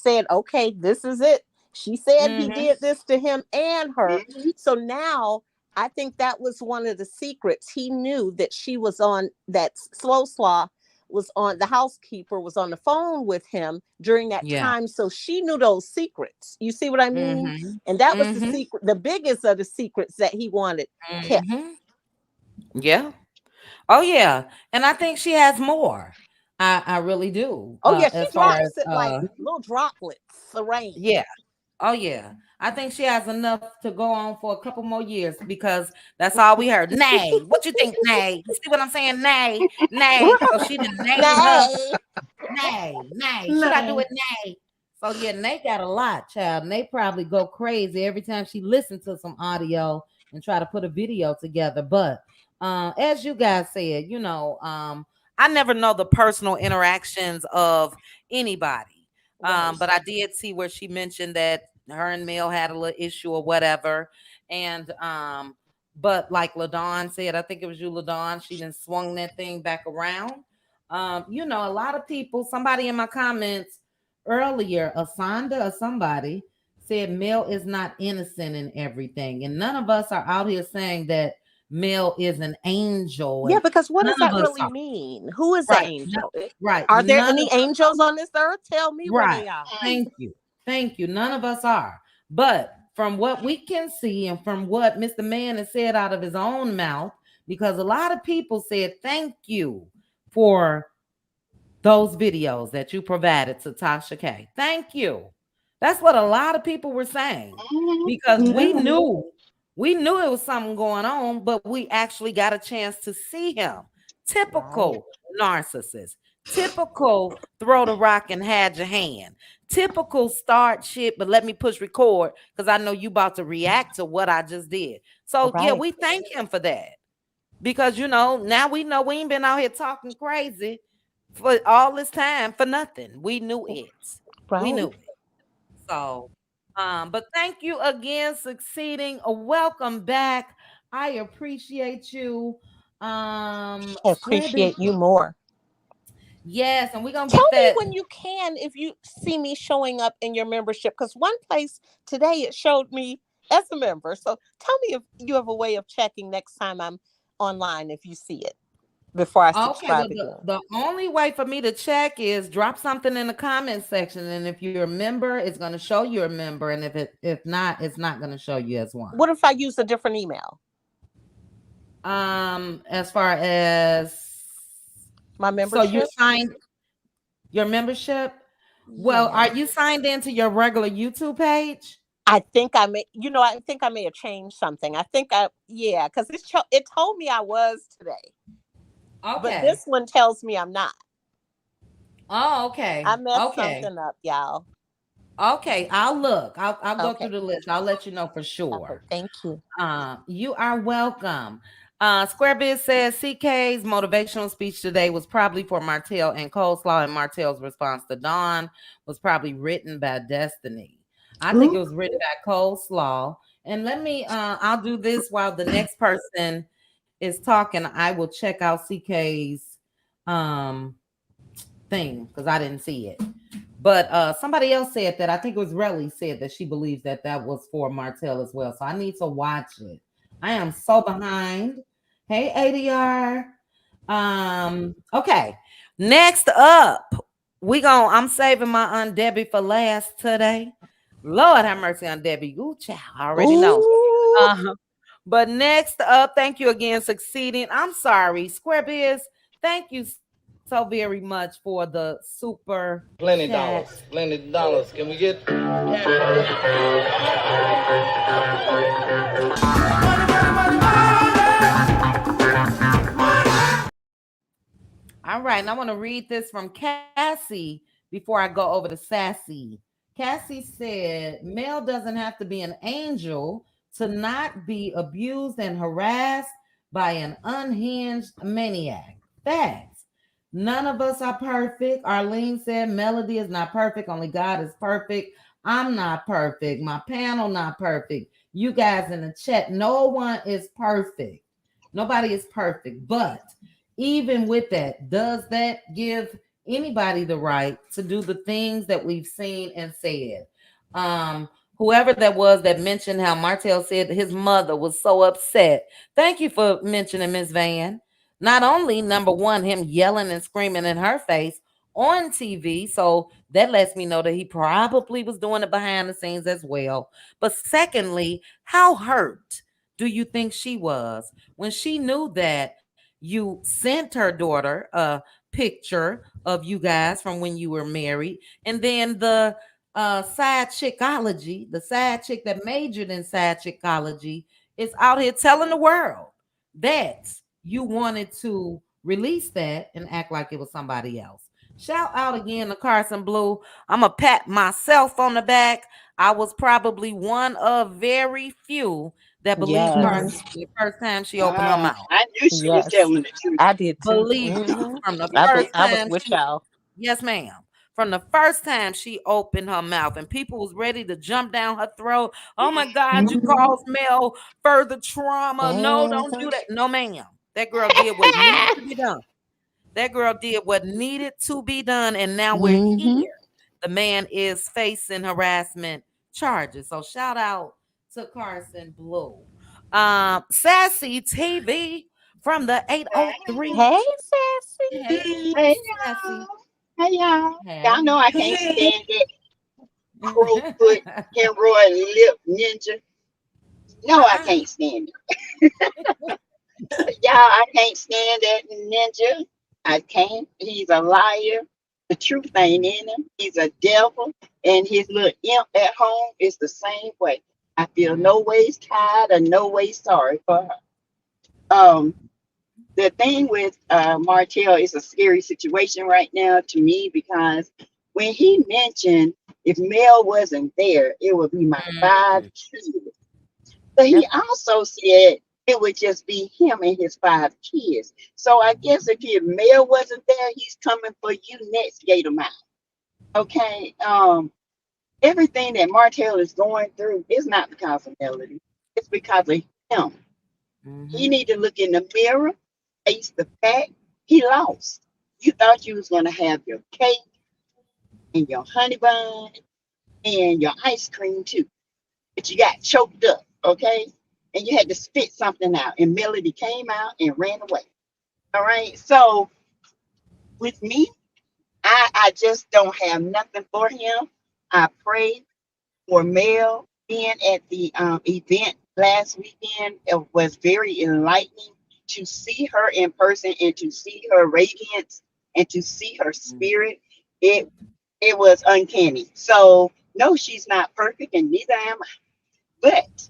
said, okay, this is it. She said he Mhm. did this to him and her. So now I think that was one of the secrets. He knew that she was on that slow slaw was on the housekeeper was on the phone with him during that Yeah. time. So she knew those secrets. You see what I mean? Mhm. And that was the Mhm. secret, the biggest of the secrets that he wanted kept. Mhm. Yeah. Oh yeah. And I think she has more. I really do. Oh yeah, she As far as drops it like little droplets of rain. yeah. Oh yeah. I think she has enough to go on for a couple more years because that's all we heard. Nay. What you think, Nay? You see what I'm saying? Nay, nay. So she didn't name her. Nay. Nay. Should I do it? Nay. So yeah, Nate got a lot, child. Nate probably go crazy every time she listens to some audio and try to put a video together. But as you guys said, I never know the personal interactions of anybody. Right. But I did see where she mentioned that her and Mel had a little issue or whatever. And but like LaDawn said, I think it was you, LaDawn, she done swung that thing back around. A lot of people, somebody in my comments earlier, Asanda or somebody said Mel is not innocent in everything. And none of us are out here saying that Mel is an angel. Yeah, And because what none does of that us really are. mean? Who is an Right. angel? Right. Are there None any of angels on this earth? Tell me where Right. they are. Thank you. Thank you. None of us are. But from what we can see and from what Mr. Man has said out of his own mouth, because a lot of people said thank you for those videos that you provided to Tasha K. Thank you. That's what a lot of people were saying because we knew it was something going on, but we actually got a chance to see him. Typical narcissist. Typical throw the rock and had your hand. Typical start shit, but let me push record because I know you about to react to what I just did. So yeah, Right. we thank him for that. because now we know we ain't been out here talking crazy for all this time for nothing. We knew it. We Right. knew it. So, but thank you again, succeeding. Welcome back. I appreciate you. I Square Biz. appreciate you more. Yes, and we're gonna Tell get me that. when you can, if you see me showing up in your membership, because one place today it showed me as a member. So tell me if you have a way of checking next time I'm online if you see it before I Okay, well, subscribe again. the only way for me to check is drop something in the comment section, and if you're a member, it's gonna show you're a member, and if not, it's not gonna show you as one. What if I use a different email? As far as My so you're membership? signed your membership. Well, Yeah. are you signed into your regular YouTube page? I think I may, I think I may have changed something. Yeah, because it told me I was today, but Okay. this one tells me I'm not. Oh, I okay. messed Okay. something up, y'all. Okay. I'll look. I'll go Okay. through the list. I'll let you know for Okay. sure. Thank you. You are welcome. Squarebiz says CK's motivational speech today was probably for Martel and Coleslaw, and Martel's response to Dawn was probably written by Destiny. I think it was written by Coleslaw. And I'll do this while the next person is talking. I will check out CK's um thing because I didn't see it. But somebody else said that. I think it was Relly said that she believes that that was for Martell as well. So I need to watch it. I am so behind. Hey, ADR. Okay. Next up, I'm saving my Aunt Debbie for last today. Lord have mercy on Debbie. Ooh, child. I already know. Ooh. But next up, thank you again, succeeding. I'm sorry, Square Biz. Thank you so very much for the super Plenty chat. dollars. Plenty dollars. Can we get cash? All right, and I want to read this from Cassie before I go over to Sassy. Cassie said, Mel doesn't have to be an angel to not be abused and harassed by an unhinged maniac. Facts. None of us are perfect. Arlene said, Melody is not perfect. Only God is perfect. I'm not perfect. My panel not perfect. You guys in the chat, no one is perfect. Nobody is perfect. But even with that, does that give anybody the right to do the things that we've seen and said? Whoever that was that mentioned how Martel said his mother was so upset. Thank you for mentioning Miss Van. Not only number one, him yelling and screaming in her face on TV, so that lets me know that he probably was doing it behind the scenes as well. But secondly, how hurt do you think she was when she knew that you sent her daughter a picture of you guys from when you were married, and then the side chickology, the side chick that majored in side chickology, is out here telling the world that you wanted to release that and act like it was somebody else. Shout out again to Carson Blue. I'm going to pat myself on the back. I was probably one of very few that believed Yes. Carson the first time she opened her mouth. I knew she was Yes. telling the truth. I did too. Believe me, from the I first was time with she, y'all. yes, ma'am. From the first time she opened her mouth and people was ready to jump down her throat. Oh my God, you caused Mel further trauma. No, don't do that. No, ma'am. That girl did what needed to be done. That girl did what needed to be done. And now we're here. The man is facing harassment charges. So shout out to Carson Blue. Sassy TV from the 803. Hey, Sassy. Hey, Hey Sassy. y'all. Hey y'all. Hey. Y'all know I can't stand that crowfoot hemorrhoid lip ninja. No, I can't stand it. Y'all, I can't stand that ninja. I can't. He's a liar. The truth ain't in him. He's a devil. And his little imp at home is the same way. I feel no ways tired or no ways sorry for her. The thing with Martell is a scary situation right now to me because when he mentioned if Mel wasn't there, it would be my 5 kids. But he also said It would just be him and his 5 kids. So I guess if Mel wasn't there, he's coming for you next, Gator Mouth. Okay. Everything that Martell is going through is not because of Melody. It's because of him. He need to look in the mirror, face the fact he lost. You thought you was gonna have your cake and your honey bun and your ice cream too, but you got choked up, okay? And you had to spit something out, and Melody came out and ran away. All right. So with me, I just don't have nothing for him. I pray for Mel being at the event last weekend. It was very enlightening to see her in person and to see her radiance and to see her spirit. It was uncanny. So no, she's not perfect, and neither am I. But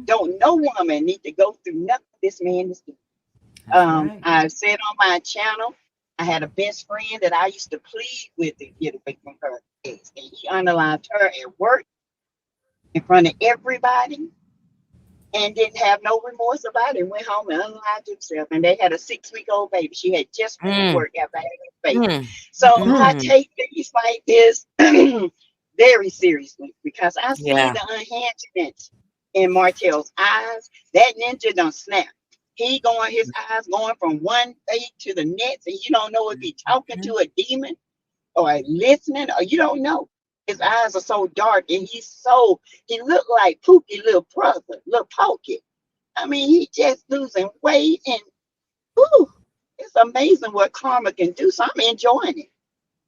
don't no woman need to go through nothing this man is doing. I said on my channel, I had a best friend that I used to plead with to get away from her ex, and he unalived her at work in front of everybody and didn't have no remorse about it. Went home and unalived himself, and they had a 6-week-old baby. She had just finished work after having a baby. So I take things like this very seriously because I see the unhingedness in Martell's eyes. That ninja done snap. His eyes going from one face to the next, and you don't know if he's talking to a demon or listening, or you don't know. His eyes are so dark, and he looked like Pookie little brother, little Pokey. I mean, he just losing weight, and it's amazing what karma can do. So I'm enjoying it.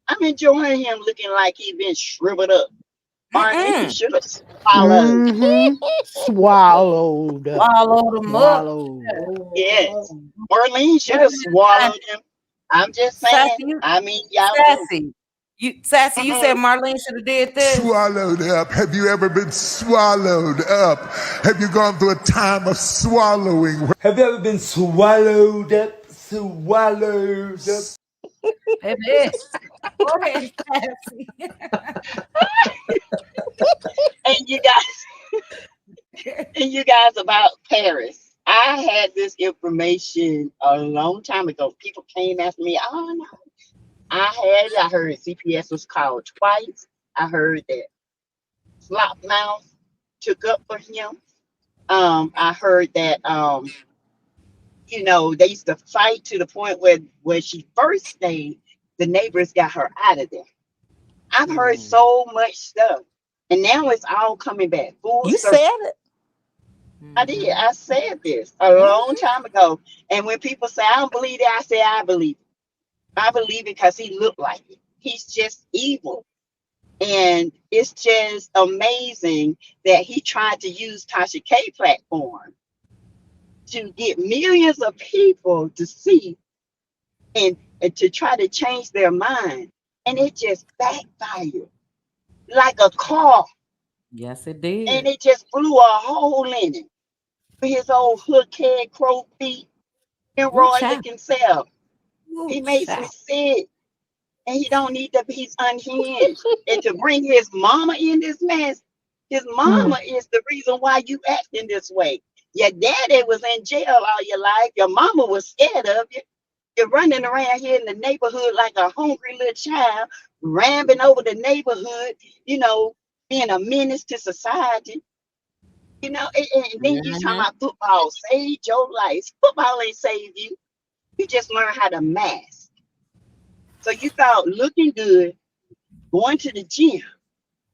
I'm enjoying him looking like he's been shriveled up. Marlene should have swallowed. Swallowed. Swallowed him up. Yes. Marlene should have swallowed him. I'm just saying. I mean, y'all. Sassy, you said Marlene should have did this. Swallowed up. Have you ever been swallowed up? Have you gone through a time of swallowing? Have you ever been swallowed up? Swallowed up. Baby. Go ahead, Sassy. And you guys about Paris. I had this information a long time ago. People came after me. Oh no. I heard CPS was called twice. I heard that Slop Mouth took up for him. I heard that they used to fight to the point where she first stayed, the neighbors got her out of there. I've heard so much stuff, and now it's all coming back full circle. Said it. I did. I said this a long time ago, and when people say I don't believe it, I say I believe it. I believe it because he looked like it. He's just evil. And it's just amazing that he tried to use Tasha K platform to get millions of people to see and to try to change their mind. And it just backfired like a car. Yes, it did. And it just blew a hole in it. With his old hook head, crow feet, and Roy looking self. He makes me sick. And he don't need to, he's unhinged. And to bring his mama in this mess, his mama is the reason why you acting this way. Your daddy was in jail all your life. Your mama was scared of you. You're running around here in the neighborhood like a hungry little child, rambling over the neighborhood, being a menace to society. And then you talking about football saved your life. Football ain't saved you. You just learn how to mask. So you thought looking good, going to the gym,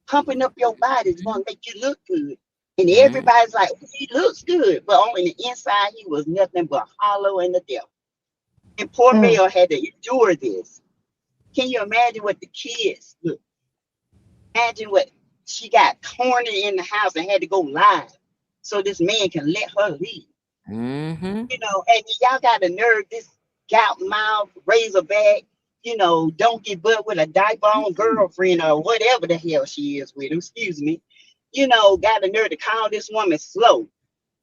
pumping up your body is going to make you look good. And everybody's like, he looks good. But on the inside, he was nothing but hollow in the devil. And poor Mel had to endure this. Can you imagine what the kids look? Imagine what she got cornered in the house and had to go live so this man can let her leave. And y'all got the nerve, this gout mouth, razorback, donkey butt with a diaper on girlfriend or whatever the hell she is with him, excuse me. Got the nerve to call this woman slow,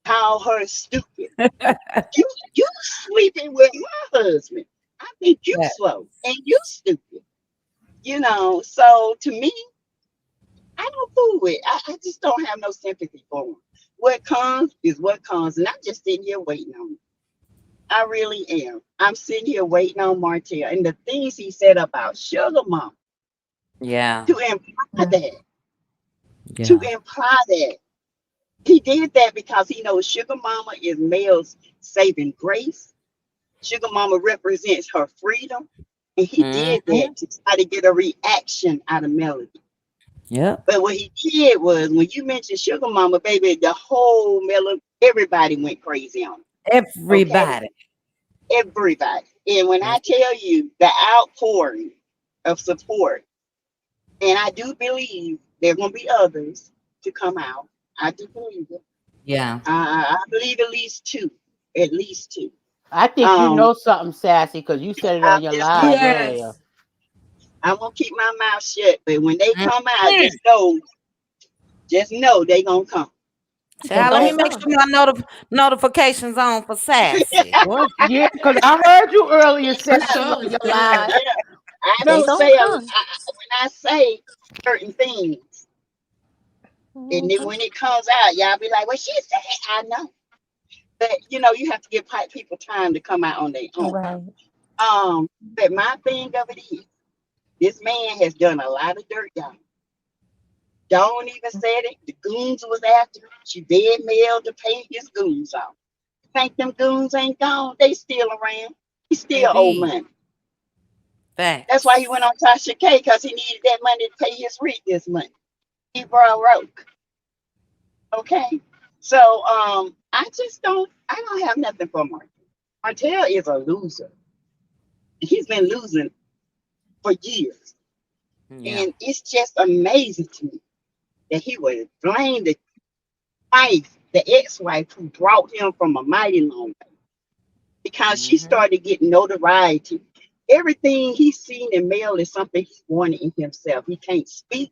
call her stupid. you sleeping with my husband. I think you slow and you stupid. So to me, I don't fool with. I just don't have no sympathy for him. what comes is what comes, and I'm just sitting here waiting on it. I really am. I'm sitting here waiting on Martell and the things he said about Sugar Mama Yeah. to imply that, to Yeah. imply that he did that because he knows Sugar Mama is Mel's saving grace. Sugar Mama represents her freedom, and he did Mm-hmm. that to try to get a reaction out of Melody. Yep. But what he did was, when you mentioned Sugar Mama, baby, the whole Melody, everybody went crazy on it. Okay, Everybody. everybody. And when I Yes. tell you the outpouring of support, and I do believe there are going to be others to come out. I do believe it. Yeah. I believe at least two. At least two. I think you Um, know something, Sassy, because you said it I'm on your just gonna live Yes. earlier. I'm gonna keep my mouth shut. But when they come out, Mhm. just know they gonna come. They Child, let gonna me Okay. make come. sure my notifications on for Sassy. Well, yeah, because I heard you earlier, For Sassy, sure. on your Yeah. live. Yeah. I They don't gonna say come. when I say certain things, and then Mhm. when it comes out, y'all be like, "Well, she said it." I know, but you have to give people time to come out on their own. Right. But my thing of it is, this man has done a lot of dirt, y'all. Don't even said it. The goons was after him. She dead mailed to pay his goons off. Think them goons ain't gone? They still around. He still owe Baby. money. That's why he went Facts. on Tasha K, because he needed that money to pay his rent this month. He broke. Okay. So I don't have nothing for Martell. Martell is a loser. He's been losing for years. Yeah. And it's just amazing to me that he would blame the wife, the ex-wife who brought him from a mighty long way, because she Mm-hmm. started getting notoriety. Everything he's seen in Mel is something he wanted in himself. He can't speak,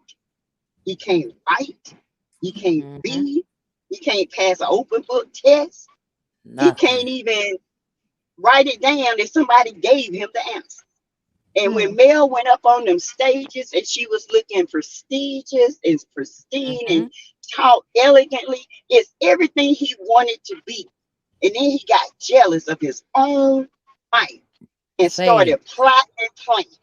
he can't write, he can't Mm-hmm. read, he can't pass an open book test, he can't Nothing. even write it down if somebody gave him the answer. And when Mm. Mel went up on them stages and she was looking prestigious and pristine Mm-hmm. and taught elegantly, it's everything he wanted to be. And then he got jealous of his own wife and Say it. started plotting and planning,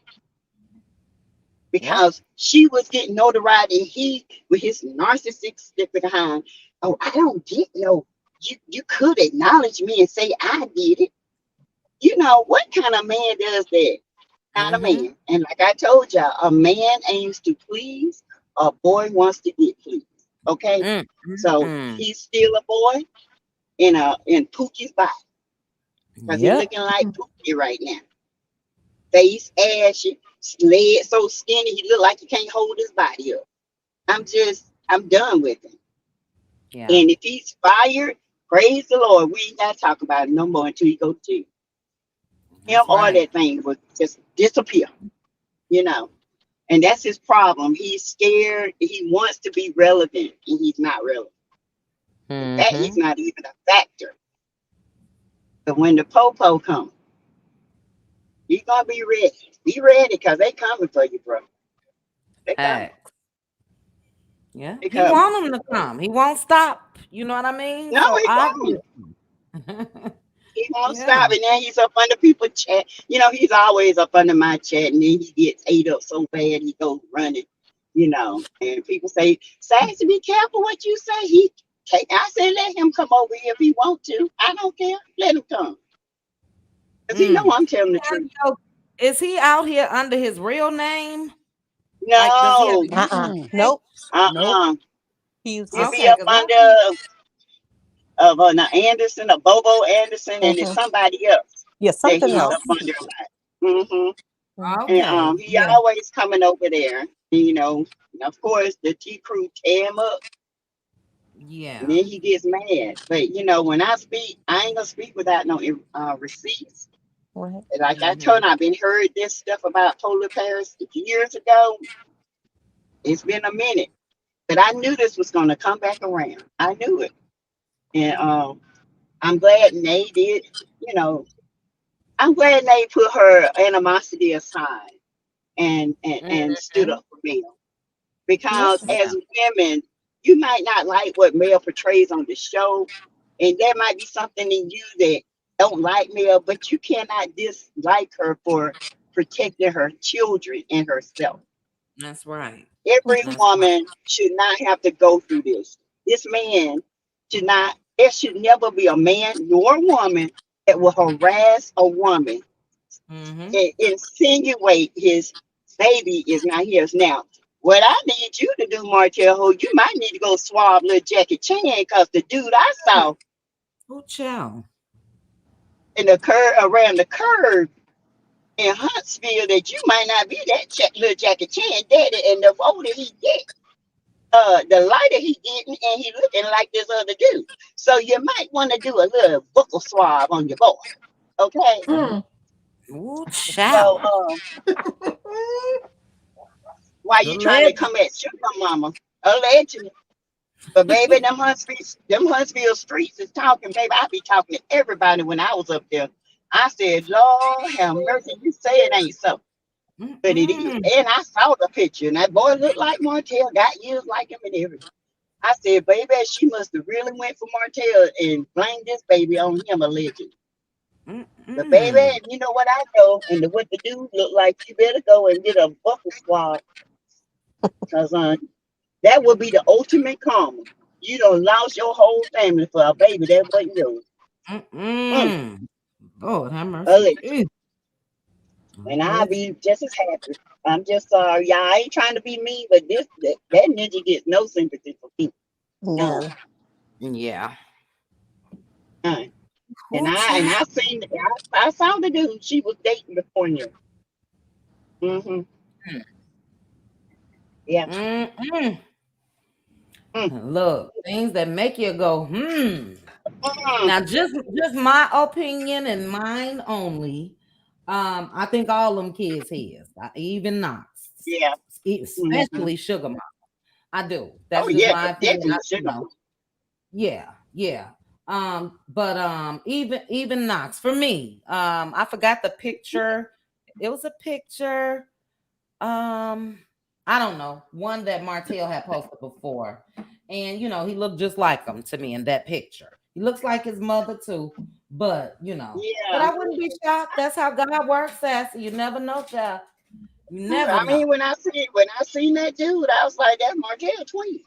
Yep. because she was getting notoriety. And he, with his narcissistic behind, oh, I don't get no. You could acknowledge me and say I did it. What kind of man does that? Not a Mm-hmm. man. And like I told y'all, a man aims to please, a boy wants to get pleased. Okay? So Mm-hmm. he's still a boy in Pookie's body, because he's Yep. looking like Pookie right now. Face ashy, leg so skinny he look like he can't hold his body up. I'm done with him. Yeah. And if he's fired, praise the Lord, we ain't gotta talk about it no more until he go to jail. Him That's or right. that thing would just disappear, you know. And that's his problem. He's scared. He wants to be relevant, and he's not relevant. In fact, he's Mm-hmm. not even a factor. But when the popo comes, you gonna be ready. Be ready, because they coming for you, bro. They coming. Facts. Yeah. They He coming. want him to come. He won't stop. You know what I mean? No, So he won't. obviously. He won't Yeah. stop. And then he's up under people's chat. He's always up under my chat, and then he gets ate up so bad he goes running. And people say, Sassy, be careful what you say. I said, let him come over here if he want to. I don't care. Let him come. Because he know Mm. I'm telling the truth. So, is he out here under his real name? Like, does he have a No. Uh-uh. YouTube Mm-mm. page? Nope. Nope. Uh-uh. He uses He'll be Okay, up because I under of an Anderson, a Bobo Anderson, and it's hmm somebody else Yeah, that something he's oh, up else. under a lot. And okay. he Yeah. always coming over there. And of course the T crew tear him up, and Yeah. then he gets mad. But when I speak, I ain't gonna speak without no receipts. Right. And like I told Mm-hmm. him, I've been heard this stuff about polar bears years ago. It's been a minute, but I knew this was gonna come back around. I knew it, and I'm glad Nay did. You know, I'm glad Nay put her animosity aside and stood Mm-hmm. up for me. Yeah. Because Yeah. as women, You might not like what Mel portrays on the show, and there might be something in you that don't like Mel, but you cannot dislike her for protecting her children and herself. That's right. Every That's right. woman should not have to go through this. This man should not, there should never be a man nor a woman that will harass a woman Mm-hmm. and insinuate his baby is not his. Now, what I need you to do, Martell, who you might need to go swab little Jackie Chan because the dude I saw Oh, child. in the curve around the curve in Huntsville that you might not be that little Jackie Chan daddy, and the older he get, the lighter he getting, and he looking like this other dude. So you might want to do a little buckle swab on your boy, okay? Oh, So, child. why you trying to Alleged. come at sugar mama? Allegedly. But baby, them Huntsville streets is talking, baby. I be talking to everybody when I was up there. I said, Lord have mercy, you say it ain't so. But it is. Mm-mm. And I saw the picture, and that boy looked like Martell, got ears like him and everything. I said, baby, she must have really went for Martell and blamed this baby on him allegedly. But baby, Mm-mm. you know what I know, and what the dude looked like, you better go and get a buckle swab. Because that would be the ultimate karma. You done lost your whole family for a baby that wasn't yours. Mm, Mm-mm. Lord have mercy. allegedly. And I'll Alleged. be just as happy. I'm just sorry. Y'all, I ain't trying to be mean, but that ninja gets no sympathy for me. None. None. Yeah. None. And Oh, I child. seen I saw the dude she was dating before you. Mm-hmm. Yeah. Mm-mm. Mm. Look, things that make you go, hmm. Mm. Now, just my opinion and mine only. I think all them kids his, even Knox, Yeah. Mm-hmm. especially Sugar Mama. I do. Oh That's just yeah, my opinion. definitely sugar. Yeah, yeah. But even Knox for me. I forgot the picture. It was a picture. Um, I don't know, one that Martell had posted before, and he looked just like him to me in that picture. He looks like his mother too, but but Yeah. I wouldn't be shocked. That's how God works, Sassy. You never know, child. You never I know. mean, when I seen that dude, I was like, that's Martell twin.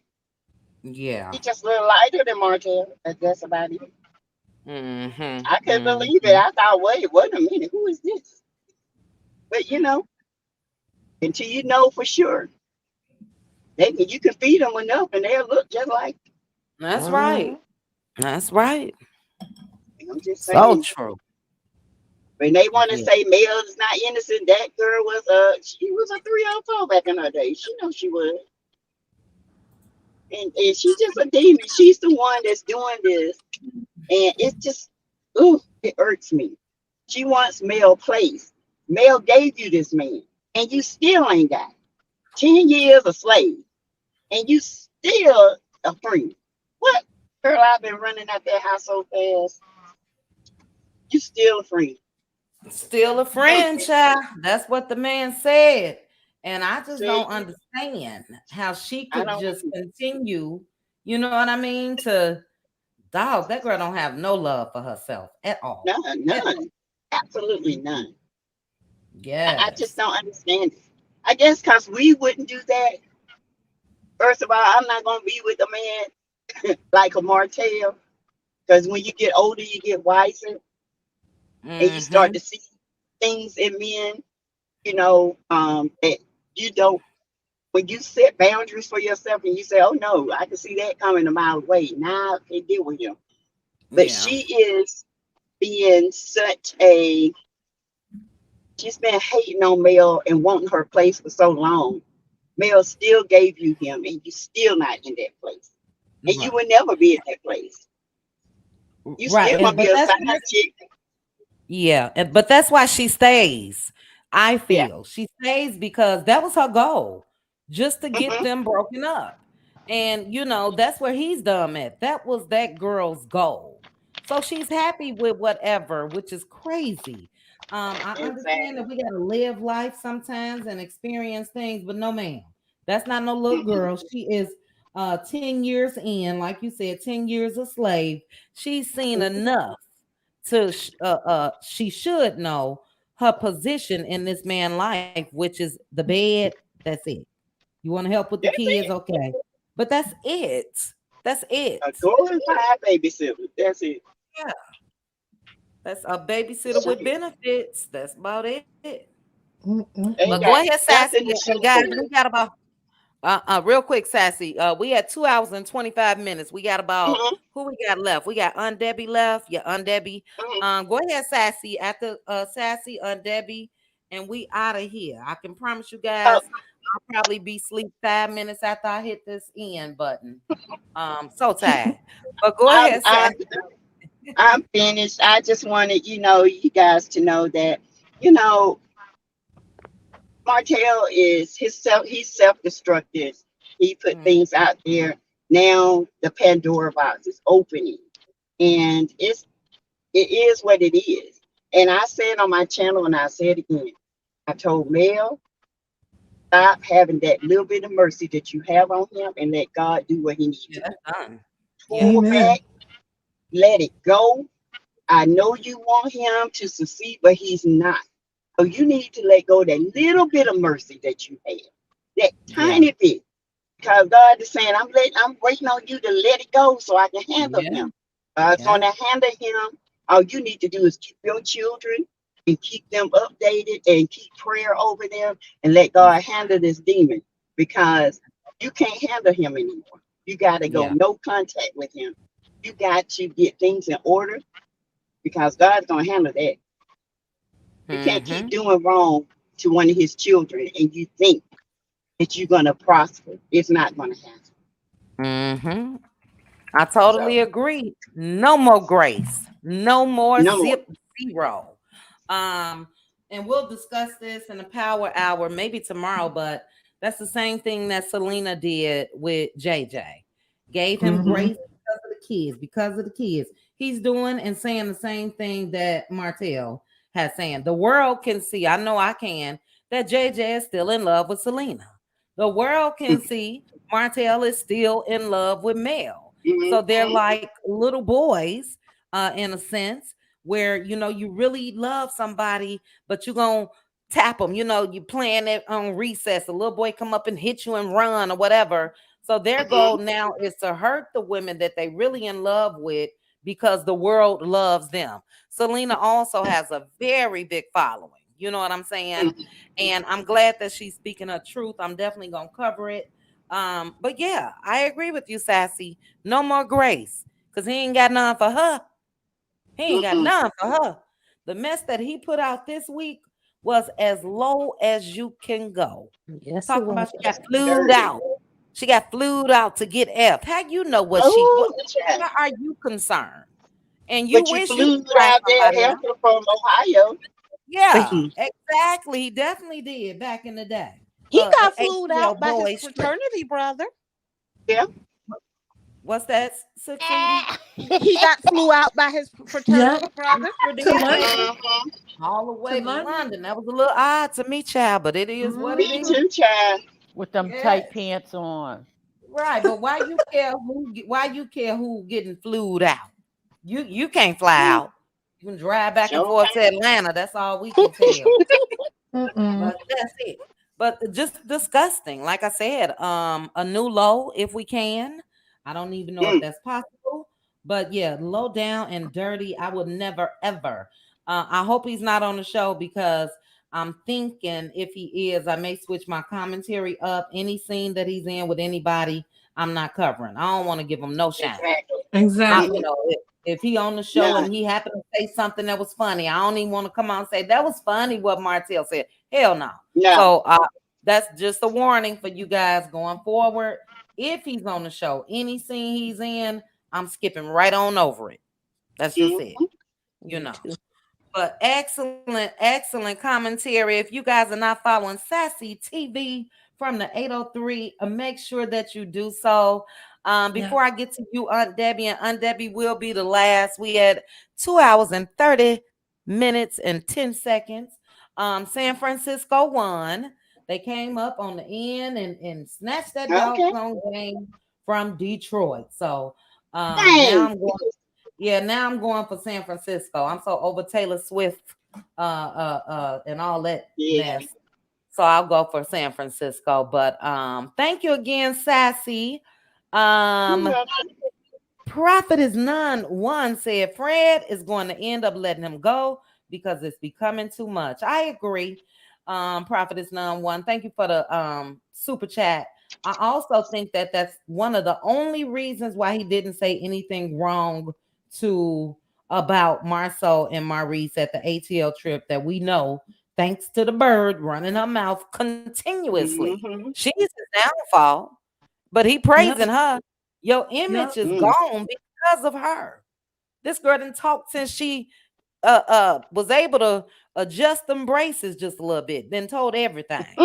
Yeah. He just a little lighter than Martell. That's about it. Mm-hmm. I couldn't believe it. Mm-hmm. I thought, wait a minute, who is this? But until you know for sure, you can feed them enough and they'll look just like. That's right. That's right. I'm just So saying. true. When they want to Yeah. say Mel's not innocent, that girl was she was a 304 back in her day. She knows she was. And she's just a demon. She's the one that's doing this. And it's just, ooh, it irks me. She wants Mel place. Mel gave you this man, and you still ain't got it. 10 years a slave, and you still a free. What? Girl, I've been running out that house so fast. You still a free. Still a Mm, friend, child. That's what the man said. And I just see, don't understand how she I could don't, just continue, you know what I mean? To dog, that girl don't have no love for herself at all. none, At all. none. Absolutely none. I just Yes. don't understand it. I guess because we wouldn't do that. First of all, I'm not going to be with a man like a Martell because when you get older, you get wiser and you start Mm-hmm. to see things in men, that you don't, when you set boundaries for yourself and you say, oh no, I can see that coming a mile away. Now I can deal with him. But Yeah. she is being she's been hating on Mel and wanting her place for so long. Mel still gave you him and you still not in that place. And you Right. will never be in that place. You Right. still gonna be But a that's side chick. yeah, but that's why she stays. I Yeah. feel she stays because that was her goal, just to get Hmm. them broken up. And that's where he's dumb at. That was that girl's goal. So she's happy with whatever, which is crazy. I understand Exactly. that we gotta live life sometimes and experience things, but no, ma'am, that's not no little Hmm. girl. She is 10 years in, like you said, 10 years a slave, she's seen enough to she should know her position in this man's life, which is the bed. That's it. You want to help with the That's kids, it. okay? But that's it. That's it. A glorified babysitter. That's it. Yeah, that's a babysitter So, with benefits. That's about it. But go ain't ahead, got Sassy. nothing to show Guys, for we it. got about real quick, Sassy. We had 2 hours and 25 minutes. We got about Mm-hmm, who we got left? We got Aunt Debbie left. Yeah, Aunt Debbie. mm-hmm. Go ahead, Sassy. After Sassy, Aunt Debbie, and we out of here. I can promise you Oh, guys, I'll probably be asleep 5 minutes after I hit this end button. So tired. But go I'm, ahead, I'm, Sassy. I'm finished. I just wanted, you guys to know that, you know, Martell is he's self-destructive. He put Mm, things out there. Now the Pandora box is opening. And it is what it is. And I said on my channel and I said again, I told Mel, stop having that little bit of mercy that you have on him and let God do what he needs yeah, to do. that's done. Yeah. Pull back, let it go. I know you want him to succeed, but he's not. So you need to let go of that little bit of mercy that you have, that Yeah. tiny bit. Because God is saying, I'm waiting on you to let it go so I can handle Yeah. him. God's Yeah. going to handle him. All you need to do is keep your children and keep them updated and keep prayer over them and let God handle this demon because you can't handle him anymore. You got to go Yeah. no contact with him. You got to get things in order because God's going to handle that. You can't keep Mm-hmm. doing wrong to one of his children and you think that you're going to prosper. It's not going to happen. Mm-hmm. I So, totally agree. No more grace. No more no more. zip zero. Um, and we'll discuss this in the power hour, maybe tomorrow, but that's the same thing that Selena did with JJ. Gave him grace because of the kids, because of the kids. He's doing and saying the same thing that Martell has saying. The world can see, I know I can, that JJ is still in love with Selena. The world can see Martell is still in love with Mel. So they're Mhm. like little boys, in a sense, where you really love somebody, but you're gonna tap them. You playing it on recess. A little boy come up and hit you and run or whatever. So their goal Mhm. now is to hurt the women that they really in love with because the world loves them. Selena also has a very big following. You know what I'm saying? Mhm. And I'm glad that she's speaking her truth. I'm definitely gonna cover it. But yeah, I agree with you, Sassy. No more grace. Because he ain't got none for her. He ain't got Mhm. none for her. The mess that he put out this week was as low as you can go. Yes, it Talking was. about she got flued Dirty. out. She got flued out to get F. How you know what Oh, child. how are you concerned? And you But you wish you flew could try out there somebody out. helping from Ohio. But Yeah, exactly. He definitely did back in the day. he got flued ATL out by his boy straight. fraternity brother. Yeah. What's that succeeding? He got flew out by his fraternity You brother. sure did, baby. Mhm. All the way to London. That was a little odd to me, child, but it is what it Me is. too, child. with them Yes, tight pants on. right. But why you care who getting flued out? You can't fly out. You can drive back and Sure forth to can. Atlanta. That's all we can tell. But that's it. But just disgusting. Like I said, a new low if we can. I don't even know if Mm. that's possible. But yeah, low down and dirty. I would never ever. I hope he's not on the show because I'm thinking if he is, I may switch my commentary up. Any scene that he's in with anybody, I'm not covering. I don't want to give him no shine. Exactly. You Mm-mm. know, if he on the show Nah. and he happened to say something that was funny, I don't even want to come out and say that was funny what Martell said. Hell no. No. So that's just a warning for you guys going forward. If he's on the show, any scene he's in, I'm skipping right on over it. That's just it. Mhm. You Me know. too. But excellent commentary. If you guys are not following Sassy TV from the 803, make sure that you do so. Before I get to you, Aunt Debbie, and Aunt Debbie will be the last. We had 2 hours and 30 minutes and 10 seconds. San Francisco won. They came up on the end and snatched that Okay. doggone game from Detroit. So now Dang. I'm going. Yeah, now I'm going for San Francisco. I'm so over Taylor Swift, and all that Yeah. mess. So I'll go for San Francisco. But thank you again, Sassy. Um, Prophet is none. One said Fred is going to end up letting him go because it's becoming too much. I agree. Prophet is none. One. Thank you for the super chat. I also think that that's one of the only reasons why he didn't say anything wrong to about Marceau and Maurice at the ATL trip that we know, thanks to the bird running her mouth continuously. Mm-hmm. She's his downfall, but he Yep. praising her. Your image Yep. is Mm. gone because of her. This girl didn't talk since she was able to adjust them braces just a little bit, then told everything.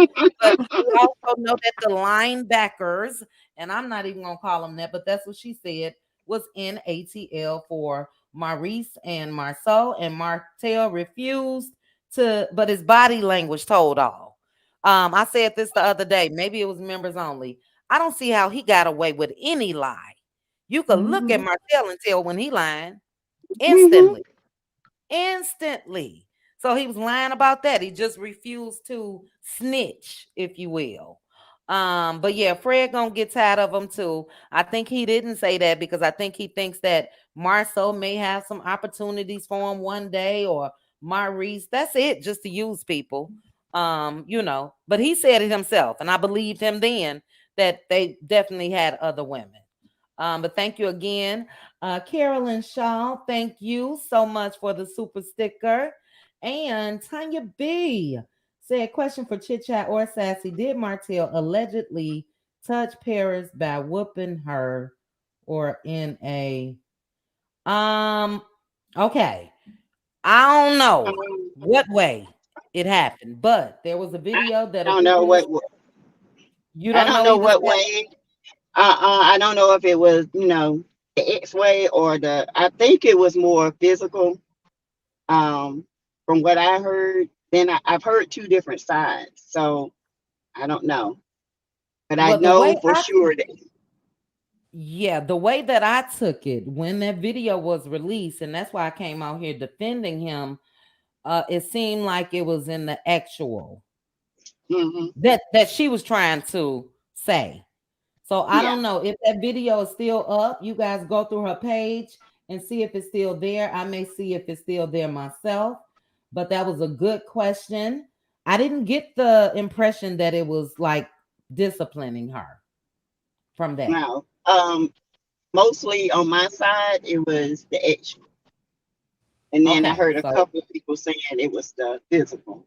But we also know that the linebackers, and I'm not even gonna call them that, but that's what she said, was in ATL for Maurice and Marceau, and Martel refused to, but his body language told all. I said this the other day, maybe it was members only. I don't see how he got away with any lie. You could look at Mm-hmm. Martel and tell when he lying Mm-hmm. instantly. Instantly. So he was lying about that. He just refused to snitch, if you will. But yeah, Fred gonna get tired of him too. I think he didn't say that because I think he thinks that Marceau may have some opportunities for him one day, or Maurice. That's it, just to use people. But he said it himself, and I believed him then that they definitely had other women. But thank you again. Carolyn Shaw, thank you so much for the super sticker. And Tanya B said, question for Chit Chat or Sassy. Did Martell allegedly touch Paris by whooping her or in a okay. I don't know Um, what way it happened, but there was a I video that a don't group know of women, what. you I don't don't know know either. what way. I don't know if it was, the X way or the. I think it was more physical. Um, from what I heard, then I've heard two different sides, so I don't know, but I Well, know for sure that. the way that I took it when that video was released, and that's why I came out here defending him, it seemed like it was in the actual Hmm. that she was trying to say. So I Yeah. don't know if that video is still up. You guys go through her page and see if it's still there. I may see if it's still there myself. But that was a good question. I didn't get the impression that it was like disciplining her from that. No. Mostly on my side, it was the X, and then I Okay. heard a So couple of people saying it was the physical.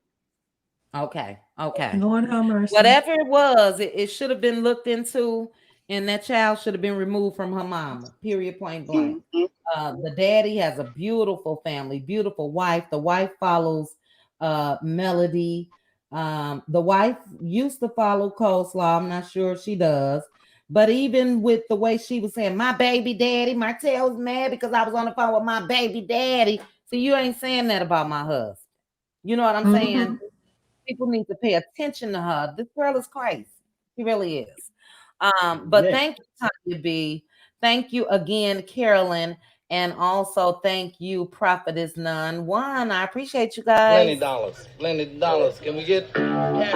okay. Lord have mercy. Whatever it was, it should have been looked into, and that child should have been removed from her mama. Period. Point blank. Hmm. The daddy has a beautiful family, beautiful wife. The wife follows Melody. The wife used to follow Coleslaw. I'm not sure if she does. But even with the way she was saying, my baby daddy, Martell was mad because I was on the phone with my baby daddy. So you ain't saying that about my husband. You know what I'm saying? Mm-hmm. People need to pay attention to her. This girl is crazy. She really is. But Yeah. thank you, Tanya B. Thank you again, Carolyn. And also thank you, Prophetess None One. I appreciate you Plenty guys. dollars. Plenty dollars. Can we get cash?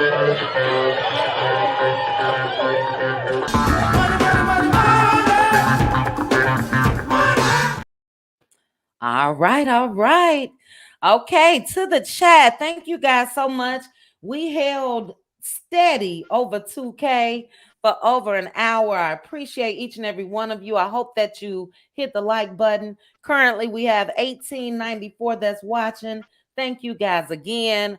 All right, all right. Okay, to the chat. Thank you guys so much. We held steady over 2K for over an hour. I appreciate each and every one of you. I hope that you hit the like button. Currently, we have 1894 that's watching. Thank you guys again.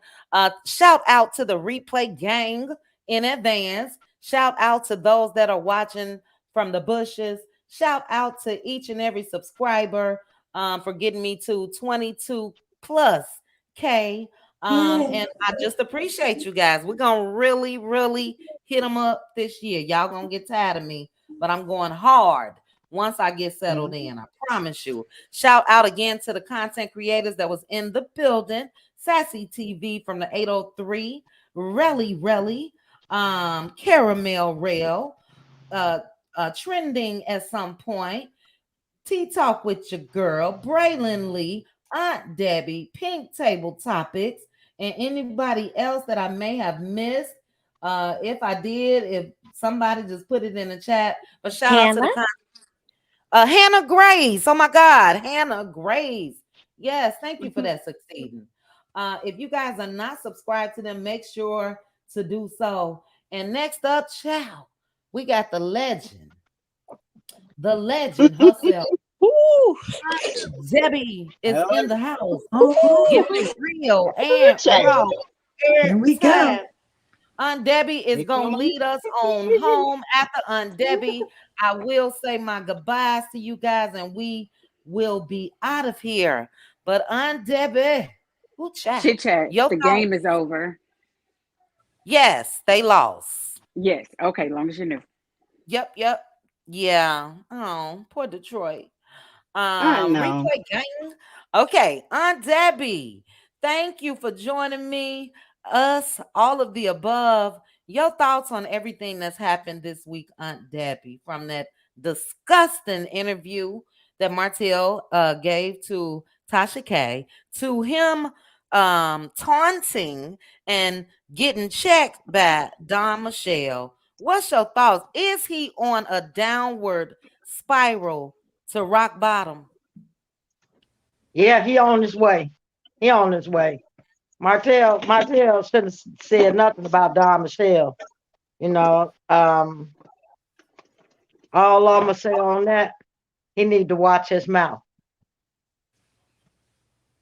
Shout out to the replay gang in advance. Shout out to those that are watching from the bushes. Shout out to each and every subscriber for getting me to 22 plus K. And I just appreciate you guys. We're gonna really, really hit them up this year. Y'all gonna get tired of me, but I'm going hard once I get settled Hmm. in. I promise you. Shout out again to the content creators that was in the building. Sassy TV from the 803, Relly, Caramel Rail, uh, trending at some point. Tea Talk with your girl, Braylon Lee, Aunt Debbie, Pink Table Topics, and anybody else that I may have missed. If I did, if somebody just put it in the chat. But shout out to Hannah. the Hannah Grace. Oh my God, Hannah Grace. Yes, thank you for that succeeding. If you guys are not subscribed to them, make sure to do so. And next up, child, we got the legend herself. Ooh. Debbie is in the house, Oh, giving it real and raw here every we go. time. Aunt Debbie is You gonna come on. lead us on home. After Aunt Debbie, I will say my goodbyes to you guys, and we will be out of here. But Aunt Debbie, who chat? Chit chat. Your The thoughts? game is over. Yes, they lost. Yes. Okay. Long as you knew. Yep. Yeah. Oh, poor Detroit. I know. Replay gang. Okay, Aunt Debbie, thank you for joining me. Us, all of the above. Your thoughts on everything that's happened this week, Aunt Debbie, from that disgusting interview that Martell gave to Tasha K, to him taunting and getting checked by Don Michelle. What's your thoughts? Is he on a downward spiral to rock bottom? Yeah, he on his way. He on his way. Martell shouldn't have said nothing about Don Michelle. You know, all I'm gonna say on that, he need to watch his mouth.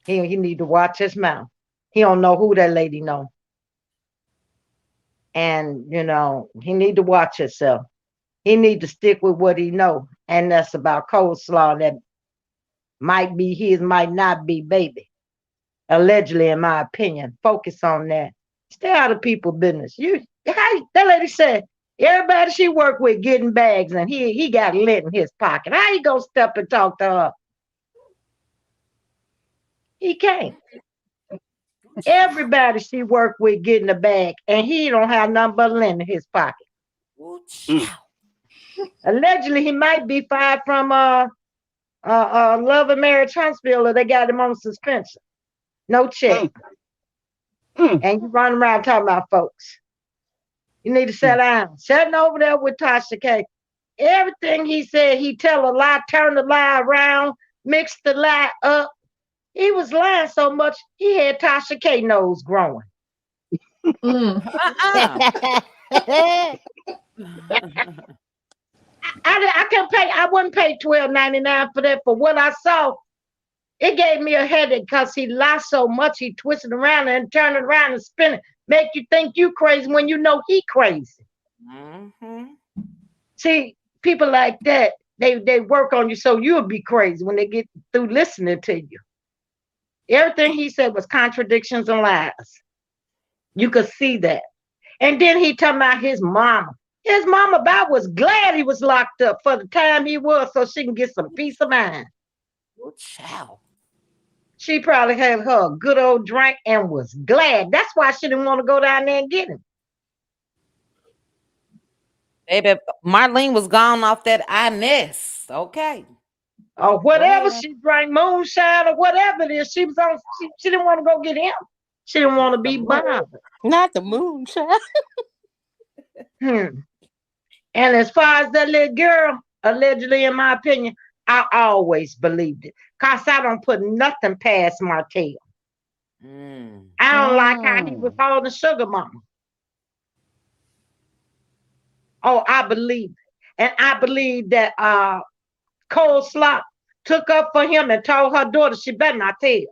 He need to watch his mouth. He don't know who that lady know. And you know, he need to watch himself. He need to stick with what he know, and that's about coleslaw that might be his, might not be, baby. Allegedly, in my opinion. Focus on that. Stay out of people's business. That lady said everybody she worked with getting bags, and he got lint in his pocket. How you gonna step and talk to her? He can't. Everybody she worked with getting a bag, and he don't have nothing but lint in his pocket. Allegedly, he might be fired from Love and Marriage Huntsville, or they got him on suspension. No check. And you run around talking about folks. You need to sit down. Sitting over there with Tasha K. Everything he said, he tell a lie, turn the lie around, mix the lie up. He was lying so much, he had Tasha K nose growing. I can't pay. I wouldn't pay $12.99 for that. For what I saw, it gave me a headache because he lied so much. He twisted around and turned it around and spin it, make you think you crazy when you know he crazy. See, people like that, they work on you so you'll be crazy when they get through listening to you. Everything he said was contradictions and lies. You could see that. And then he talking about his mama. His mama about was glad he was locked up for the time he was so she can get some peace of mind. She probably had her a good old drink and was glad. That's why she didn't want to go down there and get him. Baby, Marlene was gone off that Inez. Okay. Or whatever she drank, moonshine or whatever it is. She was on. She didn't want to go get him. She didn't want to be bothered. Not the moonshine. And as far as that little girl, allegedly, in my opinion, I always believed it. Cause I don't put nothing past Martell. I don't like how he was holding Sugar Mama. Oh, I believe it. And I believe that Coleslaw took up for him and told her daughter she better not tell.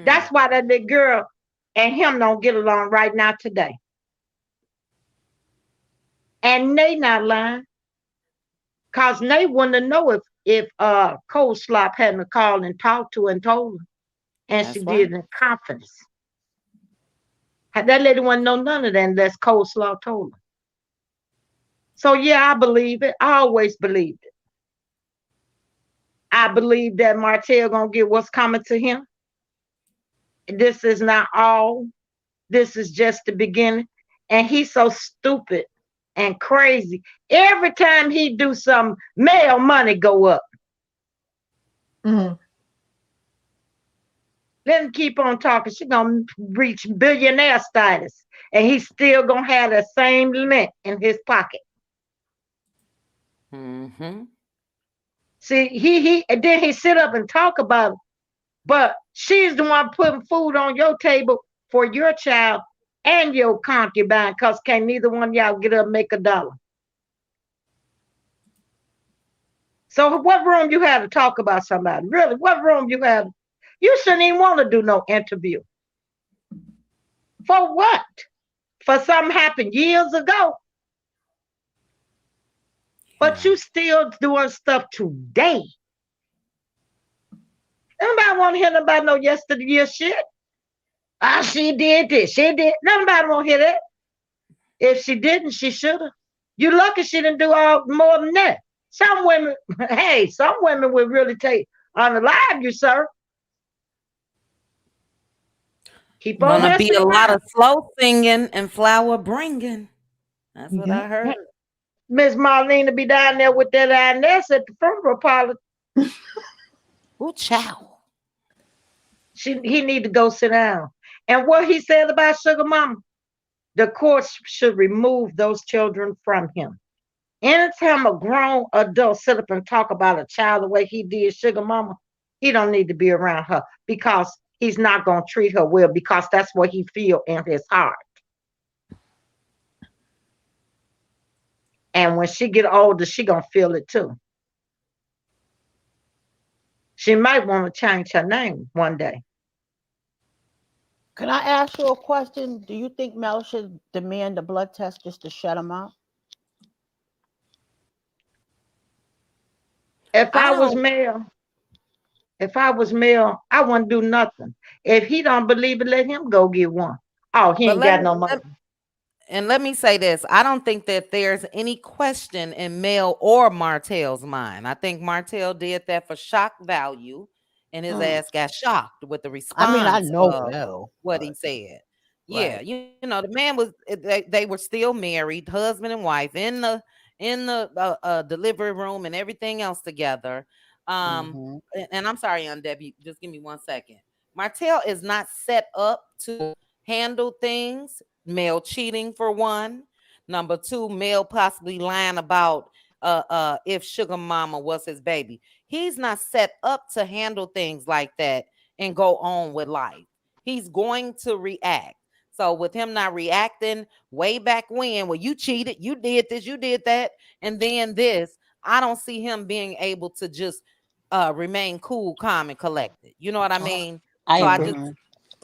That's why that little girl and him don't get along right now today. And they not lying. Cause they wouldn't know if Coleslaw hadn't called and talked to her and told her. And she did in confidence. That lady wouldn't know none of that unless Coleslaw told her. So yeah, I believe it. I always believed it. I believe that Martell gonna get what's coming to him. This is not all. This is just the beginning. And he's so stupid and crazy. Every time he do some, Mel money go up. Mm. Let him keep on talking. She gonna reach billionaire status, and he's still gonna have the same lint in his pocket. Mm-hmm. See, he and then he sit up and talk about it, but she's the one putting food on your table for your child and your concubine, because can't neither one of y'all get up and make $1. So what room you have to talk about somebody? Really, what room you have? You shouldn't even want to do no interview. For what? For something happened years ago. But you still doing stuff today. Nobody want to hear about no yesterday shit. Ah, she did this. She did. Nobody want to hear that. If she didn't, she should have. You lucky she didn't do all more than that. Some women, hey, some women would really take unalive you, sir. Keep on Gonna be messing a lot around. of slow singing and flower bringing. That's what I heard. Miss Marlene to be down there with that Inez at the funeral parlor. Ooh, child. He need to go sit down. And what he said about Sugar Mama, the courts should remove those children from him. Anytime a grown adult sit up and talk about a child the way he did Sugar Mama, he don't need to be around her, because he's not going to treat her well, because that's what he feel in his heart. And when she get older, she going to feel it too. She might want to change her name one day. Can I ask you a question? Do you think Mel should demand a blood test just to shut him up? If I I was don't. Mel, I wouldn't do nothing. If he don't believe it, let him go get one. Oh, he But ain't got no money. let me say this. I don't think that there's any question in Mel or Martell's mind. I think Martell did that for shock value, and his ass got shocked with the I mean, I response know of Mel, what he but said. Yeah, right. you know, the man was they were still married, husband and wife, in the delivery room and everything else together. Mm-hmm. And I'm sorry, Debbie, just give me 1 second. Martell is not set up to handle things. Male cheating for one. Number two, male possibly lying about if Sugar Mama was his baby. He's not set up to handle things like that and go on with life. He's going to react. So with him not reacting way back when, well, you cheated, you did this, you did that, and then this, I don't see him being able to just remain cool, calm, and collected. You know what I mean? I So I agree. just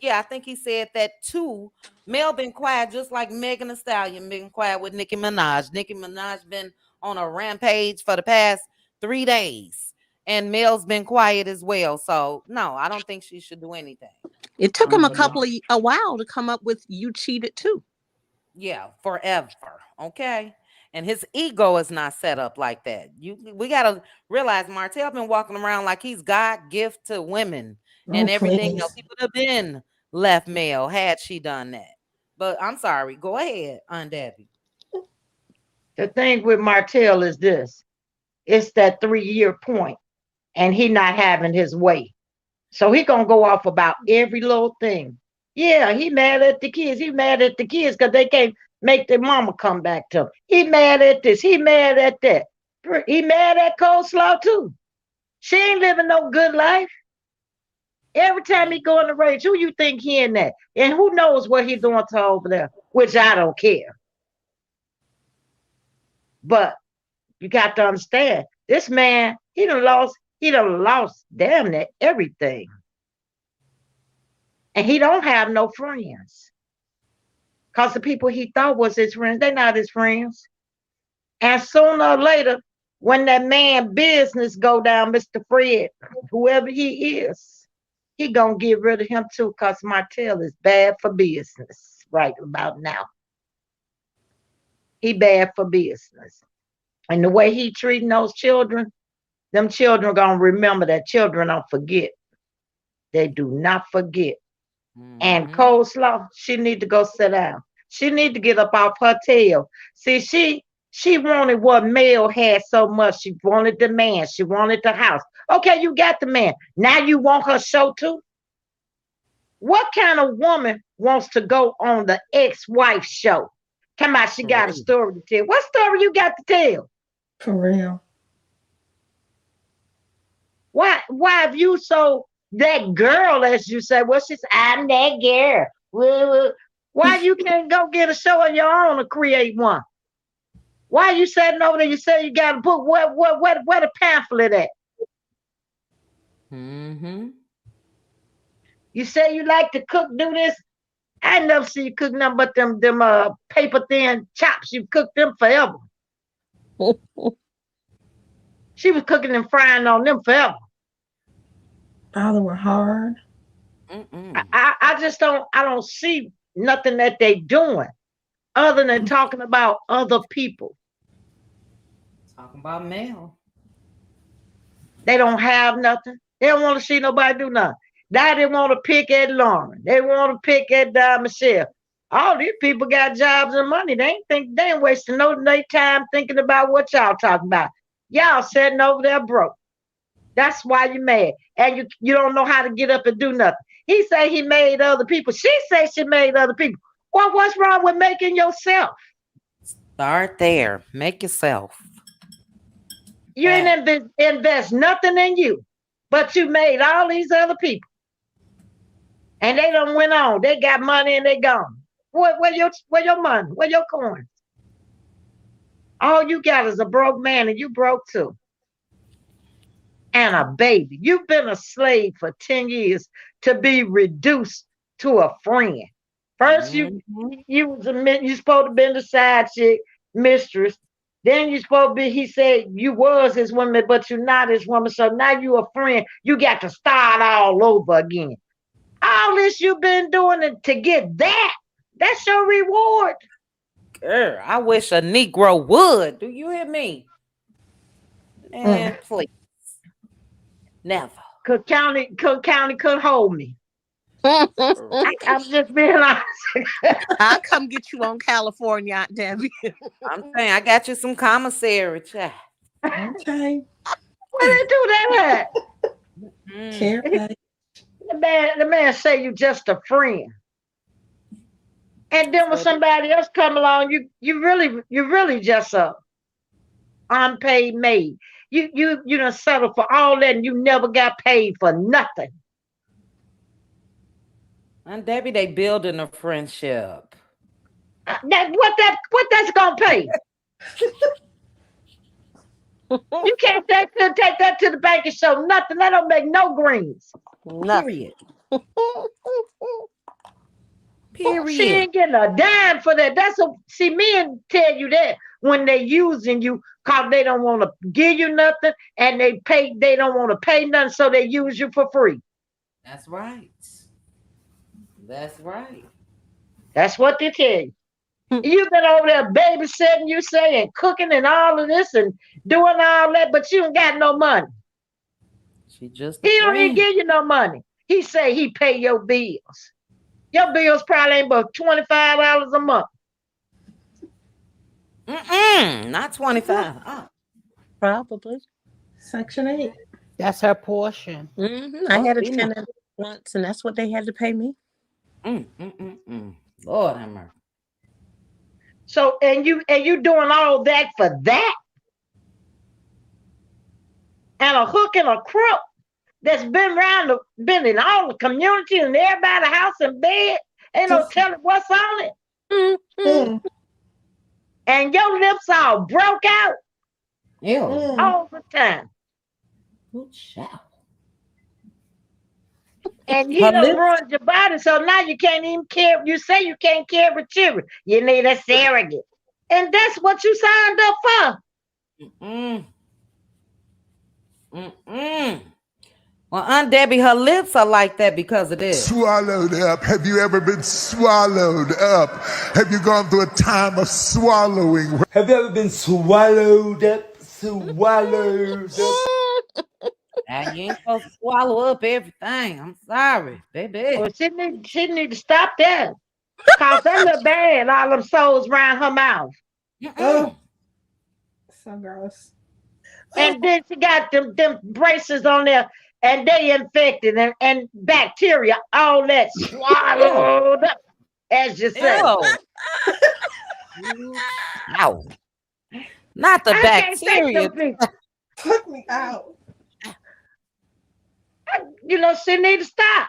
yeah, I think he said that too. Mel been quiet just like Megan Thee Stallion been quiet with Nicki Minaj. Nicki Minaj been on a rampage for the past 3 days. And Mel's been quiet as well. So no, I don't think she should do anything. It took him Um, a while to come up with "You Cheated Too." yeah, forever. Okay. And his ego is not set up like that. We gotta realize Martell been walking around like he's God gift to women Oh, and everything else. please. He would have been left male had she done that. But I'm sorry. Go ahead, Aunt Debbie. The thing with Martell is this: it's that 3-year point, and he not having his way. So he gonna go off about every little thing. Yeah, he mad at the kids. He mad at the kids because they can't make their mama come back to him. He mad at this. He mad at that. He mad at Coleslaw too. She ain't living no good life. Every time he go in the rage, who you think he in that? And who knows what he doing to her over there? Which I don't care. But you got to understand, this man, he done lost damn near everything. And he don't have no friends. Because the people he thought was his friends, they're not his friends. And sooner or later, when that man business go down, Mr. Fred, whoever he is, he gonna get rid of him too, because Martell is bad for business right about now. He bad for business. And the way he treating those children, them children gonna remember that. Children don't forget. They do not forget. And Mm-hmm. Coleslaw, she need to go sit down. She need to get up off her tail. See, she wanted what Mel had so much. She wanted the man. She wanted the house. Okay, you got the man. Now you want her show too? What kind of woman wants to go on the ex-wife show? Come on, she got a story to tell. What story you got to tell? For real. Why have you so that girl, as you say? Well, she's I'm that girl. Well, why you can't go get a show of your own or create one? Why you sitting over there? You say you got a book. Where the pamphlet at? Mm-hmm. You say you like to cook, do this. I never see you cook nothing but them paper thin chops. You cooked them forever. She was cooking and frying on them forever. Oh, they were hard. I just don't see nothing that they doing other than talking about other people. Talking about Mel. They don't have nothing. They don't want to see nobody do nothing. Now they want to pick at Lauren. They want to pick at Michelle. All these people got jobs and money. They ain't wasting no time thinking about what y'all talking about. Y'all sitting over there broke. That's why you mad. And you don't know how to get up and do nothing. He say he made other people. She say she made other people. Well, what's wrong with making yourself? Start there. Make yourself. You ain't invest nothing in you, but you made all these other people. And they done went on. They got money and they gone. Where your money? Where your coins? All you got is a broke man, and you broke too. And a baby. You've been a slave for 10 years to be reduced to a friend. First, you was you supposed to be the side chick, mistress. Then you supposed to be, he said you was his woman, but you're not his woman. So now you a friend. You got to start all over again. All this you've been doing to get that. That's your reward. Girl, I wish a Negro would. Do you hear me? And please. Never. Cook County couldn't hold me. I'm just being honest. I'll come get you on California, Aunt Debbie. I'm saying I got you some commissary, child. Okay. Where they do that at? Care. The man say you just a friend. And then when somebody else come along, you really just a unpaid maid. You done settle for all that and you never got paid for nothing. And Debbie, they building a friendship. What that's gonna pay? You can't take that to the bank and show nothing. That don't make no greens. Period. Period. She ain't getting a dime for that. See, men tell you that when they using you because they don't want to give you nothing and they don't want to pay nothing, so they use you for free. That's right. That's right. That's what they tell you. You've been over there babysitting, you say, and cooking and all of this and doing all that, but you ain't got no money. She just he don't even give you no money. He say he pay your bills. Your bills probably ain't but $25 a month. Not 25. Probably. Section 8. That's her portion. I had a tenant once, and that's what they had to pay me. Lord have mercy. So and you doing all that for that? And a hook and a crook that's been in all the community and everybody's house and bed. Ain't no telling what's on it. And your lips all broke out. All the time. Good child. And he done ruined your body, so now you can't even care. You say you can't carry children. You need a surrogate. And that's what you signed up for. Well, Aunt Debbie, her lips are like that because of this. Swallowed up. Have you ever been swallowed up? Have you gone through a time of swallowing? Have you ever been swallowed up? Swallowed up? Now, you ain't supposed to swallow up everything. I'm sorry, baby. Well, she need to stop that. Cause that look bad, all them souls around her mouth. Oh, so gross. And then she got them braces on there, and they infected and bacteria, all that Ew. swallowed up, as you say. Ew. Ow. Not the I can't take bacteria. them things. Took me out. She need to stop.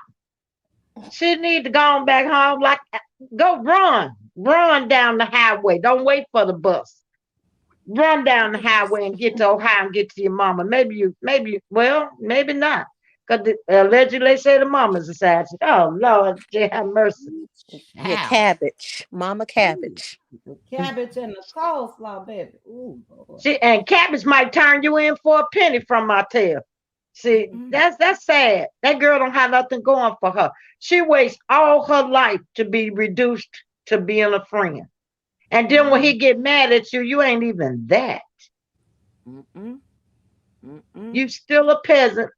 She need to go on back home. Like, go run down the highway. Don't wait for the bus. Run down the highway and get to Ohio and get to your mama. Well, maybe not. Because allegedly they say the mama's a side chick. Oh, Lord, have mercy. Your Ow. cabbage, Mama Cabbage. The cabbage and the coleslaw, baby. Ooh, Lord. And Cabbage might turn you in for a penny from Martell. See, that's sad. That girl don't have nothing going for her. She wastes all her life to be reduced to being a friend. And then when he get mad at you, you ain't even that. You still a peasant.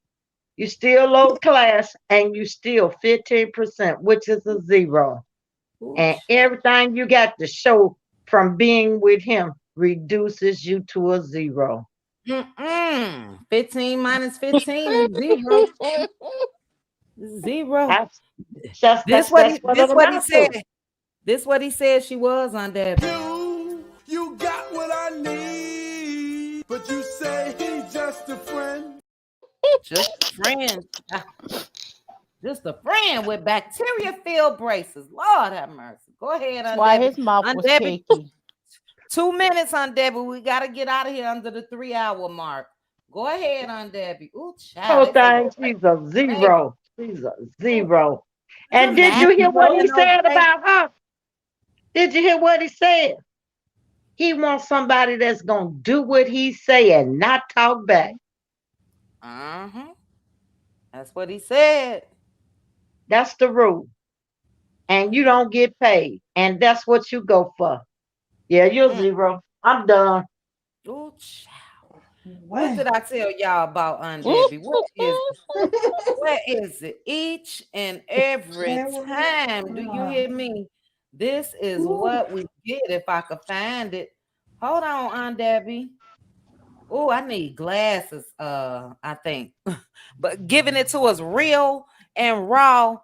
You still low class, and you still 15%, which is a zero. And everything you got to show from being with him reduces you to a zero. 15 minus 15 is zero. Zero. This what he said. This what he said she was on there. You got what I need, but you say he's just a friend. Just a friend. Just a friend with bacteria-filled braces. Lord have mercy. Go ahead, That's why his mouth was Debbie. cakey. 2 minutes on Debbie. We got to get out of here under the 3-hour mark. Go ahead on Debbie. Ooh, child. She's a zero. She's a zero. And did you hear what he said about her? Did you hear what he said? He wants somebody that's going to do what he say and not talk back. That's what he said. That's the rule. And you don't get paid. And that's what you go for. Yeah, you're zero. I'm done. Ooh, child. What did I tell y'all about Aunt Debbie? What is it? Where is it? Each and every time. Do you hear me? This is what we get if I could find it. Hold on, Aunt Debbie. Oh, I need glasses, I think. But giving it to us real and raw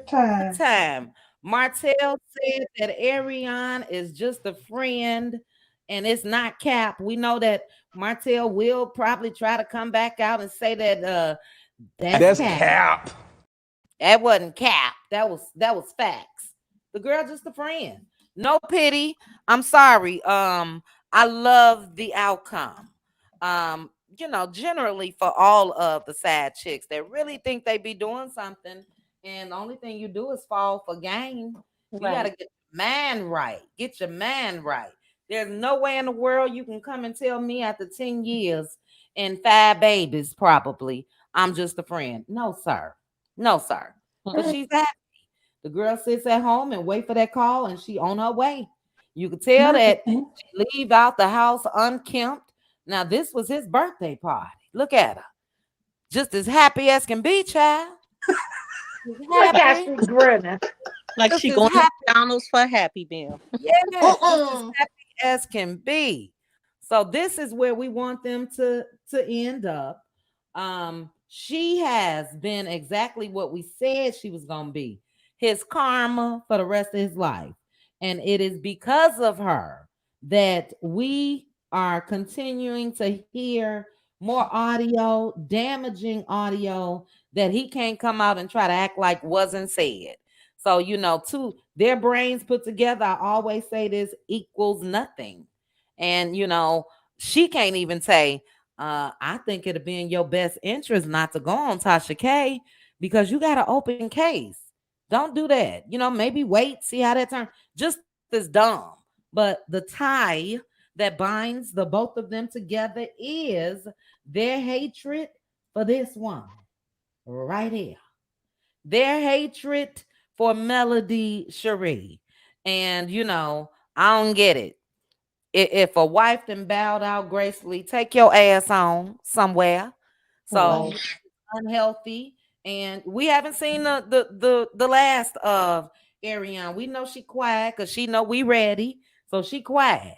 time. Martell said that Ariane is just a friend and it's not Cap. We know that Martell will probably try to come back out and say that that's Cap. That wasn't Cap. That was facts. The girl just a friend. No pity. I'm sorry. I love the outcome. Generally for all of the sad chicks that really think they be doing something, and the only thing you do is fall for game. You gotta get your man right. Get your man right. There's no way in the world you can come and tell me after 10 years and 5 babies, probably, I'm just a friend. No, sir. No, sir. But she's happy. The girl sits at home and wait for that call, and she on her way. You could tell that she leave out the house unkempt. Now, this was his birthday party. Look at her. Just as happy as can be, child. Look at she grinning. Like Just she as going to happy. McDonald's for a Happy Meal. Yes, just as happy as can be. So this is where we want them to end up. She has been exactly what we said she was going to be. His karma for the rest of his life. And it is because of her that we are continuing to hear more audio, damaging audio that he can't come out and try to act like wasn't said. So, their brains put together, I always say this, equals nothing. And, she can't even say, I think it'll be in your best interest not to go on Tasha K because you got an open case. Don't do that. Maybe wait, see how that turns. Just as dumb. But the tie that binds the both of them together is their hatred for this one right here. Their hatred for Melody Cherie. And, I don't get it. If a wife then bowed out gracefully, take your ass on somewhere. So unhealthy. And we haven't seen the last of Ariane. We know she quiet because she know we ready, so she quiet.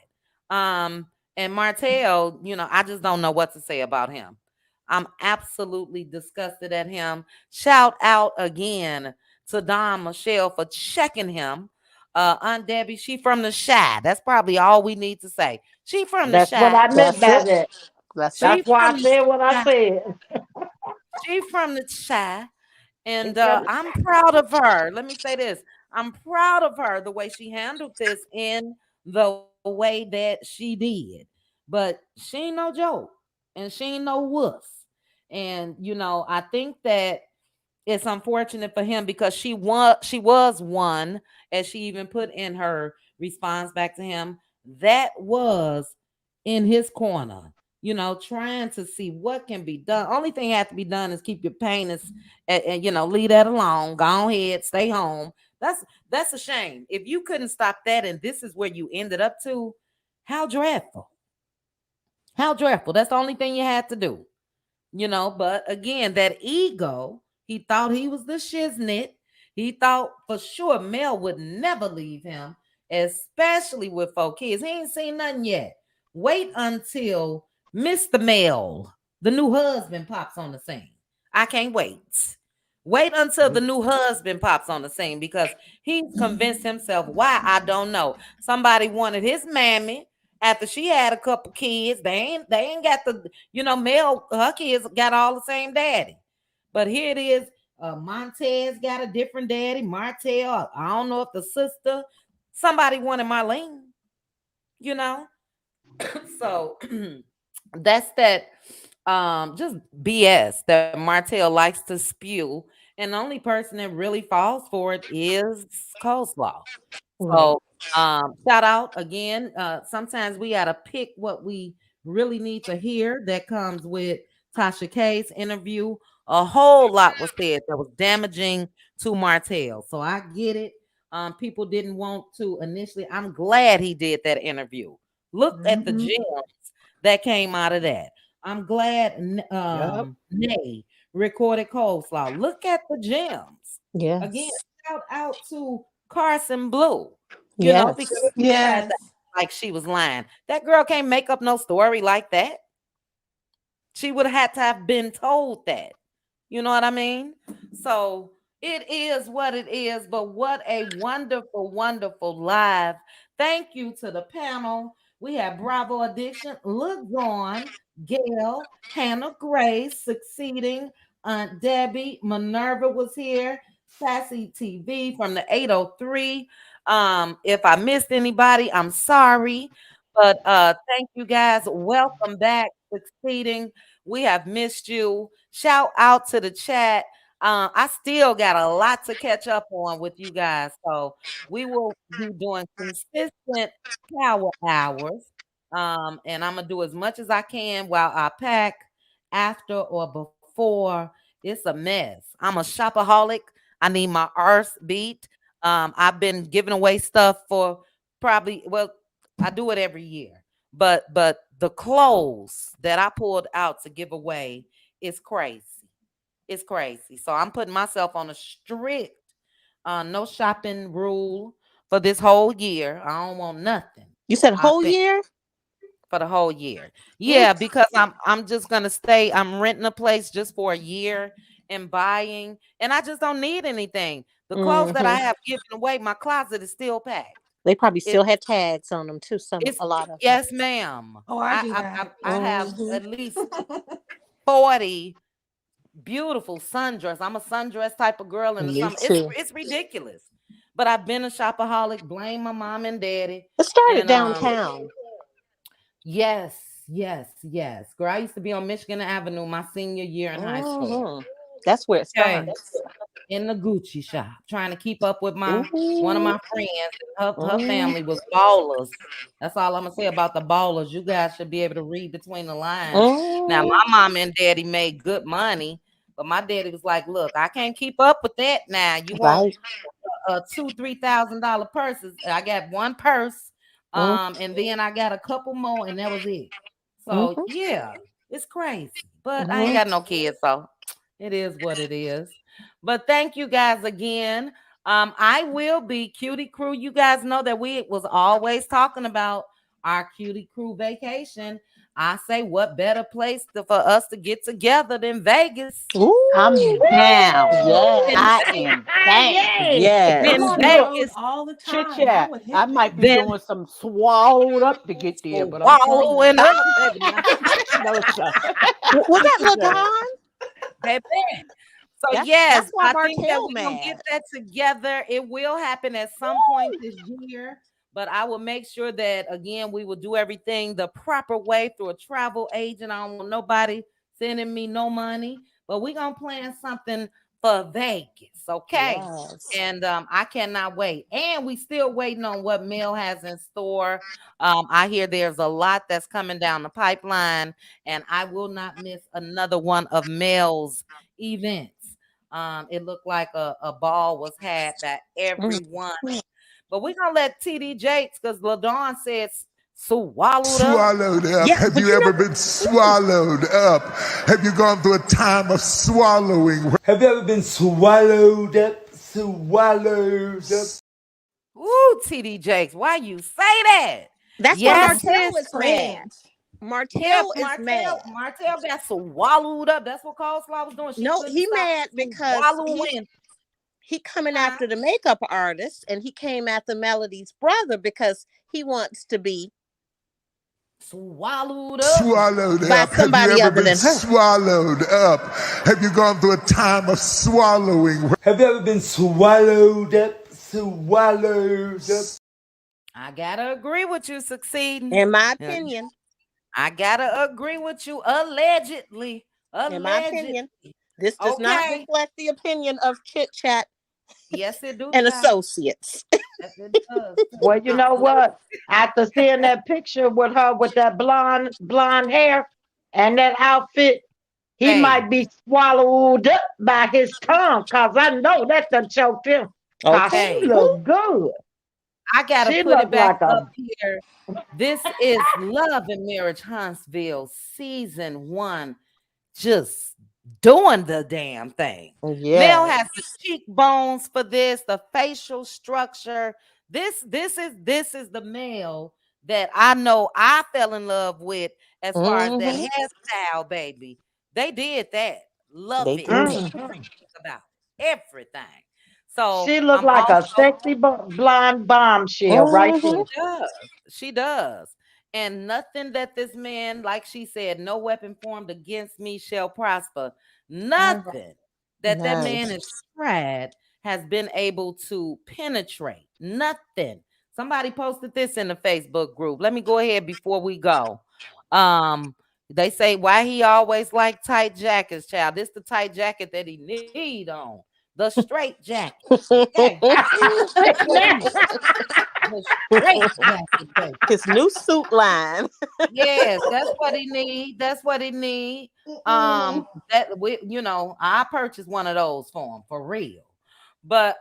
And Martell, I just don't know what to say about him. I'm absolutely disgusted at him. Shout out again to Don Michelle for checking him. Aunt Debbie, she from the shy. That's probably all we need to say. She from the That's what shy. I meant That's by it. that. That's She it. That's why from I the said what I shy. said. She from the shy. She And from the I'm proud of her. Let me say this. I'm proud of her the way she handled this in the way that she did. But she ain't no joke. And she ain't no wuss. And I think that it's unfortunate for him because she was one, as she even put in her response back to him, that was in his corner, trying to see what can be done. Only thing that has to be done is keep your pain and leave that alone. Go ahead, stay home. That's a shame. If you couldn't stop that and this is where you ended up to, how dreadful. How dreadful. That's the only thing you had to do. But again, that ego, he thought he was the shiznit. He thought for sure Mel would never leave him, especially with 4 kids. He ain't seen nothing yet. Wait until Mr. Mel, the new husband, pops on the scene. I can't wait. Wait until the new husband pops on the scene because he's convinced himself why, I don't know. Somebody wanted his mammy after she had a couple kids. They ain't got the Mel, her kids got all the same daddy. But here it is. Montez got a different daddy. Martell, I don't know if the sister, somebody wanted Marlene, you know. So that's that just BS that Martell likes to spew. And the only person that really falls for it is Coleslaw. Right. So shout out again. Sometimes we gotta pick what we really need to hear. That comes with Tasha K's interview. A whole lot was said that was damaging to Martell. So I get it. People didn't want to initially. I'm glad he did that interview. Look at the Mhm. gems that came out of that. I'm glad Yep. Nay recorded Coleslaw. Look at the gems. Again, Yes. shout out to Carson Blue, because Yes. she tried to Yes. act like she was lying. That girl can't make up no story like that. She would have had to have been told that. You know what I mean? So it is what it is, but what a wonderful, wonderful live. Thank you to the panel. We have Bravo Addiction, LaGon, Gail, Hannah Grace, Succeeding, Aunt Debbie, Minerva was here, Sassy TV from the 803. If I missed anybody, I'm sorry. But thank you guys. Welcome back, Succeeding. We have missed you. Shout out to the chat. I still got a lot to catch up on with you guys. So we will be doing consistent power hours. And I'm gonna do as much as I can while I pack after or before. It's a mess. I'm a shopaholic. I need my arse beat. I've been giving away stuff for probably, well, I do it every year. But the clothes that I pulled out to give away is crazy. It's crazy. So I'm putting myself on a strict no shopping rule for this whole year. I don't want nothing. You said I whole think year? for the whole year. Mm, Yeah, because I'm just gonna stay. I'm renting a place just for a year and buying, and I just don't need anything. The clothes that I hmm have given away, my closet is still packed. They probably It still had tags on them too. it's A lot of them. yes, ma'am. Oh, I do that. I have Hmm at least 40 beautiful sundress. I'm a sundress type of girl in the Me summer. It's too. it's ridiculous. But I've been a shopaholic. Blame my mom and daddy. It started And downtown. yes, yes, yes. Girl, I used to be on Michigan Avenue my senior year in high school. hmm That's where it Okay. starts. In the Gucci shop, trying to keep up with my one of hmm my friends. Her hmm family was ballers. That's all I'm gonna say about the ballers. You guys should be able to read between the lines. Now, hmm my mom and daddy made good money, but my daddy was like, "Look, I can't keep up with that. Now, you want Right. $2,000-3,000 purses? I got one purse, and then I got a couple more, and that was it. So Mm-hmm. yeah, it's crazy, but I ain't hmm got no kids, so it is what it is. But thank you guys again. I will be Cutie Crew. You guys know that we was always talking about our Cutie Crew vacation. I say, what better place for us to get together than Vegas? I'm Ooh, down. yes. I am down. Yay! I'm Then Yes. on the Look, road Vegas, all the chit time. I chat. would I hit might be Vegas. then doing some swallowed up to get there, but I'm telling you, swallowing up, baby. Now, no sir. Was that No. LaDon? baby. So That's yes, why I think that Martell we're gonna get mad. that together. It will happen at some point this year, but I will make sure that again we will do everything the proper way through a travel agent. I don't want nobody sending me no money, but we're gonna plan something for Vegas, okay? Yes. And I cannot wait. And we still waiting on what Mel has in store. I hear there's a lot that's coming down the pipeline, and I will not miss another one of Mel's events. It looked like a ball was had that Mm. everyone, but we're gonna let TD Jakes because LaDon says swallowed up. Swallowed up. Yeah, Have but you you ever know, been swallowed up? Have you gone through a time of swallowing? Have you ever been swallowed up? Swallowed up. Ooh, TD Jakes, why you say that? that's why Yes, Cause Martell sis. is mad. friends. Yeah, Martell is Martell, mad. Martell got swallowed up. That's what Coleslaw was doing. She No, couldn't he stop mad because swallowing. he coming Huh? after the makeup artist, and he came after Melody's brother because he wants to be Swallowed up. Swallowed by up. Have you somebody ever other been than her. swallowed up? Have you gone through a time of swallowing? Have you ever been swallowed up? Swallowed up. I gotta agree with you, succeeding. In my Yeah, opinion, I gotta agree with you. Allegedly, in my allegedly. opinion, this does not Okay. reflect the opinion of Chit Chat Yes, it do, and child. Associates. Yes, it does. Well, you know what? After seeing that picture with her with that blonde hair and that outfit, he Hey, might be swallowed up by his tongue, cause I know that done choked him. Cause Okay. she hey. Ooh. look good. I gotta She put it look back like up a here. This is Love and Marriage Huntsville season 1. Just doing the damn thing. Mel Yes. has the cheekbones for this, the facial structure. This is the male that I know I fell in love with as far as that Hmm. hairstyle, baby. They did that. Love They it. did. Everything about it. Everything. So she look I'm like a also sexy blonde bombshell right Hmm. there. she does. She does. And nothing that this man, like she said, no weapon formed against me shall prosper. Nothing that man Nice. has tried has been able to penetrate. Nothing. Somebody posted this in the Facebook group. Let me go ahead before we go. Um, they say why he always like tight jackets, child. This the tight jacket that he need on. The straight jacket. Okay. The straight jacket, baby. His new suit line. Yes, that's what he need. That's what he need. That we, I purchased one of those for him for real. But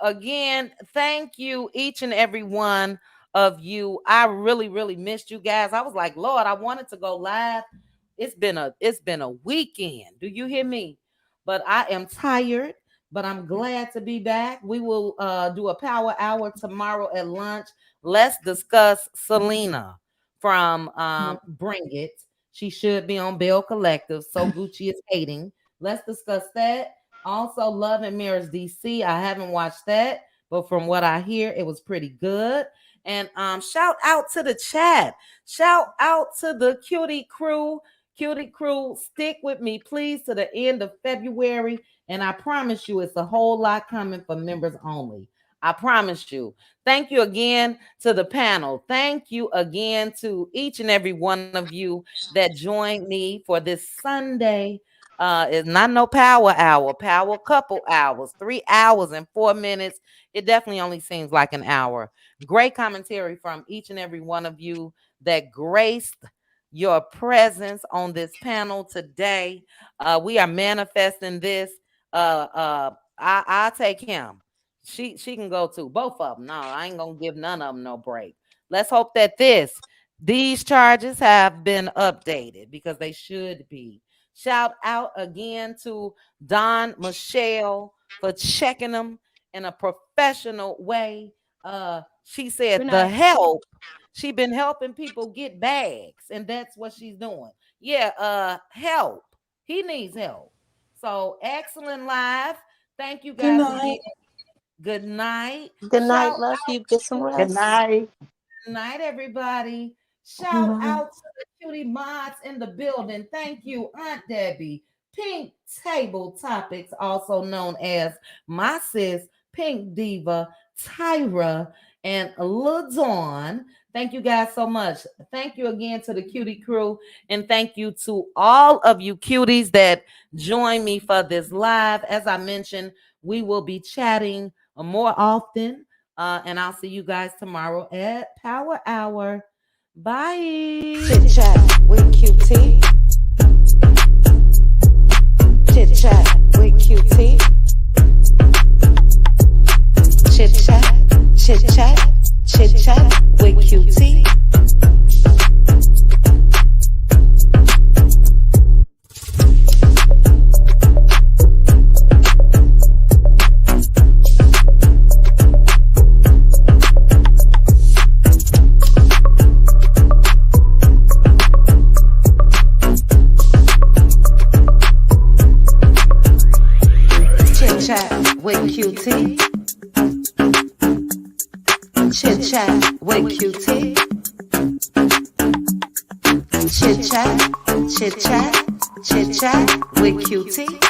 again, thank you each and every one of you. I really, really missed you guys. I was like, Lord, I wanted to go live. It's been a weekend. Do you hear me? But I am tired. But I'm glad to be back. We will do a power hour tomorrow at lunch. Let's discuss Selena from Bring It. She should be on Bell Collective. So Gucci is hating. Let's discuss that. Also, Love and Mirrors DC. I haven't watched that, but from what I hear, it was pretty good. And shout out to the chat. Shout out to the Cutie Crew. Cutie Crew, stick with me, please, to the end of February. And I promise you, it's a whole lot coming for members only. I promise you. Thank you again to the panel. Thank you again to each and every one of you that joined me for this Sunday. It's not no power hour, power couple hours, 3 hours and 4 minutes. It definitely only seems like an hour. Great commentary from each and every one of you that graced your presence on this panel today. We are manifesting this. I take him. She can go too. Both of them. No, I ain't gonna give none of them no break. Let's hope that these charges have been updated because they should be. Shout out again to Don Michelle for checking them in a professional way. She said Good the night. help. She been helping people get bags, and that's what she's doing. Yeah, help. He needs help. So excellent live. Thank you Good guys again. night. Good night. Good night. Shout Love out. you. Get some Good rest. night. Good night, everybody. Good Shout night. out to the cutie mods in the building. Thank you, Aunt Debbie. Pink Table Topics, also known as my sis, Pink Diva, Tyra, and LaDawn. Thank you guys so much. Thank you again to the cutie crew. And thank you to all of you cuties that join me for this live. As I mentioned, we will be chatting more often. And I'll see you guys tomorrow at Power Hour. Bye. Chit chat with QT. Chit chat with QT. Chit chat, chit chat, chit chat with QT. Chat with QT. Chit chat with QT. Chit chat, chit chat, chit chat with QT.